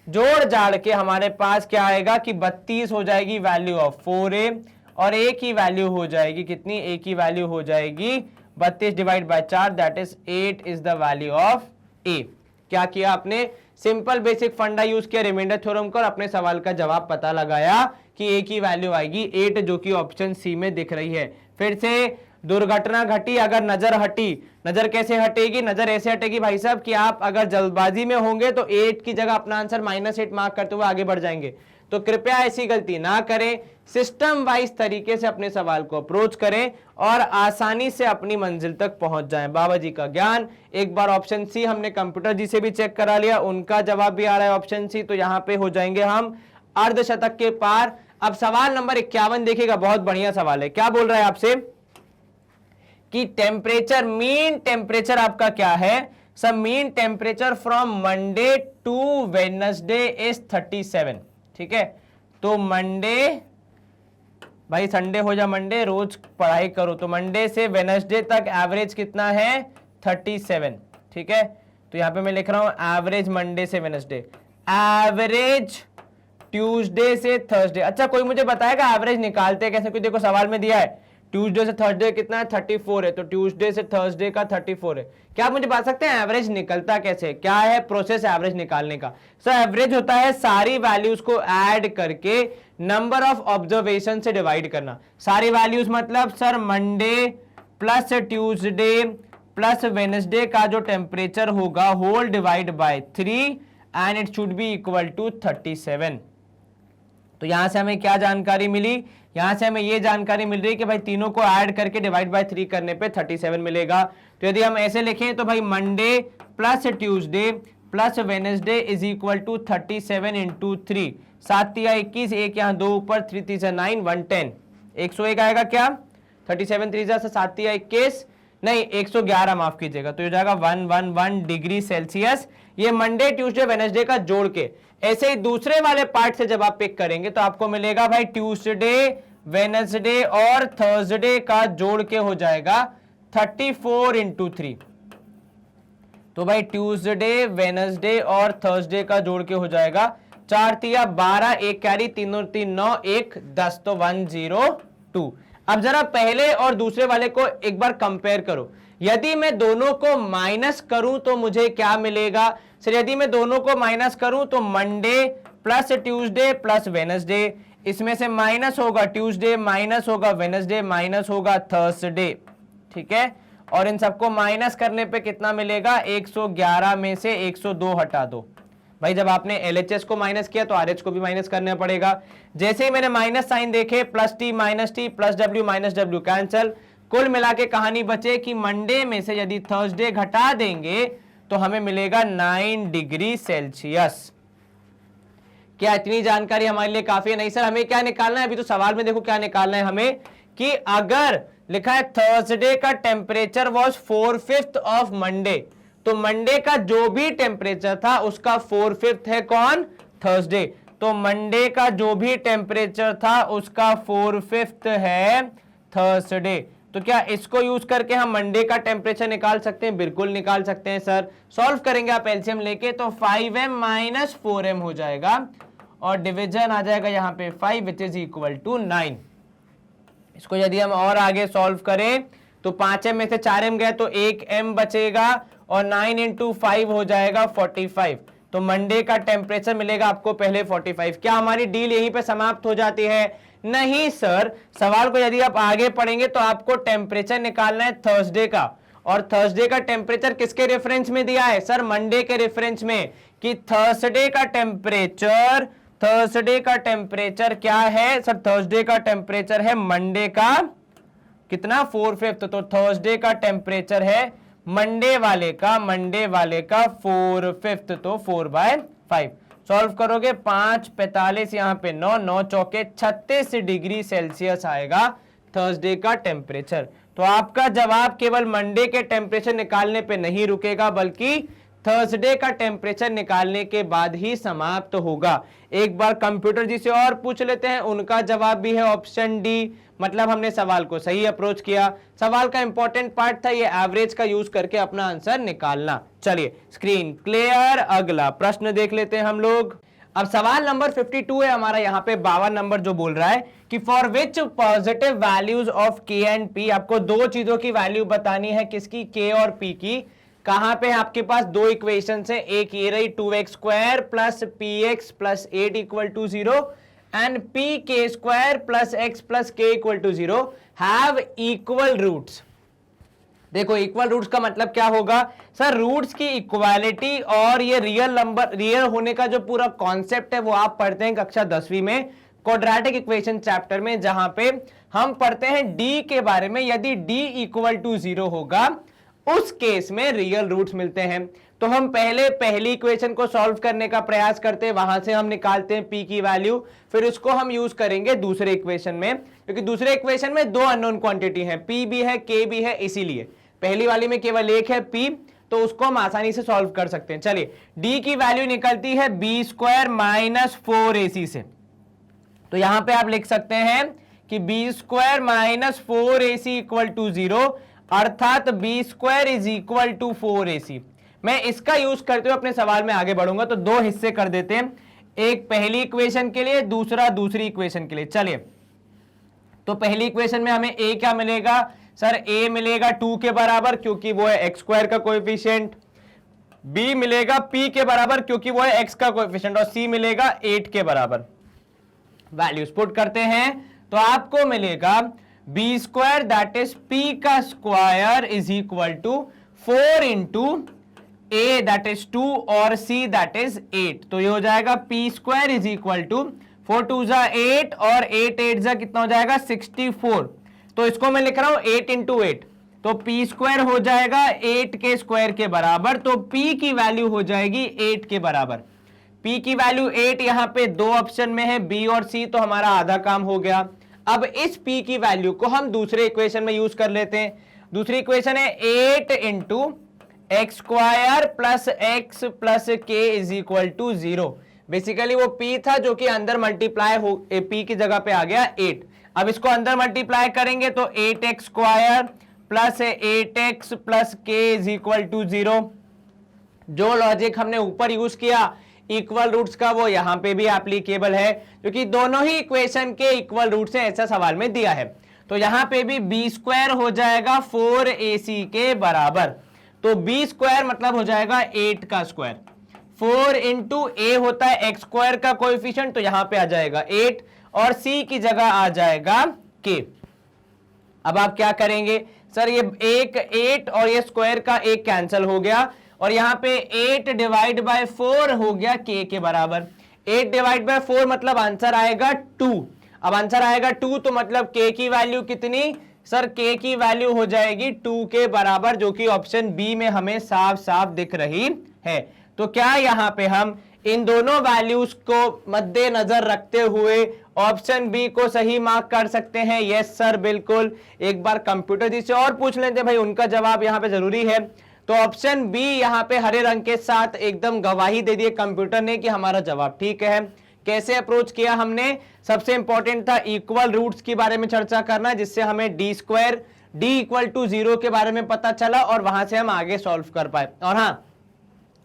जोड़ जाड़ के हमारे पास क्या आएगा कि 32 हो जाएगी वैल्यू ऑफ 4a और a की वैल्यू हो जाएगी कितनी, a की वैल्यू हो जाएगी 32 divide by 4 that is 8 is the value of a। क्या किया आपने, सिंपल बेसिक फंडा यूज किया रिमाइंडर थ्योरम को और अपने सवाल का जवाब पता लगाया कि a की वैल्यू आएगी 8 जो कि ऑप्शन सी में दिख रही है। फिर से दुर्घटना घटी अगर नजर हटी, नजर कैसे हटेगी, नजर ऐसे हटेगी भाई साहब कि आप अगर जल्दबाजी में होंगे तो 8 की जगह अपना आंसर -8 मार्क करते हुए आगे बढ़ जाएंगे, तो कृपया ऐसी गलती ना करें, सिस्टम वाइज तरीके से अपने सवाल को अप्रोच करें और आसानी से अपनी मंजिल तक पहुंच जाएं। बाबा जी का ज्ञान। एक बार ऑप्शन सी हमने कंप्यूटर जी से भी चेक करा लिया, उनका जवाब भी आ रहा है ऑप्शन सी, तो यहां पे हो जाएंगे हम अर्धशतक के पार। अब सवाल नंबर 51 देखिएगा, बहुत बढ़िया सवाल है। क्या बोल रहा है आपसे कि टेम्परेचर, मीन टेम्परेचर आपका क्या है, सब mean temperature from Monday to Wednesday is 37। ठीक है, तो मंडे, भाई संडे हो जा मंडे, रोज पढ़ाई करो, तो मंडे से वेडनेसडे तक एवरेज कितना है 37। ठीक है, तो यहां पे मैं लिख रहा हूं एवरेज मंडे से वेडनेसडे, एवरेज ट्यूसडे से थर्सडे। अच्छा कोई मुझे बताएगा एवरेज निकालते कैसे, कोई देखो सवाल में दिया है ट्यूसडे से थर्सडे कितना है 34 है, तो ट्यूसडे से थर्सडे का 34 है। क्या आप मुझे बता सकते हैं एवरेज निकलता कैसे, क्या है प्रोसेस एवरेज निकालने का। सर एवरेज होता है सारी वैल्यूज को ऐड करके नंबर ऑफ ऑब्जर्वेशन से डिवाइड करना। सारी वैल्यूज मतलब sir Monday plus Tuesday plus Wednesday का जो टेम्परेचर होगा whole divide by 3 and it should be equal to 37। तो यहां से हमें क्या जानकारी मिली, यहां से हमें ये जानकारी मिल रही है कि भाई तीनों को ऐड करके डिवाइड बाय 3 करने पे 37 मिलेगा। तो यदि हम ऐसे लिखें तो भाई Monday plus Tuesday plus Wednesday is equal to 37 into 3, 7 या 21, एक यहाँ 2 ऊपर, 3 3 से 9, 110, 101 आएगा क्या, 37 3 से 7 या 21 नहीं 111 माफ कीजिएगा, तो ये जाएगा 111 डिग्री सेल्सियस। ये मंडे ट्यूसडे वेडनेसडे का जोड़ के। ऐसे ही दूसरे वाले पार्ट से जब आप पिक करेंगे तो आपको मिलेगा भाई ट्यूसडे वेडनेसडे और थर्सडे का जोड़ के हो जाएगा 34 इंटू 3। तो भाई ट्यूसडे वेडनेसडे और थर्सडे का जोड़ के हो जाएगा 4 तिया 12, एक कैरी, 3 और 3 9, 1 10, तो 102। अब जरा पहले और दूसरे वाले को एक बार कंपेयर करो, यदि मैं दोनों को माइनस करूं तो मुझे क्या मिलेगा। सर यदि मैं दोनों को माइनस करूं तो Monday plus Tuesday plus Wednesday, इसमें से माइनस होगा ट्यूसडे, माइनस होगा वेडनेसडे, माइनस होगा थर्सडे। ठीक है, और इन सबको माइनस करने पे कितना मिलेगा, 111 में से 102 हटा दो। भाई जब आपने LHS को माइनस किया तो RH को भी माइनस करना पड़ेगा। जैसे ही मैंने माइनस साइन देखे, plus T minus T plus W minus W cancel, कुल मिला के कहानी बचे कि मंडे में से यदि थर्सडे घटा देंगे तो हमें मिलेगा 9 डिग्री सेल्सियस। क्या इतनी जानकारी हमारे लिए काफी है? नहीं सर, हमें क्या निकालना है, अभी तो सवाल में देखो क्या निकालना है हमें, कि अगर लिखा है थर्सडे का टेम्परेचर वॉज 4/5 ऑफ मंडे, तो मंडे का जो भी टेम्परेचर था उसका 4/5 है कौन, थर्सडे। तो मंडे का जो भी टेम्परेचर था उसका 4/5 है थर्सडे। तो क्या इसको यूज करके हम मंडे का टेम्परेचर निकाल सकते हैं? बिल्कुल निकाल सकते हैं सर। सॉल्व करेंगे आप एलसीएम लेके, तो 5m माइनस 4m हो जाएगा और डिवीजन आ जाएगा यहाँ पे 5 विच इज इक्वल टू 9। इसको यदि हम और आगे सॉल्व करें तो 5m में से 4m गया तो 1m बचेगा और 9 इंटू 5 हो जाएगा 45। तो मंडे का टेम्परेचर मिलेगा आपको पहले 45। क्या हमारी डील यहीं पे समाप्त हो जाती है? नहीं सर, सवाल को यदि आप आगे पढ़ेंगे तो आपको टेम्परेचर निकालना है थर्सडे का, और थर्सडे का टेम्परेचर किसके रेफरेंस में दिया है सर? मंडे के रेफरेंस में, कि थर्सडे का टेम्परेचर क्या है सर? थर्सडे का टेम्परेचर है मंडे का कितना, 4/5। तो थर्सडे का टेम्परेचर है मंडे वाले का 4/5, तो 4/5। सॉल्व करोगे 5 45 यहाँ पे 9 9 चौके 36 डिग्री सेल्सियस आएगा थर्सडे का टेम्परेचर। तो आपका जवाब केवल मंडे के टेम्परेचर निकालने पे नहीं रुकेगा, बल्कि थर्सडे का टेम्परेचर निकालने के बाद ही समाप्त होगा। एक बार कंप्यूटर जी से और पूछ लेते हैं, उनका जवाब भी है ऑप्शन डी। मतलब हमने सवाल को सही अप्रोच किया। सवाल का इंपॉर्टेंट पार्ट था ये एवरेज का यूज करके अपना आंसर निकालना। चलिए स्क्रीन क्लियर, अगला प्रश्न देख लेते हैं हम लोग। अब सवाल नंबर 52 है हमारा, यहाँ पे 52 नंबर जो बोल रहा है कि for which positive values of के एंड पी, आपको दो चीजों की वैल्यू बतानी है, किसकी, के और पी की। कहां पे आपके पास दो इक्वेशन है, एक ये रही 2x square plus P X plus 8 equal to 0 and P K square plus X plus K equal to 0 have equal roots. देखो इक्वल रूट्स का मतलब क्या होगा सर, रूट्स की इक्वालिटी और ये रियल नंबर, रियल होने का जो पूरा कॉन्सेप्ट है वो आप पढ़ते हैं कक्षा 10वीं में क्वाड्रेटिक इक्वेशन चैप्टर में, जहां पे हम पढ़ते हैं डी के बारे में। यदि डी इक्वल टू 0 होगा उस केस में रियल रूट्स मिलते हैं। तो हम पहले पहली इक्वेशन को सॉल्व करने का प्रयास करते हैं, वहां से हम निकालते हैं पी की वैल्यू, फिर उसको हम यूज करेंगे दूसरे इक्वेशन में, क्योंकि दूसरे इक्वेशन में दो अननोन क्वांटिटी है, पी भी है के भी है, इसीलिए पहली वाली में केवल एक है पी, तो उसको हम आसानी से सॉल्व कर सकते हैं। चलिए डी की वैल्यू निकलती है बी स्क्वायर माइनस 4ac से। तो यहां पे आप लिख सकते हैं कि B square minus 4ac equal to 0, अर्थात B square is equal to 4ac। मैं इसका यूज करते हुए अपने सवाल में आगे बढ़ूंगा, तो दो हिस्से कर देते हैं, एक पहली इक्वेशन के लिए, दूसरा दूसरी इक्वेशन के लिए। चलिए तो पहली इक्वेशन में हमें a क्या मिलेगा सर, a मिलेगा 2 के बराबर क्योंकि वो है एक्स स्क्वायर का कोएफिशिएंट, b मिलेगा p के बराबर क्योंकि वो है x का कोएफिशिएंट, और c मिलेगा 8 के बराबर। वैल्यूज पुट करते हैं तो आपको मिलेगा B square that is P का square is equal to 4 into A that is 2 और सी दैट इज 8। तो ये हो जाएगा P square is equal to 4 2 जा 8 और 8 8 जा कितना हो जाएगा 64। तो इसको मैं लिख रहा हूं 8 इंटू 8, तो पी स्क्वायर हो जाएगा 8 के स्क्वायर के बराबर। तो पी की वैल्यू हो जाएगी 8 के बराबर। पी की वैल्यू 8, यहां पे दो ऑप्शन में है बी और सी, तो हमारा आधा काम हो गया। अब इस p की वैल्यू को हम दूसरे इक्वेशन में यूज कर लेते हैं। दूसरी इक्वेशन है 8 into x square plus X plus के इज इक्वल टू 0। बेसिकली वो p था जो कि अंदर मल्टीप्लाई हो, p की जगह पे आ गया 8। अब इसको अंदर मल्टीप्लाई करेंगे तो 8x square plus 8x plus के इज इक्वल टू 0। जो लॉजिक हमने ऊपर यूज किया इक्वल रूट्स का, वो यहां पे भी एप्लीकेबल है, क्योंकि दोनों ही इक्वेशन के इक्वल रूट्स हैं, ऐसा सवाल में दिया है। तो यहां पे भी बी स्क्वायर हो जाएगा 4ac के बराबर। तो बी स्क्वायर मतलब हो जाएगा 8 का स्क्वायर, 4 इंटू ए होता है एक्स स्क्वायर का कोएफिशिएंट, तो यहां पे आ जाएगा 8 और सी की जगह आ जाएगा के। अब आप क्या करेंगे सर, ये एक 8 और ये स्क्वायर का एक कैंसिल हो गया, और यहां पे 8 डिवाइड बाय 4 हो गया के के बराबर। 8 डिवाइड बाय 4 मतलब आंसर आएगा 2। अब आंसर आएगा 2 तो मतलब के की वैल्यू कितनी सर, के की वैल्यू हो जाएगी 2 के बराबर, जो कि ऑप्शन बी में हमें साफ साफ दिख रही है। तो क्या यहां पे हम इन दोनों वैल्यूज को मद्देनजर रखते हुए ऑप्शन बी को सही मार्क कर सकते हैं? यस सर बिल्कुल। एक बार कंप्यूटर जी से और पूछ लेते भाई, उनका जवाब यहां पे जरूरी है। तो ऑप्शन बी यहां पे हरे रंग के साथ एकदम गवाही दे दी कंप्यूटर ने कि हमारा जवाब ठीक है। कैसे अप्रोच किया हमने? सबसे इंपॉर्टेंट था इक्वल रूट्स के बारे में चर्चा करना, जिससे हमें D square D equal to 0 के बारे में पता चला और वहां से हम आगे सॉल्व कर पाए। और हाँ,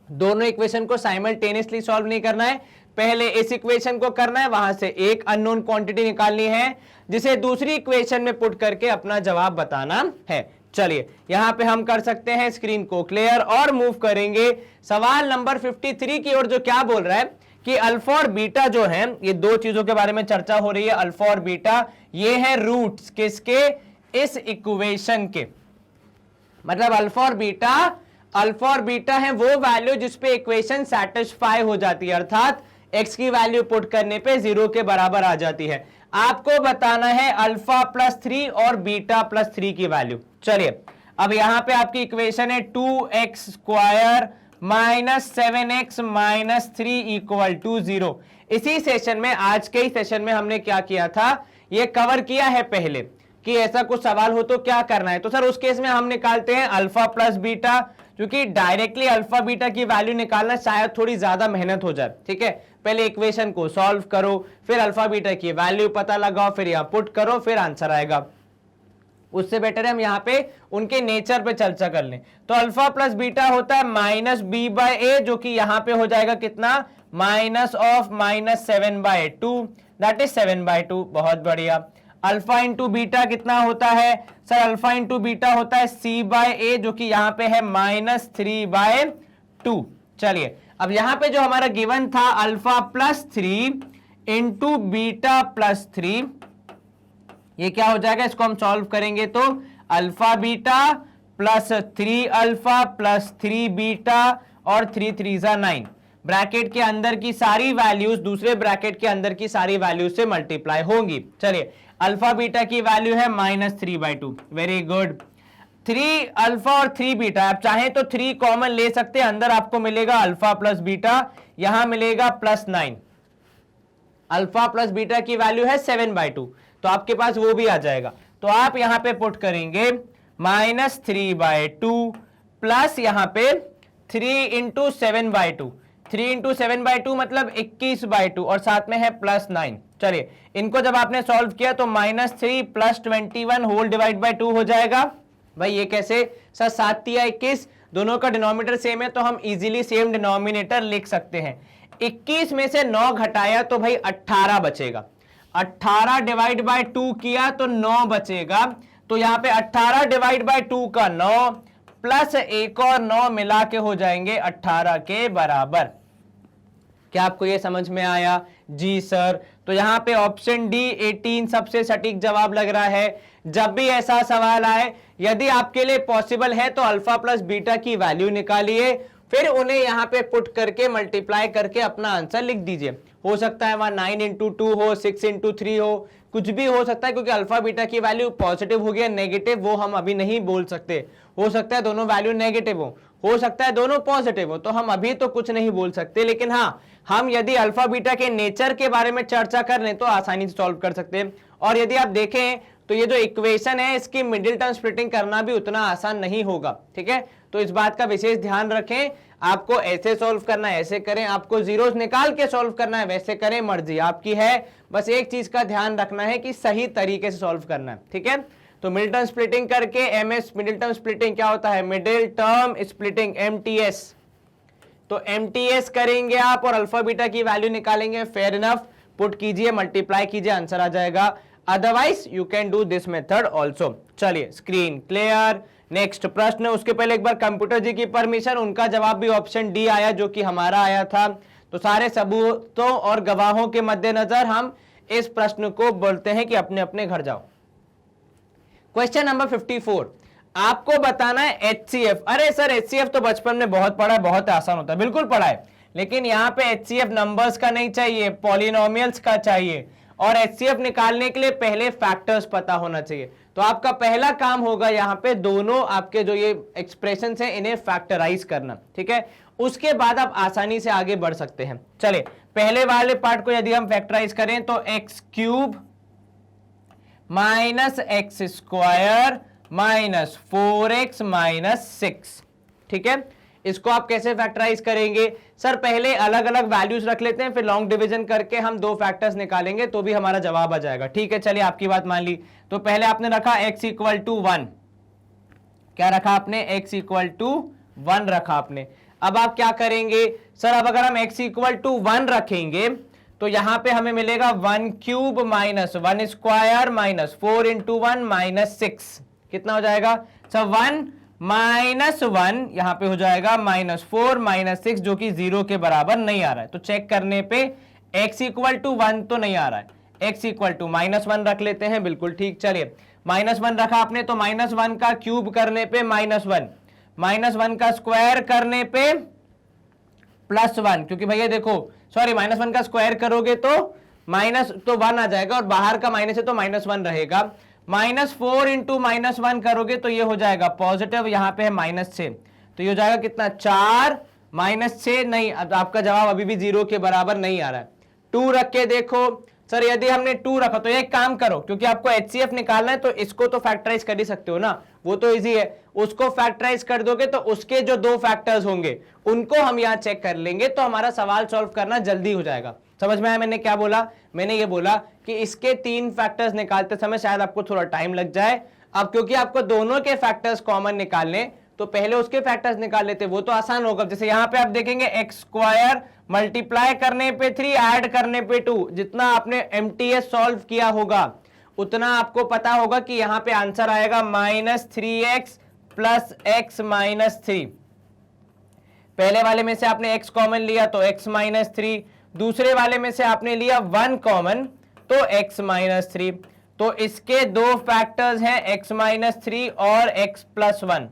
दोनों इक्वेशन को साइमल्टेनियसली सॉल्व नहीं करना है, पहले इस इक्वेशन को करना है, वहां से एक अननोन क्वांटिटी निकालनी है, जिसे दूसरी इक्वेशन में पुट करके अपना जवाब बताना है। चलिए यहां पे हम कर सकते हैं स्क्रीन को क्लियर और मूव करेंगे सवाल नंबर 53 की ओर, जो क्या बोल रहा है कि अल्फा और बीटा जो है, ये दो चीजों के बारे में चर्चा हो रही है। अल्फा और बीटा ये है रूट्स किसके? इस इक्वेशन के। मतलब अल्फा और बीटा है वो वैल्यू जिसपे इक्वेशन सेटिस्फाई हो जाती है, अर्थात x की वैल्यू पुट करने पे 0 के बराबर आ जाती है। आपको बताना है अल्फा प्लस 3 और बीटा प्लस 3 की वैल्यू। चलिए अब यहां पे आपकी इक्वेशन है 2x square minus 7x minus 3 equal to 0। इसी सेशन में, आज के ही सेशन में हमने क्या किया था, ये कवर किया है पहले कि ऐसा कुछ सवाल हो तो क्या करना है, तो सर उस केस में हम निकालते हैं अल्फा प्लस बीटा, क्योंकि डायरेक्टली अल्फा बीटा की वैल्यू निकालना शायद थोड़ी ज्यादा मेहनत हो जाए। ठीक है, पहले इक्वेशन को सॉल्व करो, फिर अल्फा बीटा की वैल्यू पता लगाओ, फिर यहां पुट करो, फिर आंसर आएगा। उससे बेटर है हम यहाँ पे उनके नेचर पे चर्चा कर लें। तो अल्फा प्लस बीटा होता है माइनस बी बाय ए, जो कि यहां पे हो जाएगा कितना, minus of minus 7/2, that is 7/2। बहुत बढ़िया। अल्फा इंटू बीटा कितना होता है सर, अल्फा इंटू बीटा होता है सी बाय ए, जो कि यहां पे है -3/2। चलिए अब यहां पे जो हमारा गिवन था alpha plus 3 into beta plus 3, ये क्या हो जाएगा, इसको हम सॉल्व करेंगे तो alpha beta plus 3 alpha plus 3 beta और 3 3 9, ब्रैकेट के अंदर की सारी वैल्यूज दूसरे ब्रैकेट के अंदर की सारी वैल्यूज से मल्टीप्लाई होंगी। चलिए अल्फा बीटा की वैल्यू है -3/2, वेरी गुड। 3 अल्फा और 3 बीटा, आप चाहें तो 3 कॉमन ले सकते हैं, अंदर आपको मिलेगा अल्फा प्लस बीटा, यहां मिलेगा +9। अल्फा प्लस बीटा की वैल्यू है 7/2, तो आपके पास वो भी आ जाएगा। तो आप यहां पे पुट करेंगे -3/2 प्लस यहां पे 3 इंटू 7/2, 3 इंटू 7/2 मतलब 21/2 और साथ में है +9। चलिए इनको जब आपने सॉल्व किया तो -3 + 21 होल डिवाइड बाय 2 हो जाएगा। भाई ये कैसे सर, 7 × 21, दोनों का डिनोमिनेटर सेम है तो हम इजीली सेम डिनोमिनेटर लिख सकते हैं। 21 में से 9 घटाया तो भाई 18 बचेगा, 18 डिवाइड बाय 2 किया तो 9 बचेगा। तो यहां पे 18 डिवाइड बाय 2 का 9 प्लस एक और 9 मिला के हो जाएंगे 18 के बराबर। क्या आपको ये समझ में आया? जी सर। तो यहां पे ऑप्शन डी 18 सबसे सटीक जवाब लग रहा है। जब भी ऐसा सवाल आए, यदि आपके लिए पॉसिबल है तो अल्फा प्लस बीटा की वैल्यू निकालिए, फिर उन्हें यहां पे पुट करके मल्टीप्लाई करके अपना आंसर लिख दीजिए। हो सकता है वहां 9 × 2 हो, 6 × 3 हो, कुछ भी हो सकता है, क्योंकि अल्फा बीटा की वैल्यू पॉजिटिव हो गया नेगेटिव वो हम अभी नहीं बोल सकते। हो सकता है दोनों वैल्यू नेगेटिव हो सकता है दोनों पॉजिटिव हो, तो हम अभी तो कुछ नहीं बोल सकते। लेकिन हाँ, हम यदि अल्फा बीटा के नेचर के बारे में चर्चा कर लें तो आसानी से सॉल्व कर सकते हैं। और यदि आप देखें तो ये जो इक्वेशन है इसकी मिडिल टर्म स्प्लिटिंग करना भी उतना आसान नहीं होगा। ठीक है, तो इस बात का विशेष ध्यान रखें। आपको ऐसे सॉल्व करना है ऐसे करें, आपको जीरोस निकाल के सॉल्व करना है वैसे करें, मर्जी आपकी है। बस एक चीज का ध्यान रखना है कि सही तरीके से सॉल्व करना है। ठीक है, तो मिडिल टर्म स्प्लिटिंग करके एमएस, मिडिल टर्म स्प्लिटिंग क्या होता है, मिडिल टर्म स्प्लिटिंग एमटीएस। तो एमटीएस करेंगे आप और अल्फा बीटा की वैल्यू निकालेंगे। फेयर इनफ, पुट कीजिए, मल्टीप्लाई कीजिए, आंसर आ जाएगा। Otherwise you can do this method also. चलिए स्क्रीन क्लियर। नेक्स्ट प्रश्न, उसके पहले एक बार कंप्यूटर जी की परमिशन, उनका जवाब भी ऑप्शन डी आया जो कि हमारा आया था। तो सारे सबूतों और गवाहों के मद्देनजर हम इस प्रश्न को बोलते हैं कि अपने अपने घर जाओ। क्वेश्चन नंबर 54, आपको बताना है एचसीएफ। अरे सर एचसीएफ तो बचपन में बहुत पढ़ा है, बहुत आसान होता है, बिल्कुल पढ़ा है, लेकिन यहाँ पे एचसीएफ नंबर्स का नहीं चाहिए, पॉलिनोमियल्स का चाहिए। और एचसीएफ निकालने के लिए पहले फैक्टर्स पता होना चाहिए। तो आपका पहला काम होगा यहाँ पे दोनों आपके जो ये एक्सप्रेशंस हैं इन्हें फैक्टराइज करना। ठीक है, उसके बाद आप आसानी से आगे बढ़ सकते हैं। चलिए पहले वाले पार्ट को यदि हम फैक्टराइज करें तो x³ - x² - 4x - 6। ठीक है, इसको आप कैसे फैक्टराइज करेंगे? सर पहले अलग अलग वैल्यूज रख लेते हैं, फिर लॉन्ग डिवीजन करके हम दो फैक्टर्स निकालेंगे तो भी हमारा जवाब आ जाएगा। ठीक है, चलिए आपकी बात मान ली। तो पहले आपने रखा x = 1, क्या रखा आपने? x = 1 रखा आपने। अब आप क्या करेंगे सर? अब अगर हम x = 1 रखेंगे तो यहां पे हमें मिलेगा 1³ - 1² - 4 × 1 - 6। कितना हो जाएगा सर? 1 - 1 यहां पे हो जाएगा -4 - 6, जो कि 0 के बराबर नहीं आ रहा है। तो चेक करने पे x = 1 तो नहीं आ रहा है, x = -1 रख लेते हैं। बिल्कुल ठीक। चलिए -1 रखा आपने तो -1 का क्यूब करने पे -1, -1 का स्क्वायर करने पे +1, क्योंकि भैया देखो सॉरी -1 का स्क्वायर करोगे तो माइनस तो 1 आ जाएगा और बाहर का माइनस है तो -1 रहेगा। -4 × -1 करोगे तो ये हो जाएगा पॉजिटिव, यहां पे है -6, तो ये हो जाएगा कितना? 4 -6 नहीं, अब आपका जवाब अभी भी 0 के बराबर नहीं आ रहा है। 2 रख के देखो सर यदि हमने 2 रखा तो एक काम करो, क्योंकि आपको HCF निकालना है तो इसको तो फैक्टराइज कर ही सकते हो ना, वो तो इजी है। उसको फैक्टराइज कर दोगे तो उसके जो 2 फैक्टर्स होंगे उनको हम यहां चेक कर लेंगे, तो हमारा सवाल सॉल्व करना जल्दी हो जाएगा। समझ में आया मैंने क्या बोला? मैंने ये बोला कि इसके 3 फैक्टर्स निकालते समय शायद आपको थोड़ा टाइम लग जाए। अब क्योंकि आपको दोनों के फैक्टर्स कॉमन निकालने, तो पहले उसके फैक्टर्स निकाल लेते, वो तो आसान होगा। जैसे यहां पे आप देखेंगे एक्स स्क्वायर मल्टीप्लाई करने पे 3 ऐड करने पे 2, जितना आपने MTS सॉल्व किया होगा उतना आपको पता होगा कि यहां पे आंसर आएगा -3x प्लस x माइनस 3। पहले वाले में से आपने x कॉमन लिया तो x माइनस 3, दूसरे वाले में से आपने लिया 1 कॉमन तो x माइनस 3। तो इसके 2 फैक्टर्स हैं x माइनस 3 और x प्लस 1।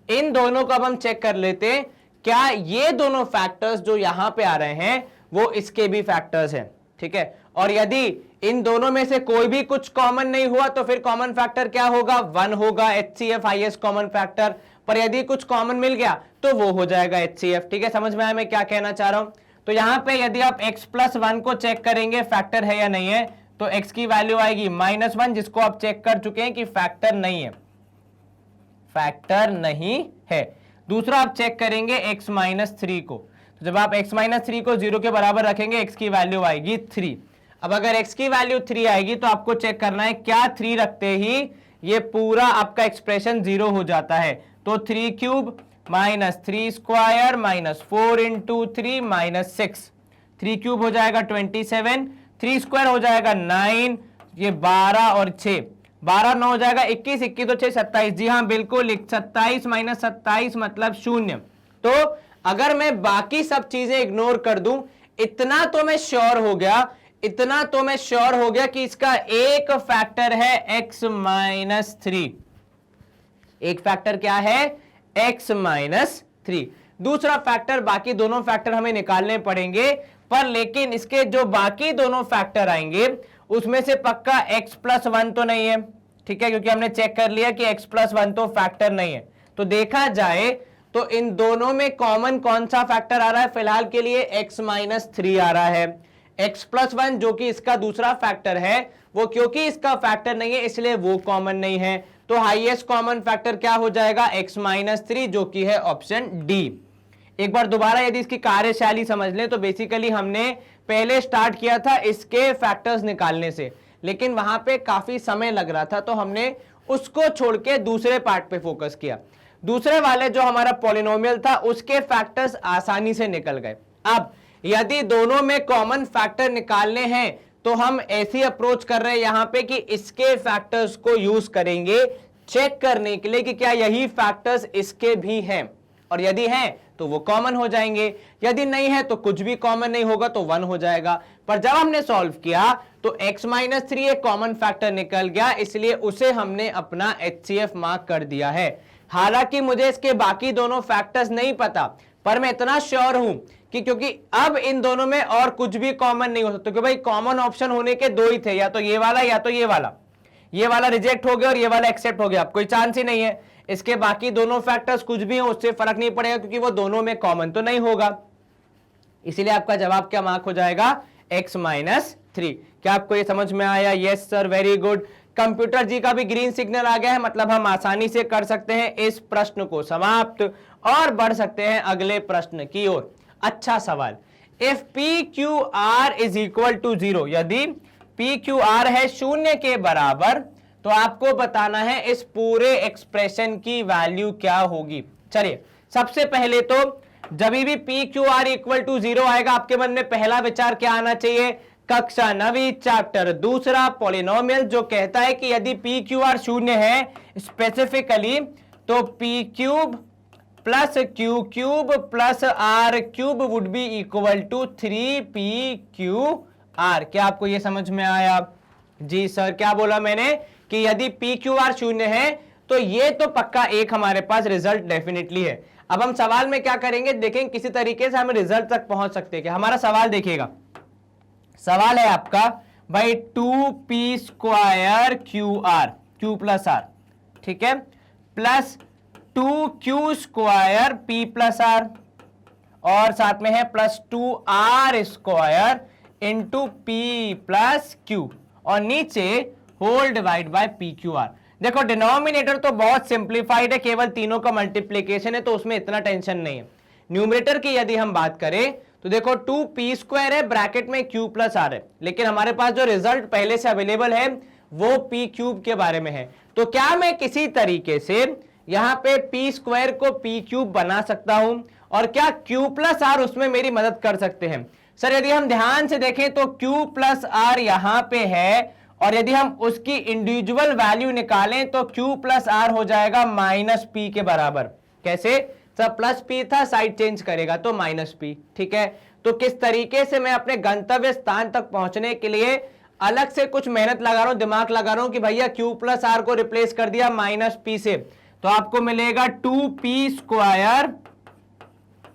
इन दोनों को अब हम चेक कर लेते हैं, क्या ये दोनों फैक्टर्स जो यहां पे आ रहे हैं वो इसके भी फैक्टर्स हैं, ठीक है। और यदि इन दोनों में से कोई भी कुछ कॉमन नहीं हुआ तो फिर कॉमन फैक्टर क्या होगा? 1 होगा, HCF हाईएस्ट कॉमन फैक्टर। पर यदि कुछ कॉमन मिल गया तो वो हो जाएगा HCF, ठीक है। समझ में आया मैं क्या कहना चाह रहा हूं? तो यहां पे यदि आप x प्लस 1 को चेक करेंगे फैक्टर है या नहीं है, तो x की वैल्यू आएगी -1, जिसको आप चेक कर चुके हैं कि फैक्टर नहीं है, फैक्टर नहीं है। दूसरा आप चेक करेंगे x माइनस 3 को, तो जब आप x माइनस 3 को 0 के बराबर रखेंगे x की वैल्यू आएगी 3। अब अगर x की वैल्यू 3 आएगी तो आपको चेक करना है क्या 3 रखते ही ये पूरा आपका एक्सप्रेशन 0 हो जाता है। तो 3 cube minus 3 square minus 4 into 3 minus 6, 3 cube हो जाएगा 27, 3 स्क्वायर हो जाएगा 9, ये 12 और 6, 12 9 हो जाएगा 21, 21 तो 6 27। जी हाँ बिल्कुल, 27 माइनस 27 मतलब 0। तो अगर मैं बाकी सब चीजें इग्नोर कर दूं, इतना तो मैं श्योर हो गया, इतना तो मैं श्योर हो गया कि इसका एक फैक्टर है x माइनस 3। एक फैक्टर क्या है? x minus 3। दूसरा फैक्टर, बाकी दोनों फैक्टर हमें निकालने पड़ेंगे, पर लेकिन इसके जो बाकी दोनों फैक्टर आएंगे उसमें से पक्का x प्लस 1 तो नहीं है, ठीक है, क्योंकि हमने चेक कर लिया कि x प्लस 1 तो फैक्टर नहीं है। तो देखा जाए तो इन दोनों में कॉमन कौन सा फैक्टर आ रहा है? फिलहाल के लिए x माइनस 3 आ रहा है। x प्लस 1 जो कि इसका दूसरा फैक्टर है, वो क्योंकि इसका फैक्टर नहीं है इसलिए वो कॉमन नहीं है। तो हाईएस्ट कॉमन फैक्टर क्या हो जाएगा? x माइनस 3, जो कि है ऑप्शन डी। एक बार दोबारा यदि इसकी कार्यशैली समझ लें तो बेसिकली हमने पहले स्टार्ट किया था इसके फैक्टर्स निकालने से, लेकिन वहां पे काफी समय लग रहा था तो हमने उसको छोड़ के दूसरे पार्ट पे फोकस किया। दूसरे वाले जो हमारा पॉलिनोमियल था उसके फैक्टर्स आसानी से निकल गए। अब यदि दोनों में कॉमन फैक्टर निकालने हैं तो हम ऐसी अप्रोच कर रहे हैं यहां पे कि इसके फैक्टर्स को यूज करेंगे चेक करने के लिए कि क्या यही फैक्टर्स इसके भी हैं, और यदि हैं तो वो कॉमन हो जाएंगे, यदि नहीं है तो कुछ भी कॉमन नहीं होगा तो 1 हो जाएगा। पर जब हमने सॉल्व किया तो x माइनस 3 एक कॉमन फैक्टर निकल गया, इसलिए उसे हमने अपना HCF मार्क कर दिया है। हालांकि मुझे इसके बाकी दोनों फैक्टर्स नहीं पता, पर मैं इतना श्योर हूं कि क्योंकि अब इन दोनों में और कुछ भी कॉमन नहीं हो सकता, क्योंकि भाई कॉमन ऑप्शन होने के 2 ही थे, या तो ये वाला या तो ये वाला। ये वाला रिजेक्ट हो गया और ये वाला एक्सेप्ट हो गया, अब कोई चांस ही नहीं है। इसके बाकी दोनों फैक्टर्स कुछ भी हो उससे फर्क नहीं पड़ेगा, क्योंकि वो दोनों में कॉमन तो नहीं होगा। इसीलिए आपका जवाब क्या मार्क हो जाएगा? x minus 3। क्या आपको ये समझ में आया? Yes sir, very good. Computer ji का भी ग्रीन सिग्नल आ गया है, मतलब हम आसानी से कर सकते हैं इस प्रश्न को समाप्त और बढ़ सकते हैं अगले प्रश्न की ओर। अच्छा सवाल, if PQR is equal to 0, यदि PQR है 0 के बराबर, तो आपको बताना है इस पूरे एक्सप्रेशन की वैल्यू क्या होगी। चलिए सबसे पहले तो जब भी PQR इक्वल टू 0 आएगा आपके मन में पहला विचार क्या आना चाहिए? कक्षा 9वीं चैप्टर दूसरा पॉलिनोमियल, जो कहता है कि यदि PQR 0 है स्पेसिफिकली तो P cube plus Q cube plus R cube would be equal to 3PQR। क्या आपको यह समझ में आया? जी सर, क्या बोला मैंने कि यदि PQR 0 है तो ये तो पक्का एक हमारे पास रिजल्ट डेफिनेटली है। अब हम सवाल में क्या करेंगे देखें, किसी तरीके से हम रिजल्ट तक पहुंच सकते हैं। कि हमारा सवाल देखिएगा, सवाल है आपका भाई 2p square QR Q plus R, ठीक है, plus 2Q square P plus R, और साथ में है plus 2R square into P plus Q और नीचे whole divide by P Q R. देखो डिनोमिनेटर तो बहुत सिंप्लीफाइड है, केवल तीनों का मल्टीप्लीकेशन है तो उसमें इतना टेंशन नहीं है। न्यूमरेटर की यदि हम बात करें तो देखो 2p² है, ब्रैकेट में q प्लस आर है, लेकिन हमारे पास जो रिजल्ट पहले से अवेलेबल है वो p³ के बारे में है। तो क्या मैं किसी तरीके से यहां पे p² को p³ बना सकता हूं और क्या q प्लस आर उसमें मेरी मदद कर सकते हैं? सर यदि हम ध्यान से देखें तो q प्लस आर यहां पे है और यदि हम उसकी इंडिविजुअल वैल्यू निकालें तो q प्लस आर हो जाएगा -p के बराबर। कैसे सर? प्लस p था, साइड चेंज करेगा तो -p। ठीक है, तो किस तरीके से मैं अपने गंतव्य स्थान तक पहुंचने के लिए अलग से कुछ मेहनत लगा रहा हूं, दिमाग लगा रहा हूं कि भैया q प्लस आर को रिप्लेस कर दिया -p से, तो आपको मिलेगा 2p²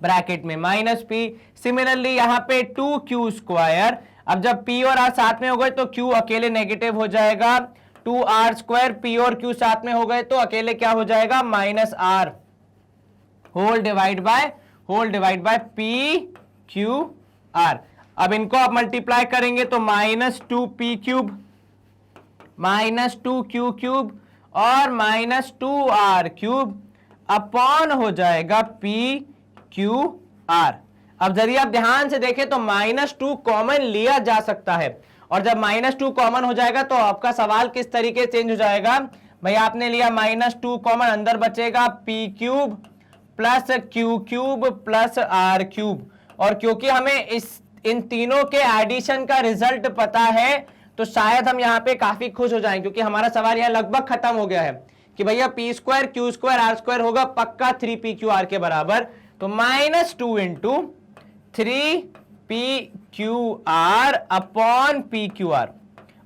ब्रैकेट में -p। सिमिलरली यहां पे 2q²। अब जब p और r साथ में हो गए तो q अकेले नेगेटिव हो जाएगा, 2r²। p और q साथ में हो गए तो अकेले क्या हो जाएगा? -r whole divide by p/q/r। अब इनको आप मल्टीप्लाई करेंगे तो -2p³ -2q³ और -2r³ अपॉन हो जाएगा p/q/r। अब यदि आप ध्यान से देखें तो -2 कॉमन लिया जा सकता है और जब -2 कॉमन हो जाएगा तो आपका सवाल किस तरीके से चेंज हो जाएगा? भाई आपने लिया -2 कॉमन, अंदर बचेगा p³ plus q³ plus r³ और क्योंकि हमें इन तीनों के एडिशन का रिजल्ट पता है तो शायद हम यहाँ पे काफी खुश हो जाएं, क्योंकि हमारा सवाल यहाँ लगभग खत्म हो गया है कि भैया p² q² r² होगा पक्का 3p/q/r के बराबर। तो -2 इंटू 3p/q/r अपॉन p/q/r।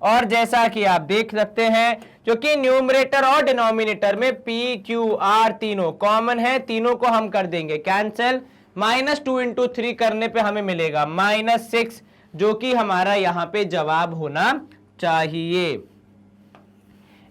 और जैसा कि आप देख सकते हैं क्योंकि न्यूमरेटर और डिनोमिनेटर में p/q/r तीनों कॉमन है, तीनों को हम कर देंगे कैंसिल। -2 इंटू 3 करने पे हमें मिलेगा -6, जो कि हमारा यहां पे जवाब होना चाहिए।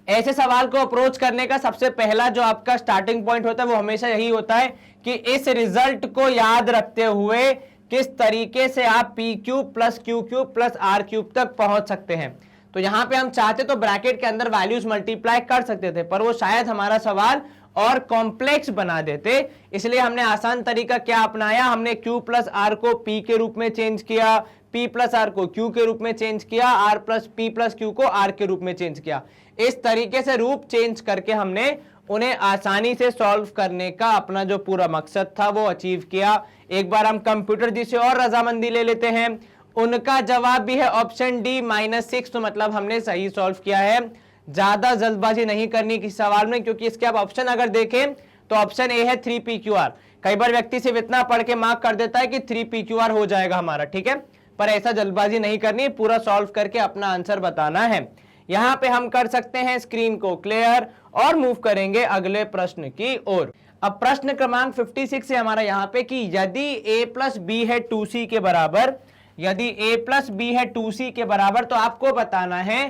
ऐसे सवाल को अप्रोच करने का सबसे पहला जो आपका स्टार्टिंग पॉइंट होता है वो हमेशा यही होता है कि इस रिजल्ट को याद रखते हुए किस तरीके से आप p³ plus q³ plus r³ तक पहुंच सकते हैं। तो यहां पे हम चाहते तो ब्रैकेट के अंदर वैल्यूज मल्टीप्लाई कर सकते थे, पर वो शायद हमारा सवाल और कॉम्प्लेक्स बना देते, इसलिए हमने आसान तरीका क्या अपनाया? हमने q प्लस r को p के रूप में चेंज किया, p प्लस r को q के रूप में चेंज किया, r plus p plus q को r के रूप में चेंज किया। इस तरीके से रूप चेंज करके हमने उन्हें आसानी से सॉल्व करने का अपना जो पूरा मकसद था वो अचीव किया। एक बार हम कंप्यूटर जी से और रजामंदी ले लेते हैं, उनका जवाब भी है ऑप्शन डी -6, तो मतलब हमने सही सॉल्व किया है। ज्यादा जल्दबाजी नहीं करनी किसी सवाल में, क्योंकि इसके आप ऑप्शन अगर देखें तो ऑप्शन ए है 3p/q/r। कई बार व्यक्ति सिर्फ इतना पढ़ के मार्क कर देता है कि 3p/q/r हो जाएगा हमारा, ठीक है, पर ऐसा जल्दबाजी नहीं करनी, पूरा सॉल्व करके अपना आंसर बताना है। यहां पे हम कर सकते हैं स्क्रीन को क्लियर और मूव करेंगे अगले प्रश्न की ओर। अब प्रश्न क्रमांक 56 है हमारा यहां पे कि यदि a प्लस बी है 2c के बराबर, यदि a प्लस बी है 2c के बराबर, तो आपको बताना है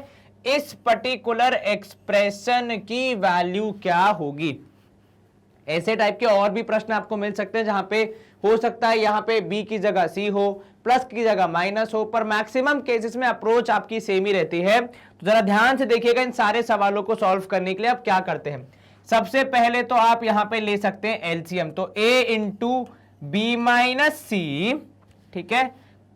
इस पर्टिकुलर एक्सप्रेशन की वैल्यू क्या होगी। ऐसे टाइप के और भी प्रश्न आपको मिल सकते हैं जहां पे हो सकता है यहां पे b की जगह c हो, प्लस की जगह माइनस हो, पर मैक्सिमम केसेस में अप्रोच आपकी सेम ही रहती है। तो जरा ध्यान से देखिएगा इन सारे सवालों को सॉल्व करने के लिए आप क्या करते हैं। सबसे पहले तो आप यहां पे ले सकते हैं एलसीएम, तो a into B minus C, ठीक है,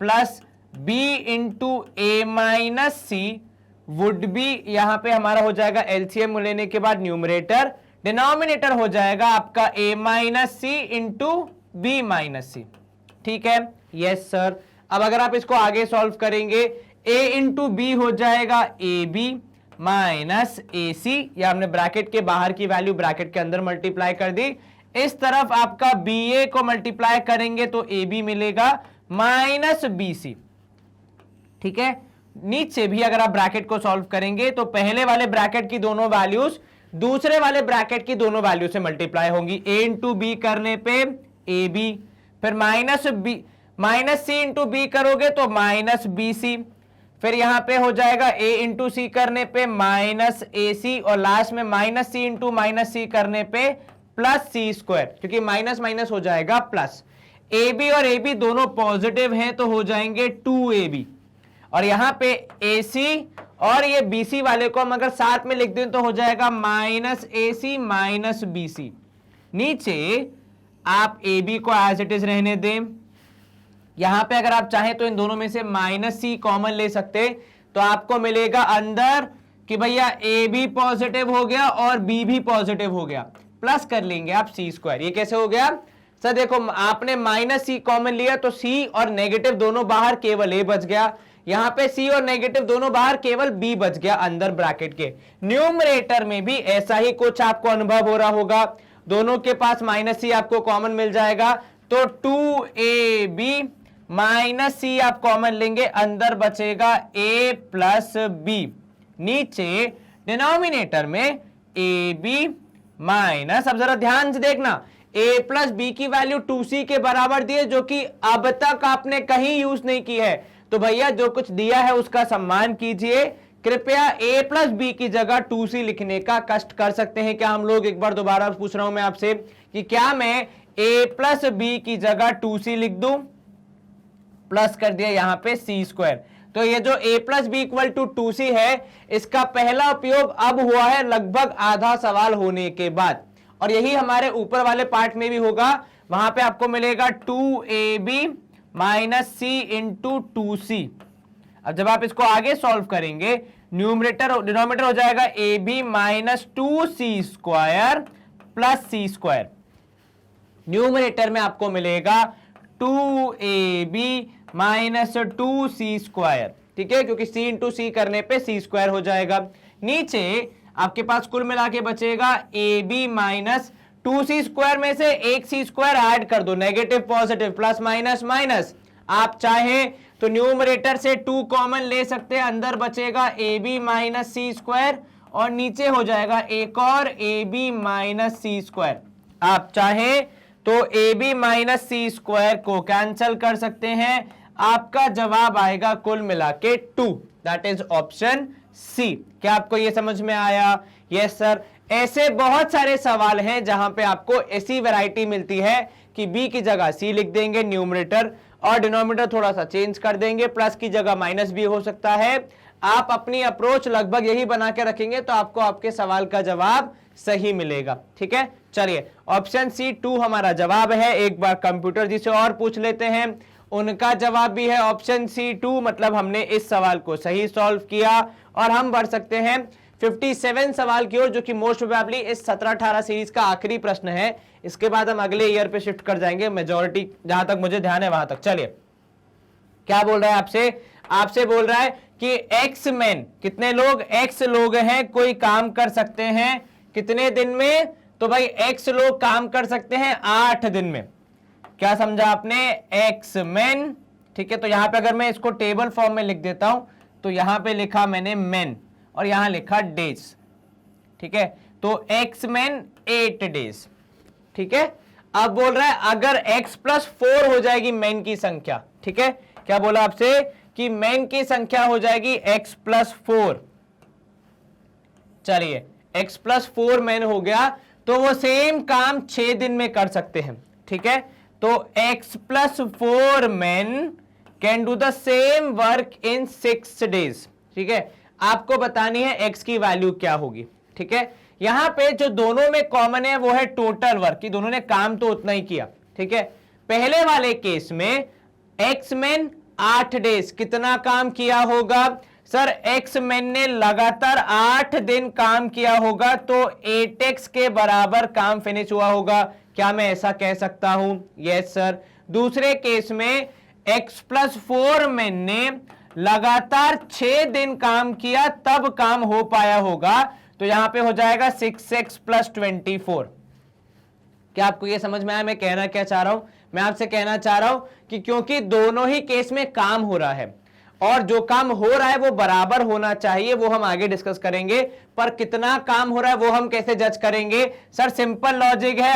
plus b into A minus C would be, यहां पे हमारा हो जाएगा एलसीएम लेने के बाद न्यूमरेटर, डिनोमिनेटर हो जाएगा आपका a minus C into B minus C, ठीक है, यस सर। अब अगर आप इसको आगे सॉल्व करेंगे a इंटू बी हो जाएगा ए बी माइनस ए सी, या हमने ब्रैकेट के बाहर की वैल्यू ब्रैकेट के अंदर मल्टीप्लाई कर दी। इस तरफ आपका बी ए को मल्टीप्लाई करेंगे तो ए बी मिलेगा माइनस बी सी, ठीक है। नीचे भी अगर आप ब्रैकेट को सॉल्व करेंगे तो पहले वाले ब्रैकेट की दोनों वैल्यूज दूसरे वाले ब्रैकेट की दोनों वैल्यू से मल्टीप्लाई होंगी। a इंटू बी करने पे ए बी, फिर माइनस सी इंटू बी करोगे तो माइनस बी सी, फिर यहां पे हो जाएगा a इंटू सी करने पे माइनस ए सी, और लास्ट में माइनस सी इंटू माइनस सी करने पे प्लस सी स्क्वायर, क्योंकि माइनस माइनस हो जाएगा प्लस। ए बी और ए बी दोनों पॉजिटिव हैं तो हो जाएंगे 2ab, और यहां पे AC और ये BC वाले को हम अगर साथ में लिख दें तो हो जाएगा -AC माइनस BC। नीचे आप AB को एज इट इज रहने दें। यहां पे अगर आप चाहें तो इन दोनों में से -C कॉमन ले सकते, तो आपको मिलेगा अंदर कि भैया A भी पॉजिटिव हो गया और B भी पॉजिटिव हो गया, प्लस कर लेंगे आप C²। ये कैसे हो गया सर? देखो आपने -C कॉमन लिया तो C और नेगेटिव दोनों बाहर, केवल A बच गया। यहां पे C और नेगेटिव दोनों बाहर, केवल B बच गया अंदर ब्रैकेट के। न्यूमरेटर में भी ऐसा ही कुछ आपको अनुभव हो रहा होगा, दोनों के पास -C आपको कॉमन मिल जाएगा, तो 2AB -C आप कॉमन लेंगे, अंदर बचेगा A प्लस B। नीचे डिनोमिनेटर में AB माइनस, अब जरा ध्यान से देखना, A प्लस B की वैल्यू 2C के बराबर दी है, जो कि अब तक आपने कहीं यूज नहीं की है। तो भैया जो कुछ दिया है उसका सम्मान कीजिए। कृपया A प्लस B की जगह 2C लिखने का कष्ट कर सकते हैं क्या हम लोग? एक बार दोबारा पूछ रहा हूं मैं आपसे कि क्या मैं A प्लस B की जगह 2C लिख दूं? प्लस कर दिया यहां पे C²। तो ये जो A plus B equal to 2C है, इसका पहला उपयोग अब हुआ है लगभग आधा सवाल होने के बाद, और यही हमारे ऊपर वाले पार्ट में भी होगा। वहां पे आपको मिलेगा 2AB minus C into 2C। अब जब आप इसको आगे सॉल्व करेंगे, न्यूमरेटर डिनोमिनेटर हो जाएगा AB minus 2C² plus C²। Numerator में आपको मिलेगा 2AB माइनस 2C², ठीक है, क्योंकि C इंटू C करने पे C² हो जाएगा। नीचे आपके पास कुल मिला के बचेगा AB माइनस 2C² में से एक C² ऐड कर दो, negative positive, plus minus minus. आप चाहें तो न्यूमरेटर से 2 कॉमन ले सकते हैं, अंदर बचेगा AB माइनस C² और नीचे हो जाएगा एक और AB माइनस C²। आप चाहें तो AB माइनस C² को कैंसिल कर सकते हैं, आपका जवाब आएगा कुल मिला के 2, दैट इज ऑप्शन C। क्या आपको यह समझ में आया? Yes sir. ऐसे बहुत सारे सवाल हैं जहां पे आपको ऐसी वैरायटी मिलती है कि B की जगह C लिख देंगे न्यूमरेटर, और डिनोमिनेटर थोड़ा सा चेंज कर देंगे, प्लस की जगह माइनस भी हो सकता है। आप अपनी अप्रोच लगभग यही बना के रखेंगे तो आपको आपके सवाल का जवाब सही मिलेगा, ठीक है। चलिए ऑप्शन C2 हमारा जवाब है। एक बार कंप्यूटर जी से और पूछ लेते हैं, उनका जवाब भी है ऑप्शन C2, मतलब हमने इस सवाल को सही सॉल्व किया और हम बढ़ सकते हैं 57 सवाल की ओर, जो कि मोस्ट प्रोबेबली इस 17-18 सीरीज का आखिरी प्रश्न है। इसके बाद हम अगले ईयर पे शिफ्ट कर जाएंगे, मेजॉरिटी जहां तक मुझे ध्यान है वहां तक। चलिए क्या बोल रहा है आपसे? आपसे बोल रहा है कि एक्स मैन, कितने लोग? एक्स लोग हैं, कोई काम कर सकते हैं कितने दिन में? तो भाई एक्स लोग काम कर सकते हैं 8 दिन में। क्या समझा आपने? एक्स मैन, ठीक है। तो यहां पे अगर मैं इसको टेबल फॉर्म में लिख देता हूं, तो यहां पे लिखा मैंने मैन और यहां लिखा डेज, ठीक है। तो एक्स मैन 8 डेज, ठीक है। अब बोल रहा है अगर x प्लस 4 हो जाएगी मैन की संख्या, ठीक है। क्या बोला आपसे? कि मैन की संख्या हो जाएगी x प्लस 4। चलिए x प्लस 4 मैन हो गया, तो वो सेम काम 6 दिन में कर सकते हैं, ठीक है। तो x plus 4 man can do the same work in 6 days, ठीक है। आपको बतानी है x की वैल्यू क्या होगी, ठीक है। यहां पे जो दोनों में कॉमन है वो है टोटल वर्क, कि दोनों ने काम तो उतना ही किया, ठीक है। पहले वाले केस में एक्स मैन 8 डेज कितना काम किया होगा? सर एक्स मैन ने लगातार 8 दिन काम किया होगा, तो 8x के बराबर काम फिनिश हुआ होगा। क्या मैं ऐसा कह सकता हूं? Yes sir. दूसरे केस में x प्लस 4 मैन ने लगातार 6 दिन काम किया, तब काम हो पाया होगा, तो यहां पे हो जाएगा 6x प्लस 24। क्या आपको यह समझ में आया मैं कहना क्या चाह रहा हूं? मैं आपसे कहना चाह रहा हूं कि क्योंकि दोनों ही केस में काम हो रहा है और जो काम हो रहा है वो बराबर होना चाहिए, वो हम आगे डिस्कस करेंगे, पर कितना काम हो रहा है वो हम कैसे जज करेंगे? सर सिंपल लॉजिक है,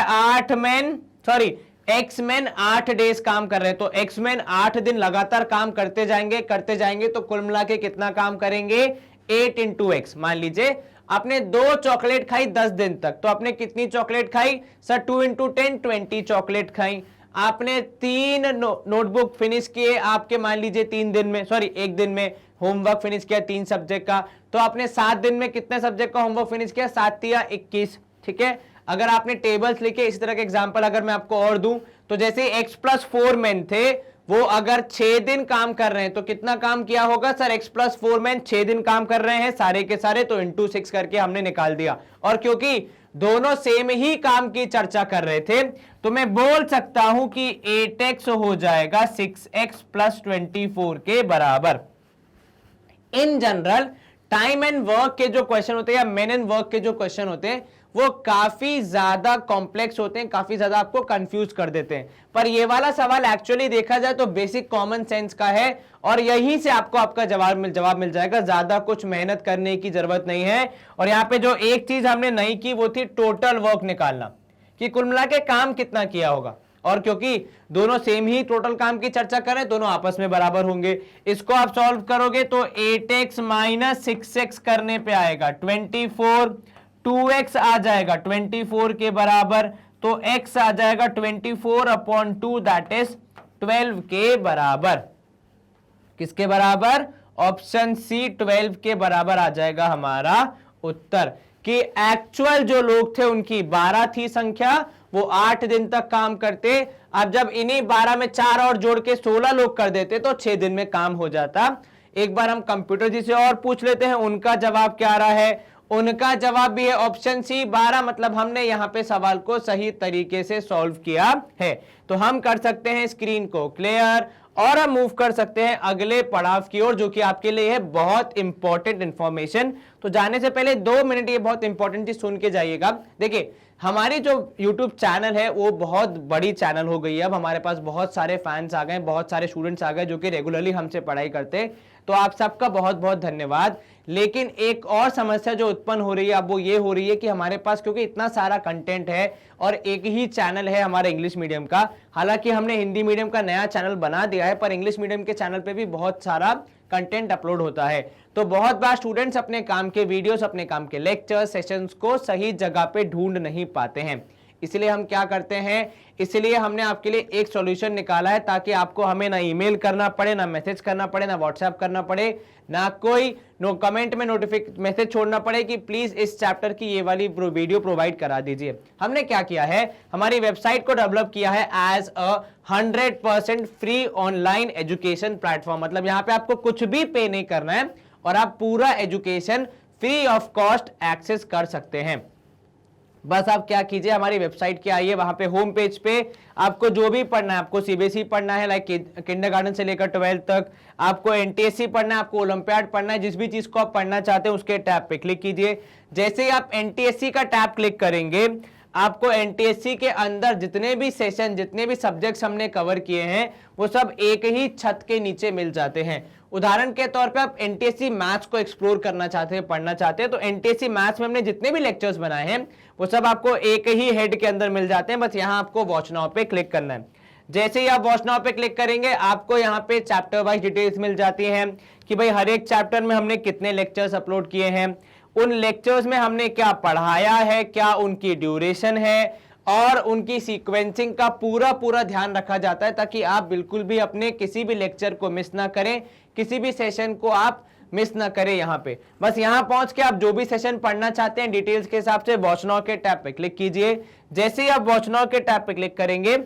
एक्स मैन 8 डेज काम कर रहे हैं, तो एक्स मैन 8 दिन लगातार काम करते जाएंगे, तो कुल मिला के कितना काम करेंगे? 8 इंटू एक्स। मान लीजिए आपने 2 चॉकलेट खाई 10 दिन तक, तो आपने कितनी चॉकलेट खाई? सर 2 इंटू 10 20 चॉकलेट खाई। आपने 3 नोटबुक फिनिश किए आपके, मान लीजिए 3 दिन में, सॉरी 1 दिन में होमवर्क फिनिश किया 3 सब्जेक्ट का, तो आपने 7 दिन में कितने सब्जेक्ट का होमवर्क फिनिश किया? 7 या 21, ठीक है। अगर आपने टेबल्स लिखे, इसी तरह के एग्जांपल अगर मैं आपको और दूं, तो जैसे x+4 मैन थे, वो अगर 6 दिन काम कर रहे हैं तो कितना काम किया होगा? सर x+4 मैन 6 दिन काम कर रहे हैं सारे के सारे, तो इंटू 6 करके हमने निकाल दिया। और क्योंकि दोनों सेम ही काम की चर्चा कर रहे थे, तो मैं बोल सकता हूं कि 8x हो जाएगा 6x + 24 के बराबर। In general time and work के जो क्वेश्चन होते हैं या मेन एंड वर्क के जो क्वेश्चन होते हैं वो काफी ज्यादा कॉम्प्लेक्स होते हैं, काफी ज्यादा आपको कंफ्यूज कर देते हैं। पर ये वाला सवाल एक्चुअली देखा जाए तो बेसिक कॉमन सेंस का है और यहीं से आपको आपका जवाब मिल जाएगा। ज्यादा कुछ मेहनत करने की जरूरत नहीं है। और यहाँ पे जो एक चीज हमने नहीं की वो थी टोटल वर्क निकालना, कि कुल मिला के काम कितना किया होगा। और क्योंकि दोनों सेम ही टोटल काम की चर्चा करें, दोनों आपस में बराबर होंगे। इसको आप सॉल्व करोगे तो 8x - 6x करने पे आएगा 24, 2x आ जाएगा 24 के बराबर, तो x आ जाएगा 24/2 दैट इज 12 के बराबर। किसके बराबर? ऑप्शन सी 12 के बराबर आ जाएगा हमारा उत्तर। कि एक्चुअल जो लोग थे उनकी 12 थी संख्या, वो 8 दिन तक काम करते। अब जब इन्हीं 12 में 4 और जोड़ के 16 लोग कर देते तो 6 दिन में काम हो जाता। एक बार हम कंप्यूटर जी से और पूछ लेते हैं उनका जवाब क्या आ रहा है। उनका जवाब भी है ऑप्शन सी 12, मतलब हमने यहां पे सवाल को सही तरीके से सॉल्व किया है। तो हम कर सकते हैं स्क्रीन को क्लियर और हम मूव कर सकते हैं अगले पड़ाव की ओर, जो कि आपके लिए है बहुत इंपॉर्टेंट इंफॉर्मेशन। तो जाने से पहले 2 मिनट ये बहुत इंपॉर्टेंट चीज सुन के जाइएगा। देखिए हमारी जो YouTube चैनल है वो बहुत बड़ी चैनल हो गई है। अब हमारे पास बहुत सारे फैंस आ गए, बहुत सारे स्टूडेंट्स आ गए जो कि रेगुलरली हमसे पढ़ाई करते, तो आप सबका बहुत बहुत धन्यवाद। लेकिन एक और समस्या जो उत्पन्न हो रही है अब वो ये हो रही है कि हमारे पास क्योंकि इतना सारा कंटेंट है और एक ही चैनल है हमारा इंग्लिश मीडियम का, हालांकि हमने हिंदी मीडियम का नया चैनल बना दिया है, पर इंग्लिश मीडियम के चैनल पे भी बहुत सारा कंटेंट अपलोड होता है। तो बहुत बार स्टूडेंट्स अपने काम के वीडियोस, अपने काम के लेक्चर्स, सेशंस को सही जगह पे ढूंढ नहीं पाते हैं। इसलिए हम क्या करते हैं, इसलिए हमने आपके लिए एक सॉल्यूशन निकाला है ताकि आपको हमें ना ईमेल करना पड़े, ना मैसेज करना पड़े, ना व्हाट्सएप करना पड़े, ना कोई कमेंट में मैसेज छोड़ना पड़े कि प्लीज इस चैप्टर की ये वाली वीडियो प्रोवाइड करा दीजिए। हमने क्या किया है, हमारी वेबसाइट को डेवलप किया है as a 100% free online education platform. मतलब यहाँ पे आपको कुछ भी पे नहीं करना है और आप पूरा education free of cost access कर सकते हैं। बस आप क्या कीजिए, हमारी वेबसाइट के आइए, वहां पे होम पेज पे आपको जो भी पढ़ना है, आपको सीबीएसई पढ़ना है लाइक किंडरगार्टन से लेकर 12th तक, आपको एनटीएससी पढ़ना है, आपको ओलंपियाड पढ़ना है, जिस भी चीज को आप पढ़ना चाहते हैं उसके टैब पे क्लिक कीजिए। जैसे ही आप एनटीएससी का टैब क्लिक करेंगे, आपको एनटीएससी के अंदर जितने भी सेशन, जितने भी सब्जेक्ट्स हमने कवर किए हैं वो सब एक ही छत के नीचे मिल जाते हैं। उदाहरण के तौर पे आप एनटीएससी मैथ्स को एक्सप्लोर करना चाहते हैं, पढ़ना चाहते हैं, तो एनटीएससी मैथ्स में हमने जितने भी लेक्चर्स बनाए हैं वो सब आपको एक ही हेड के अंदर मिल जाते हैं। बस यहाँ आपको वॉच नाउ पे क्लिक करना है। जैसे ही आप वॉच नाउ पे क्लिक करेंगे आपको यहाँ पे चैप्टर वाइज डिटेल्स मिल जाती हैं कि भाई हर एक चैप्टर में हमने कितने लेक्चर्स अपलोड किए हैं, उन लेक्चर्स में हमने क्या पढ़ाया है, क्या उनकी ड्यूरेशन है, और उनकी सीक्वेंसिंग का पूरा ध्यान रखा जाता है ताकि आप बिल्कुल भी अपने किसी भी लेक्चर को मिस ना करें, किसी भी सेशन को आप मिस ना करें। यहाँ पे बस यहाँ पहुंच के आप जो भी सेशन पढ़ना चाहते हैं डिटेल्स के हिसाब से वॉच नाउ के टैब पे क्लिक कीजिए। जैसे ही आप वॉच नाउ के टैब पे क्लिक करेंगे,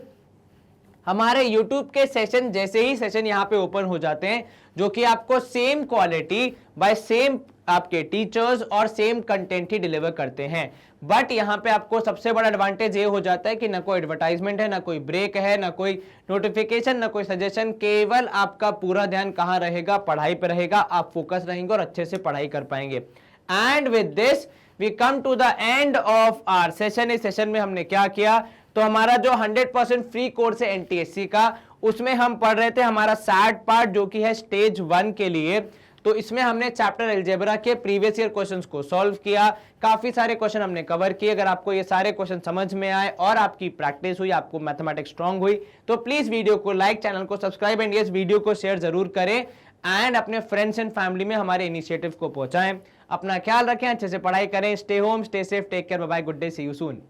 हमारे YouTube के सेशन जैसे ही सेशन यहाँ पे ओपन हो जाते हैं, जो कि आपको सेम क्वालिटी बाय सेम आपके टीचर्स और सेम कंटेंट ही डिलीवर करते हैं। बट यहाँ पे आपको सबसे बड़ा एडवांटेज ये हो जाता है कि ना कोई एडवर्टाइजमेंट है, ना कोई ब्रेक है, ना कोई नोटिफिकेशन, ना कोई सजेशन, केवल आपका पूरा ध्यान कहाँ रहेगा, पढ़ाई पे रहेगा। आप फोकस रहेंगे और अच्छे से पढ़ाई कर पाएंगे। And with this we come to the end of our session. इस सेशन में हमने क्या किया, तो हमारा जो 100% फ्री कोर्स है एनटीएससी का, उसमें हम पढ़ रहे थे हमारा सैट पार्ट जो कि है स्टेज 1 के लिए। तो इसमें हमने चैप्टर अलजेब्रा के प्रीवियस ईयर क्वेश्चंस को सॉल्व किया, काफी सारे क्वेश्चन हमने कवर किए। अगर आपको ये सारे क्वेश्चन समझ में आए और आपकी प्रैक्टिस हुई, आपको मैथमेटिक्स स्ट्रांग हुई, तो प्लीज वीडियो को लाइक, चैनल को सब्सक्राइब एंड यस वीडियो को शेयर जरूर करें एंड अपने फ्रेंड्स एंड फैमिली में हमारे इनिशिएटिव को पहुंचाएं। अपना ख्याल रखें, अच्छे से पढ़ाई करें, stay home, stay safe, take care, bye bye, good day, see you soon.